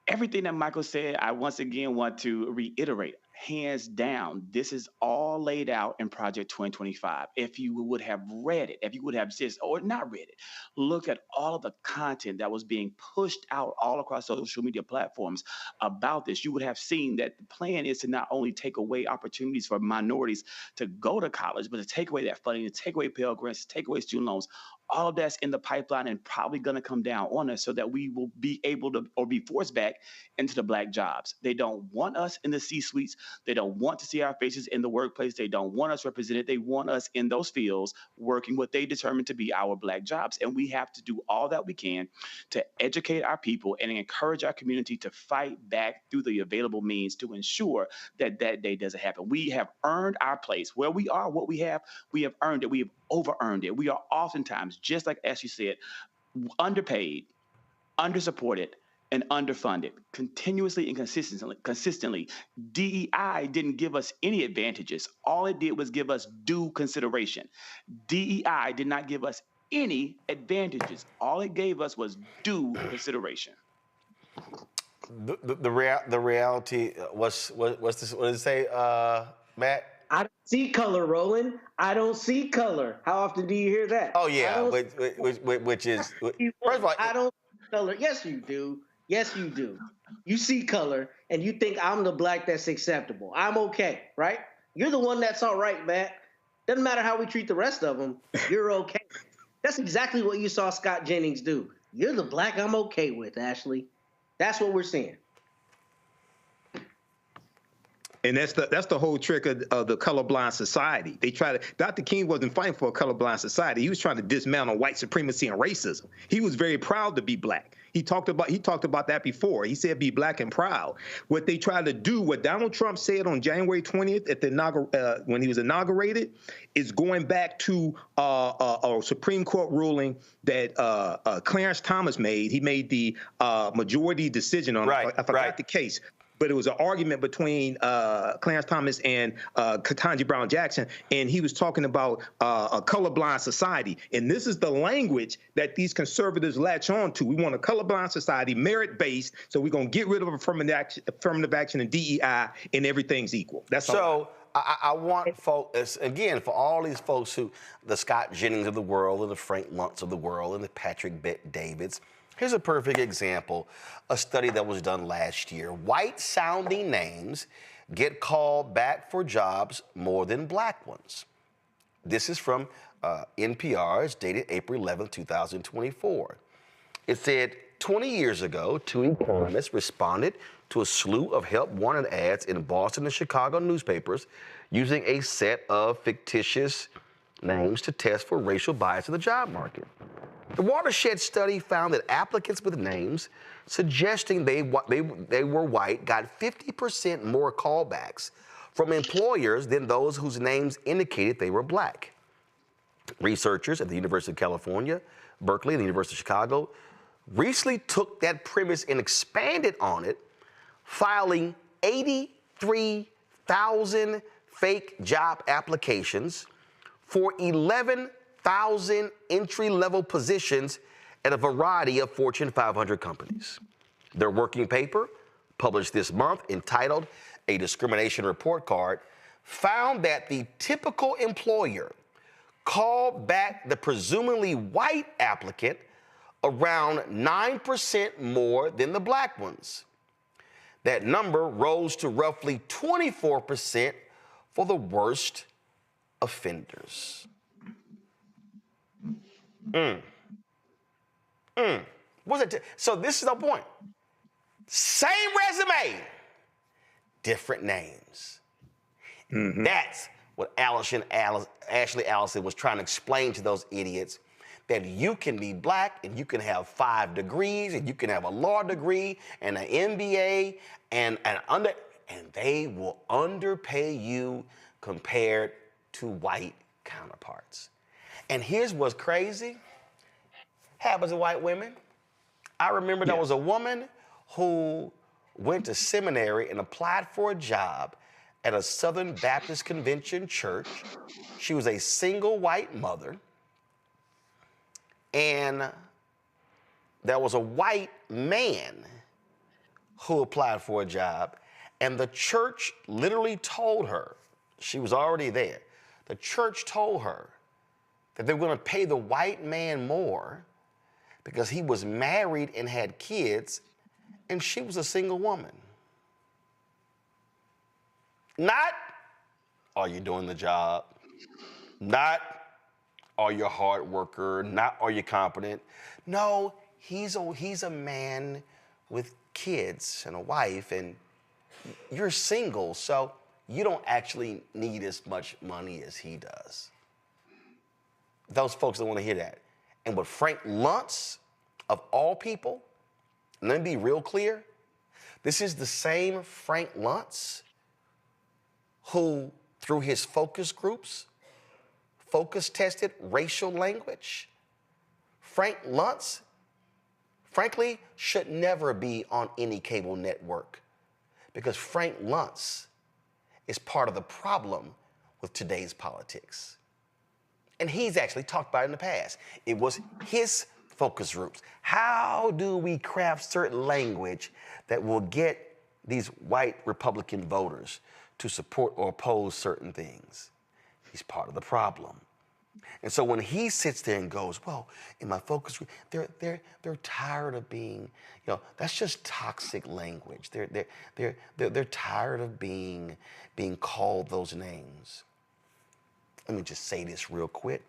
Everything that Michael said, I once again want to reiterate, hands down, this is all laid out in Project 2025. If you would have read it, if you would have just, or not read it, look at all of the content that was being pushed out all across social media platforms about this, you would have seen that the plan is to not only take away opportunities for minorities to go to college, but to take away that funding, to take away Pell Grants, to take away student loans. All of that's in the pipeline and probably going to come down on us so that we will be able to, or be forced back into the Black jobs. They don't want us in the C-suites. They don't want to see our faces in the workplace. They don't want us represented. They want us in those fields working what they determine to be our Black jobs. And we have to do all that we can to educate our people and encourage our community to fight back through the available means to ensure that that day doesn't happen. We have earned our place. Where we are, what we have earned it. We have over-earned it. We are oftentimes, just like Ashley said, underpaid, undersupported, and underfunded, continuously and consistently. DEI didn't give us any advantages. All it did was give us due consideration. DEI did not give us any advantages. All it gave us was due consideration. The reality, what's this? What does it say, Matt? I don't see color, Roland. I don't see color. How often do you hear that? Oh yeah, which is first of all, I don't see color. Yes, you do. Yes, you do. You see color, and you think I'm the Black that's acceptable. I'm okay, right? You're the one that's all right, Matt. Doesn't matter how we treat the rest of them. You're okay. That's exactly what you saw Scott Jennings do. You're the Black I'm okay with, Ashley. That's what we're seeing. And that's the whole trick of the colorblind society. Dr. King wasn't fighting for a colorblind society. He was trying to dismantle white supremacy and racism. He was very proud to be Black. He talked about that before. He said be black and proud. What they tried to do, what Donald Trump said on January 20th at the when he was inaugurated, is going back to a Supreme Court ruling that Clarence Thomas made. He made the majority decision on it. I forgot the case. But it was an argument between Clarence Thomas and Ketanji Brown Jackson, and he was talking about a colorblind society. And this is the language that these conservatives latch on to. We want a colorblind society, merit-based, so we're going to get rid of affirmative action and DEI, and everything's equal. That's all. So I want folks, again, for all these folks who, the Scott Jennings of the world, and the Frank Luntz of the world, and the Patrick Bet-Davids, here's a perfect example, a study that was done last year. White-sounding names get called back for jobs more than black ones. This is from NPR. It's dated April 11, 2024. It said 20 years ago, 2 economists responded to a slew of help-wanted ads in Boston and Chicago newspapers using a set of fictitious names to test for racial bias in the job market. The Watershed study found that applicants with names suggesting they were white got 50% more callbacks from employers than those whose names indicated they were black. Researchers at the University of California, Berkeley, and the University of Chicago recently took that premise and expanded on it, filing 83,000 fake job applications for 11,000 entry-level positions at a variety of Fortune 500 companies. Their working paper, published this month, entitled A Discrimination Report Card, found that the typical employer called back the presumably white applicant around 9% more than the black ones. That number rose to roughly 24% for the worst offenders. What's it? So this is the point. Same resume, different names. That's what Ashley Allison was trying to explain to those idiots, that you can be black and you can have 5 degrees and you can have a law degree and an MBA and they will underpay you compared to white counterparts. And here's what's crazy. Happens to white women. I remember there was a woman who went to seminary and applied for a job at a Southern Baptist Convention church. She was a single white mother. And there was a white man who applied for a job, and the church literally told her, she was already there, the church told her that they were going to pay the white man more because he was married and had kids, and she was a single woman. Not, are you doing the job? Not, are you a hard worker? Not, are you competent? No, he's a man with kids and a wife, and you're single, so you don't actually need as much money as he does. Those folks don't want to hear that. And what Frank Luntz, of all people, and let me be real clear, this is the same Frank Luntz who, through his focus groups, focus tested racial language. Frank Luntz, frankly, should never be on any cable network because Frank Luntz is part of the problem with today's politics. And he's actually talked about it in the past. It was his focus groups. How do we craft certain language that will get these white Republican voters to support or oppose certain things? He's part of the problem. And so when he sits there and goes, well, in my focus group, they're tired of being, that's just toxic language. They're tired of being called those names. Let me just say this real quick.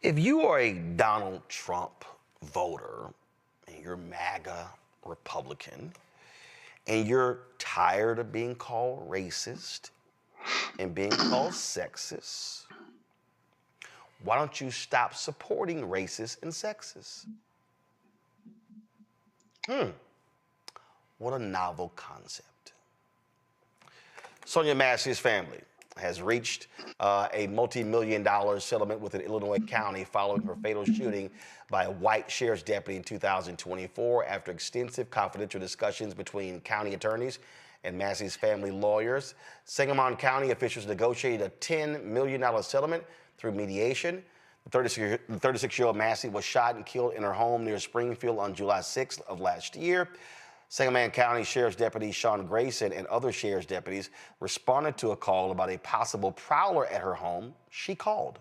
If you are a Donald Trump voter and you're MAGA Republican and you're tired of being called racist and being called sexist, Why don't you stop supporting racists and sexists? What a novel concept. Sonia Massey's family has reached a multi-million-dollar settlement with an Illinois county following her fatal shooting by a white sheriff's deputy in 2024 after extensive confidential discussions between county attorneys and Massey's family lawyers. Sangamon County officials negotiated a $10 million settlement through mediation. The 36-year-old Massey was shot and killed in her home near Springfield on July 6th of last year. Sangamon County Sheriff's Deputy Sean Grayson and other sheriff's deputies responded to a call about a possible prowler at her home. She called.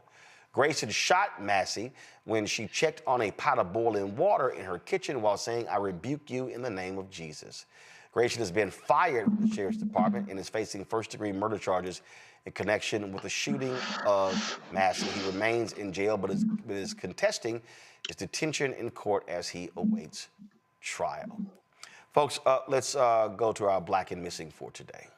Grayson shot Massey when she checked on a pot of boiling water in her kitchen while saying, "I rebuke you in the name of Jesus." Grayson has been fired from the Sheriff's Department and is facing first-degree murder charges in connection with the shooting of Massey. He remains in jail but is contesting his detention in court as he awaits trial. Folks, let's go to our Black and Missing for today.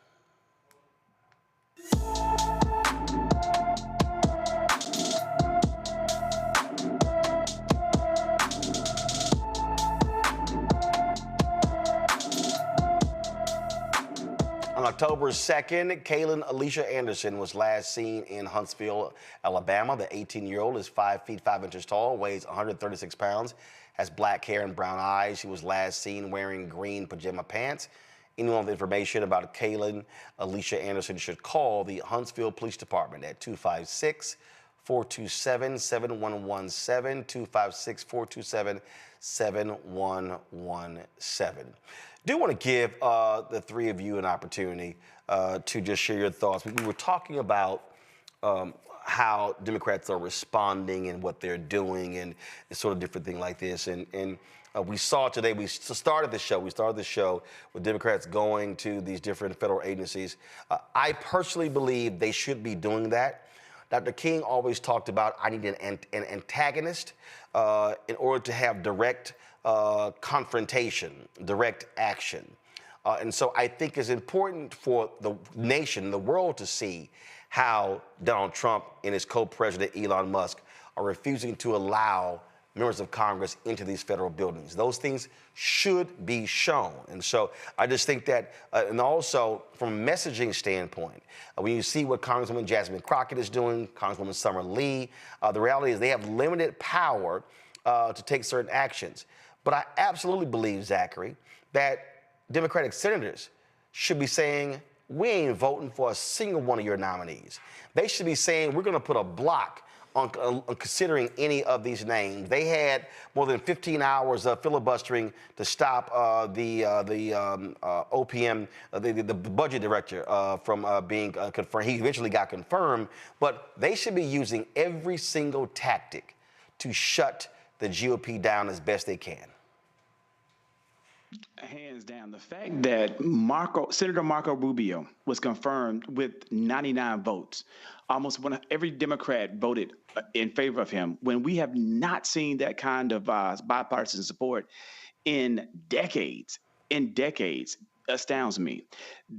On October 2nd, Kaylin Alicia Anderson was last seen in Huntsville, Alabama. The 18-year-old is 5 feet 5 inches tall, weighs 136 pounds, has black hair and brown eyes. She was last seen wearing green pajama pants. Anyone with information about Kaylin Alicia Anderson should call the Huntsville Police Department at 256-427-7117, 256-427-7117. Do want to give the three of you an opportunity to just share your thoughts. We were talking about how Democrats are responding and what they're doing and sort of different things like this. And we saw today, we started the show with Democrats going to these different federal agencies. I personally believe they should be doing that. Dr. King always talked about, I need an antagonist in order to have direct confrontation, direct action. And so I think it's important for the nation, the world to see how Donald Trump and his co-president Elon Musk are refusing to allow members of Congress into these federal buildings. Those things should be shown. And so I just think that, and also from a messaging standpoint, when you see what Congresswoman Jasmine Crockett is doing, Congresswoman Summer Lee, the reality is they have limited power to take certain actions. But I absolutely believe, Zachary, that Democratic senators should be saying, we ain't voting for a single one of your nominees. They should be saying, we're going to put a block on considering any of these names. They had more than 15 hours of filibustering to stop the OPM, the budget director from being confirmed. He eventually got confirmed, but they should be using every single tactic to shut the GOP down as best they can. Hands down, the fact that Senator Marco Rubio was confirmed with 99 votes, almost every Democrat voted in favor of him, when we have not seen that kind of bipartisan support in decades, astounds me.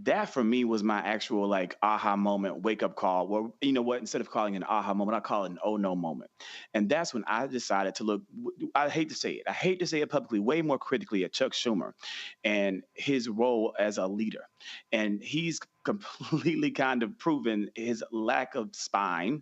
That for me was my actual aha moment, wake up call, where, you know what, instead of calling it an aha moment, I call it an oh no moment. And that's when I decided to look, I hate to say it publicly, way more critically at Chuck Schumer and his role as a leader. And he's completely kind of proven his lack of spine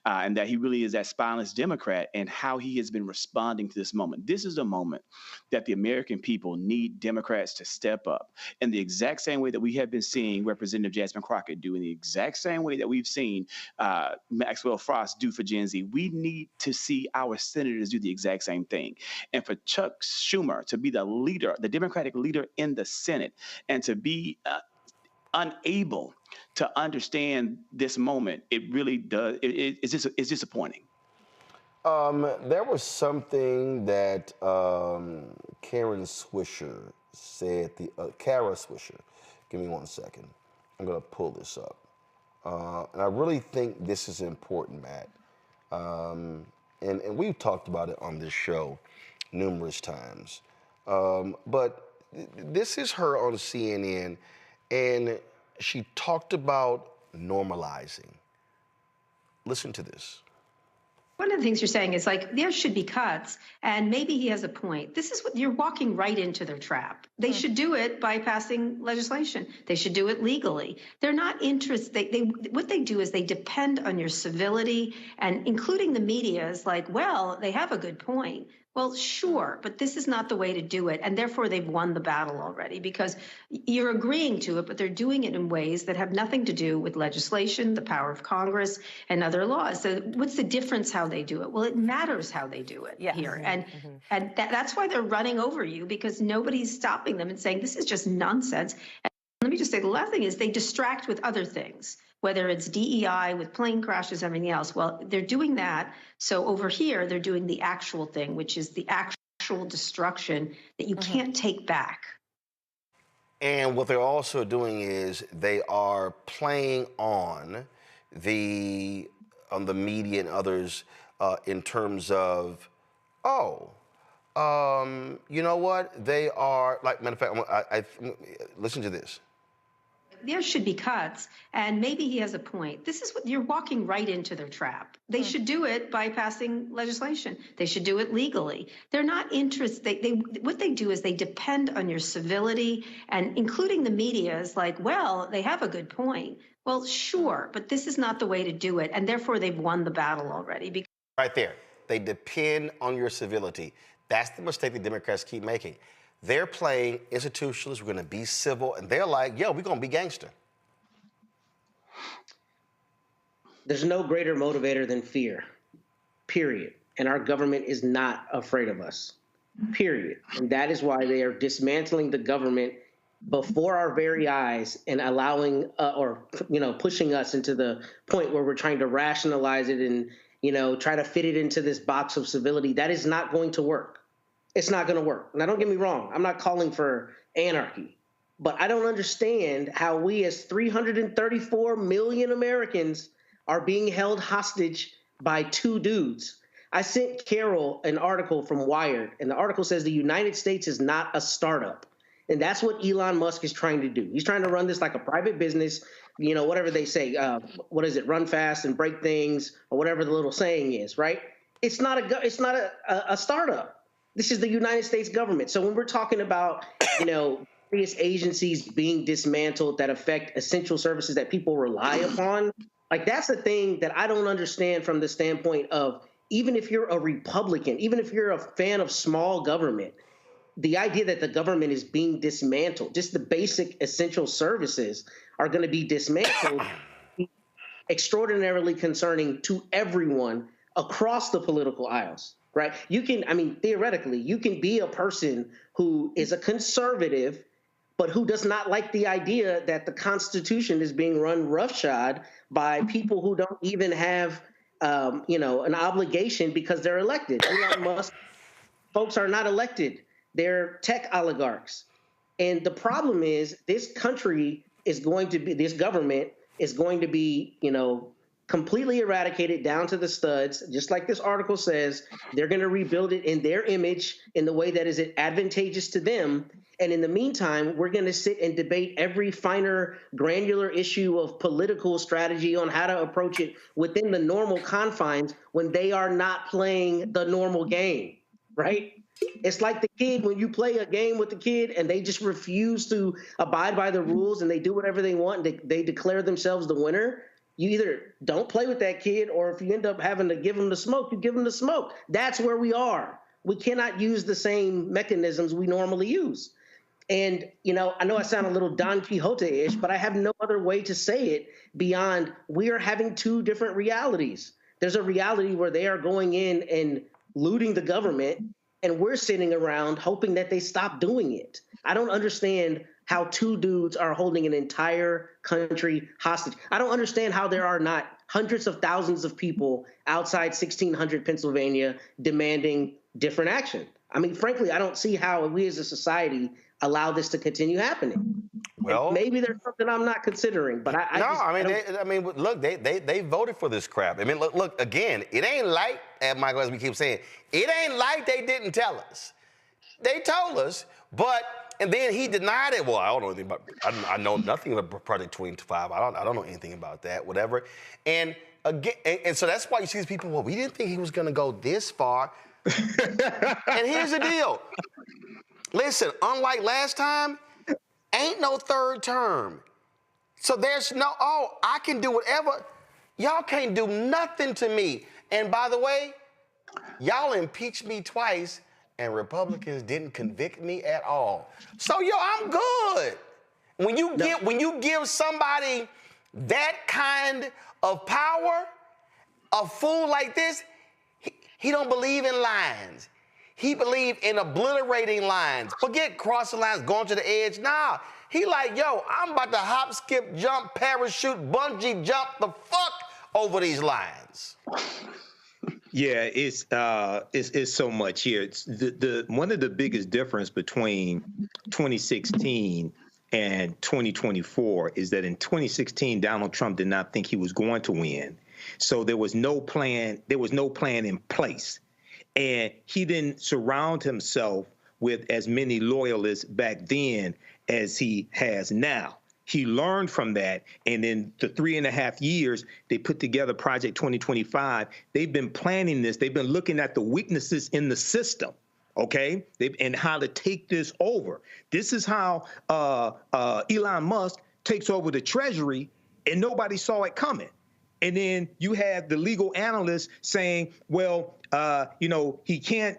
and that he really is that spineless Democrat, and how he has been responding to this moment. This is a moment that the American people need Democrats to step up in the exact same way that we have been seeing Representative Jasmine Crockett do, in the exact same way that we've seen Maxwell Frost do for Gen Z. We need to see our senators do the exact same thing. And for Chuck Schumer to be the leader, the Democratic leader in the Senate, and to be unable to understand this moment, it really does. It's disappointing. There was something that Karen Swisher said. Kara Swisher. Give me 1 second. I'm going to pull this up. And I really think this is important, Matt. And we've talked about it on this show numerous times. But this is her on CNN, and she talked about normalizing. Listen to this. One of the things you're saying is like, there should be cuts, and maybe he has a point. This is what you're walking right into their trap. They should do it by passing legislation. They should do it legally. They're not interested. What they do is they depend on your civility, and including the media is like, well, they have a good point. Well, sure, but this is not the way to do it, and therefore they've won the battle already because you're agreeing to it, but they're doing it in ways that have nothing to do with legislation, the power of Congress, and other laws. So what's the difference how they do it? Well, it matters how they do it here, and that's why they're running over you, because nobody's stopping them and saying this is just nonsense. And let me just say the last thing is they distract with other things, whether it's DEI with plane crashes, everything else. Well, they're doing that. So over here, they're doing the actual thing, which is the actual destruction that you can't take back. And what they're also doing is they are playing on the media and others in terms of, you know what? They are, like, matter of fact, listen to this. There should be cuts, and maybe he has a point. This is what you're walking right into their trap. They should do it by passing legislation. They should do it legally. They're not interested. What they do is they depend on your civility, and including the media is like, well, they have a good point. Well, sure, but this is not the way to do it, and therefore they've won the battle already. Right there. They depend on your civility. That's the mistake the Democrats keep making. They're playing institutionalists. We're going to be civil. And they're like, yo, we're going to be gangster. There's no greater motivator than fear, period. And our government is not afraid of us, period. And that is why they are dismantling the government before our very eyes and allowing pushing us into the point where we're trying to rationalize it and, try to fit it into this box of civility. That is not going to work. It's not going to work. Now, don't get me wrong. I'm not calling for anarchy, but I don't understand how we as 334 million Americans are being held hostage by two dudes. I sent Carol an article from Wired, and the article says the United States is not a startup. And that's what Elon Musk is trying to do. He's trying to run this like a private business, whatever they say. What is it? Run fast and break things, or whatever the little saying is, right? It's not a startup. This is the United States government. So when we're talking about, various agencies being dismantled that affect essential services that people rely upon, like that's the thing that I don't understand from the standpoint of, even if you're a Republican, even if you're a fan of small government, the idea that the government is being dismantled, just the basic essential services are going to be dismantled, extraordinarily concerning to everyone across the political aisles. Right? Theoretically, you can be a person who is a conservative, but who does not like the idea that the Constitution is being run roughshod by people who don't even have, an obligation because they're elected. Elon Musk folks are not elected. They're tech oligarchs. And the problem is this government is going to be, completely eradicated down to the studs, just like this article says. They're going to rebuild it in their image in the way that is advantageous to them. And in the meantime, we're going to sit and debate every finer, granular issue of political strategy on how to approach it within the normal confines when they are not playing the normal game, right? It's like the kid when you play a game with the kid and they just refuse to abide by the rules and they do whatever they want and they declare themselves the winner. You either don't play with that kid, or if you end up having to give them the smoke, you give them the smoke. That's where we are. We cannot use the same mechanisms we normally use. And, I know I sound a little Don Quixote-ish, but I have no other way to say it beyond we are having two different realities. There's a reality where they are going in and looting the government, and we're sitting around hoping that they stop doing it. I don't understand how two dudes are holding an entire country hostage. I don't understand how there are not hundreds of thousands of people outside 1600 Pennsylvania demanding different action. Frankly, I don't see how we as a society allow this to continue happening. Well, and maybe there's something I'm not considering, but look, they voted for this crap. Look, again, it ain't like, Michael, as we keep saying, it ain't like they didn't tell us. They told us, and then he denied it. Well, I don't know anything about. I know nothing about Project 25. I don't know anything about that. Whatever. And again, and so that's why you see these people, well, we didn't think he was going to go this far. And here's the deal. Listen, unlike last time, ain't no third term. So there's no, oh, I can do whatever. Y'all can't do nothing to me. And by the way, y'all impeached me twice, and Republicans didn't convict me at all. So, yo, I'm good. When you give somebody that kind of power, a fool like this, he don't believe in lines. He believe in obliterating lines. Forget crossing lines, going to the edge. Nah, he like, yo, I'm about to hop, skip, jump, parachute, bungee jump the fuck over these lines. Yeah, it's so much here. It's the one of the biggest difference between 2016 and 2024 is that in 2016, Donald Trump did not think he was going to win. So there was no plan. There was no plan in place. And he didn't surround himself with as many loyalists back then as he has now. He learned from that. And in the 3.5 years they put together Project 2025, they've been planning this. They've been looking at the weaknesses in the system. Okay, and how to take this over. This is how Elon Musk takes over the Treasury, and nobody saw it coming. And then you have the legal analysts saying, well, he can't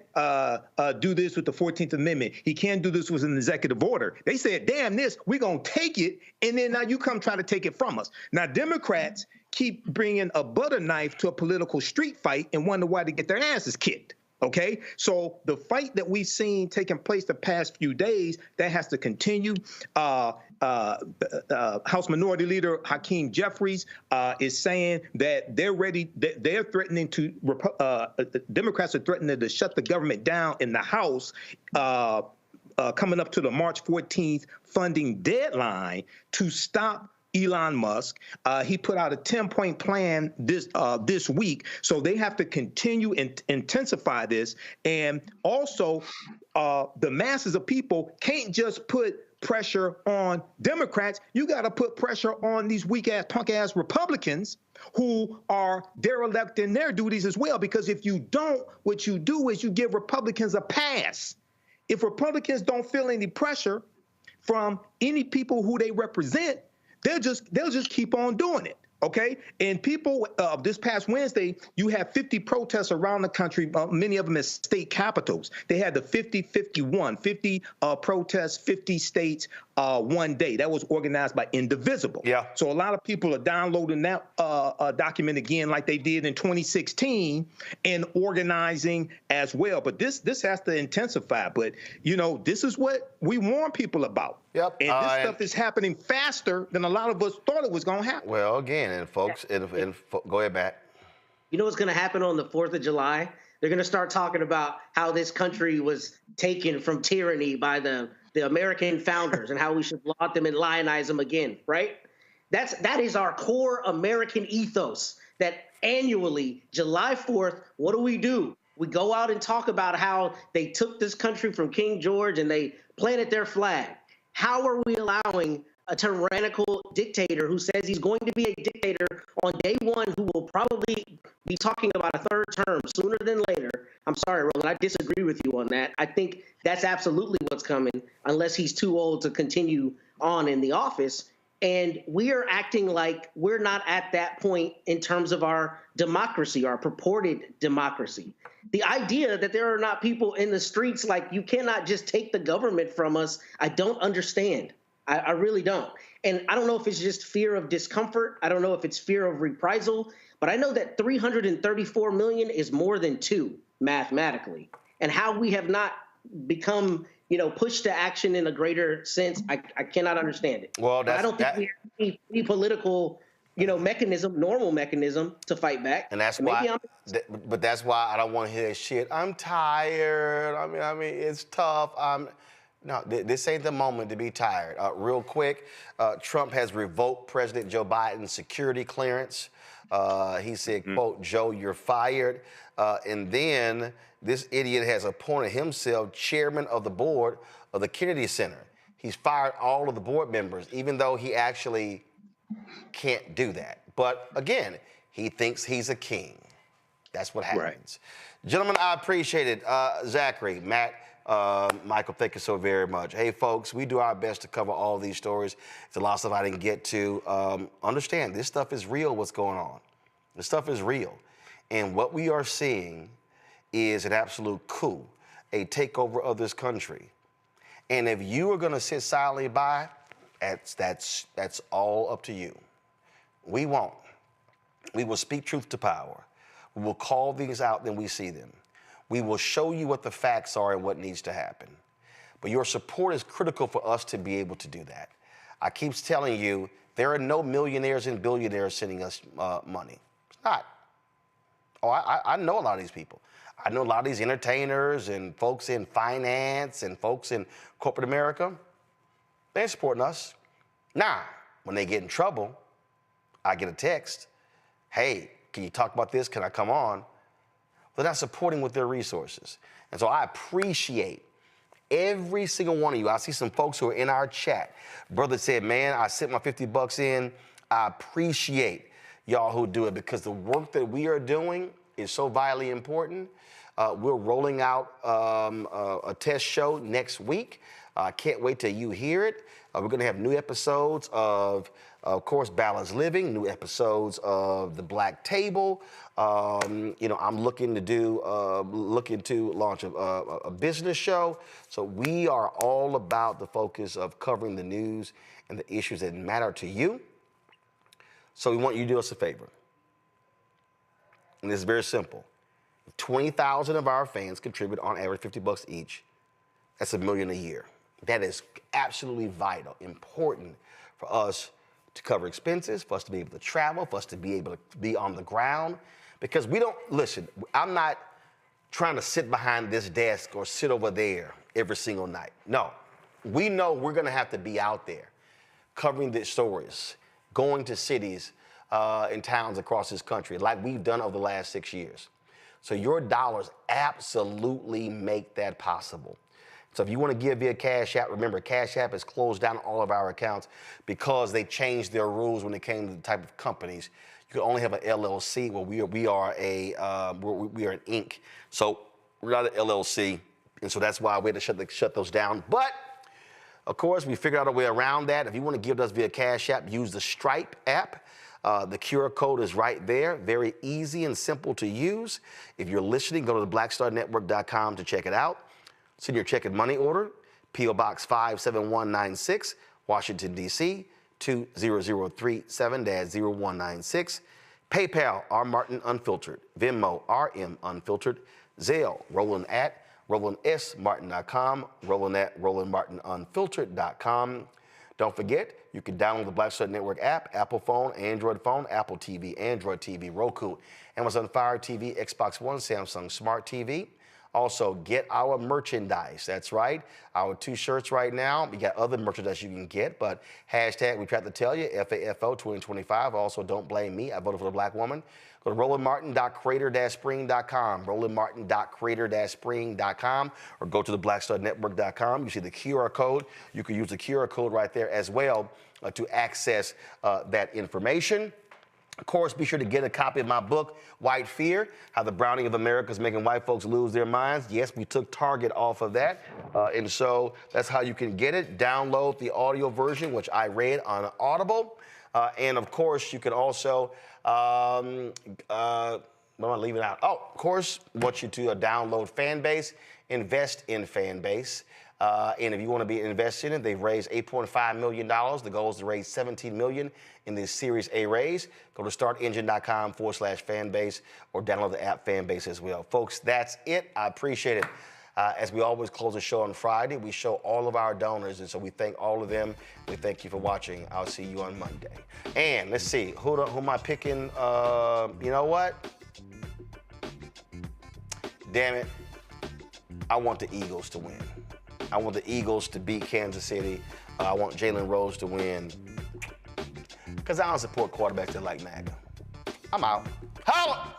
do this with the 14th Amendment. He can't do this with an executive order. They said, damn this, we're going to take it, and then now you come try to take it from us. Now, Democrats keep bringing a butter knife to a political street fight and wonder why they get their asses kicked. Okay, so the fight that we've seen taking place the past few days, that has to continue. House Minority Leader Hakeem Jeffries is saying that they're ready. They're threatening to. Democrats are threatening to shut the government down in the House. Coming up to the March 14th funding deadline to stop Elon Musk. He put out a 10-point plan this week, so they have to continue and intensify this. And also, the masses of people can't just put pressure on Democrats. You got to put pressure on these weak-ass, punk-ass Republicans who are derelict in their duties as well, because if you don't, what you do is you give Republicans a pass. If Republicans don't feel any pressure from any people who they represent, they'll just keep on doing it, okay? And people, this past Wednesday, you had 50 protests around the country, many of them at state capitals. They had the 50-51, 50 protests, 50 states, one day. That was organized by Indivisible. Yeah. So a lot of people are downloading that document again like they did in 2016 and organizing as well. But this has to intensify. But, this is what we warn people about. Yep. And this stuff is happening faster than a lot of us thought it was going to happen. Well, again, and folks, go ahead, Matt. You know what's going to happen on the 4th of July? They're going to start talking about how this country was taken from tyranny by the American founders and how we should laud them and lionize them again, right? That is our core American ethos, that annually, July 4th, what do? We go out and talk about how they took this country from King George and they planted their flag. How are we allowing a tyrannical dictator who says he's going to be a dictator on day one, who will probably be talking about a third term sooner than later? I'm sorry, Roland, I disagree with you on that. I think that's absolutely what's coming, unless he's too old to continue on in the office. And we are acting like we're not at that point in terms of our democracy, our purported democracy. The idea that there are not people in the streets, like, you cannot just take the government from us, I don't understand. I really don't. And I don't know if it's just fear of discomfort. I don't know if it's fear of reprisal. But I know that 334 million is more than 2 mathematically. And how we have not become, pushed to action in a greater sense, I cannot understand it. Well, I don't think we have any political, normal mechanism to fight back. And that's why. But that's why I don't want to hear that shit. I'm tired. I mean, it's tough. No, this ain't the moment to be tired. Real quick, Trump has revoked President Joe Biden's security clearance. He said, quote, Joe, you're fired. And then this idiot has appointed himself chairman of the board of the Kennedy Center. He's fired all of the board members, even though he actually can't do that. But again, He thinks he's a king. That's what happens. Right. Gentlemen, I appreciate it. Zachary, Matt, Michael, thank you so very much. Hey, folks, we do our best to cover all these stories. It's a lot of stuff I didn't get to. Understand, this stuff is real, what's going on. This stuff is real. And what we are seeing is an absolute coup, a takeover of this country. And if you are going to sit silently by, that's all up to you. We won't. We will speak truth to power. We will call things out when we see them. We will show you what the facts are and what needs to happen. But your support is critical for us to be able to do that. I keep telling you, there are no millionaires and billionaires sending us money. It's not. Oh, I know a lot of these people. I know a lot of these entertainers and folks in finance and folks in corporate America. They ain't supporting us. Now, when they get in trouble, I get a text. Hey, can you talk about this? Can I come on? They're not supporting with their resources. And so I appreciate every single one of you. I see some folks who are in our chat. Brother said, man, I sent my $50 in. I appreciate y'all who do it because the work that we are doing is so vitally important. We're rolling out a test show next week. I can't wait till you hear it. We're going to have new episodes of course, Balanced Living, new episodes of The Black Table. I'm looking to launch a business show. So we are all about the focus of covering the news and the issues that matter to you. So we want you to do us a favor. And this is very simple. 20,000 of our fans contribute on average $50 each. That's $1 million a year. That is absolutely vital, important for us to cover expenses, for us to be able to travel, for us to be able to be on the ground. Because listen, I'm not trying to sit behind this desk or sit over there every single night. No, we know we're gonna have to be out there covering the stories, going to cities and towns across this country like we've done over the last 6 years. So your dollars absolutely make that possible. So if you want to give via Cash App, remember Cash App has closed down all of our accounts because they changed their rules when it came to the type of companies. You can only have an LLC. Well, we are an Inc. So we're not an LLC, and so that's why we had to shut those down. But of course, we figured out a way around that. If you want to give us via Cash App, use the Stripe app. The QR code is right there. Very easy and simple to use. If you're listening, go to theblackstarnetwork.com to check it out. Send your check and money order, P.O. Box 57196, Washington, D.C., 20037-0196. PayPal, R. Martin Unfiltered. Venmo, RM Unfiltered. Zelle, Roland at RolandSMartin.com. Roland at RolandMartinUnfiltered.com. Don't forget, you can download the Black Star Network app, Apple phone, Android phone, Apple TV, Android TV, Roku, Amazon Fire TV, Xbox One, Samsung Smart TV. Also, get our merchandise. That's right. Our 2 shirts right now. We got other merchandise you can get, but hashtag, we tried to tell you, FAFO 2025. Also, don't blame me. I voted for the black woman. Go to RolandMartin.creator-spring.com, RolandMartin.creator-spring.com, or go to theblackstarnetwork.com. You see the QR code. You can use the QR code right there as well to access that information. Of course, be sure to get a copy of my book, White Fear, How the Browning of America is Making White Folks Lose Their Minds. Yes, we took Target off of that. And so that's how you can get it. Download the audio version, which I read on Audible. And of course, you can also, what am I leaving out? Oh, of course, want you to download Fanbase, invest in Fanbase. And if you want to be invested in it, they've raised $8.5 million. The goal is to raise $17 million in this Series A raise. Go to startengine.com/fanbase or download the app Fanbase as well. Folks, that's it. I appreciate it. As we always close the show on Friday, we show all of our donors, and so we thank all of them. We thank you for watching. I'll see you on Monday. And let's see, who am I picking? You know what? Damn it. I want the Eagles to win. I want the Eagles to beat Kansas City. I want Jalen Rose to win. Because I don't support quarterbacks that like MAGA. I'm out. Holla!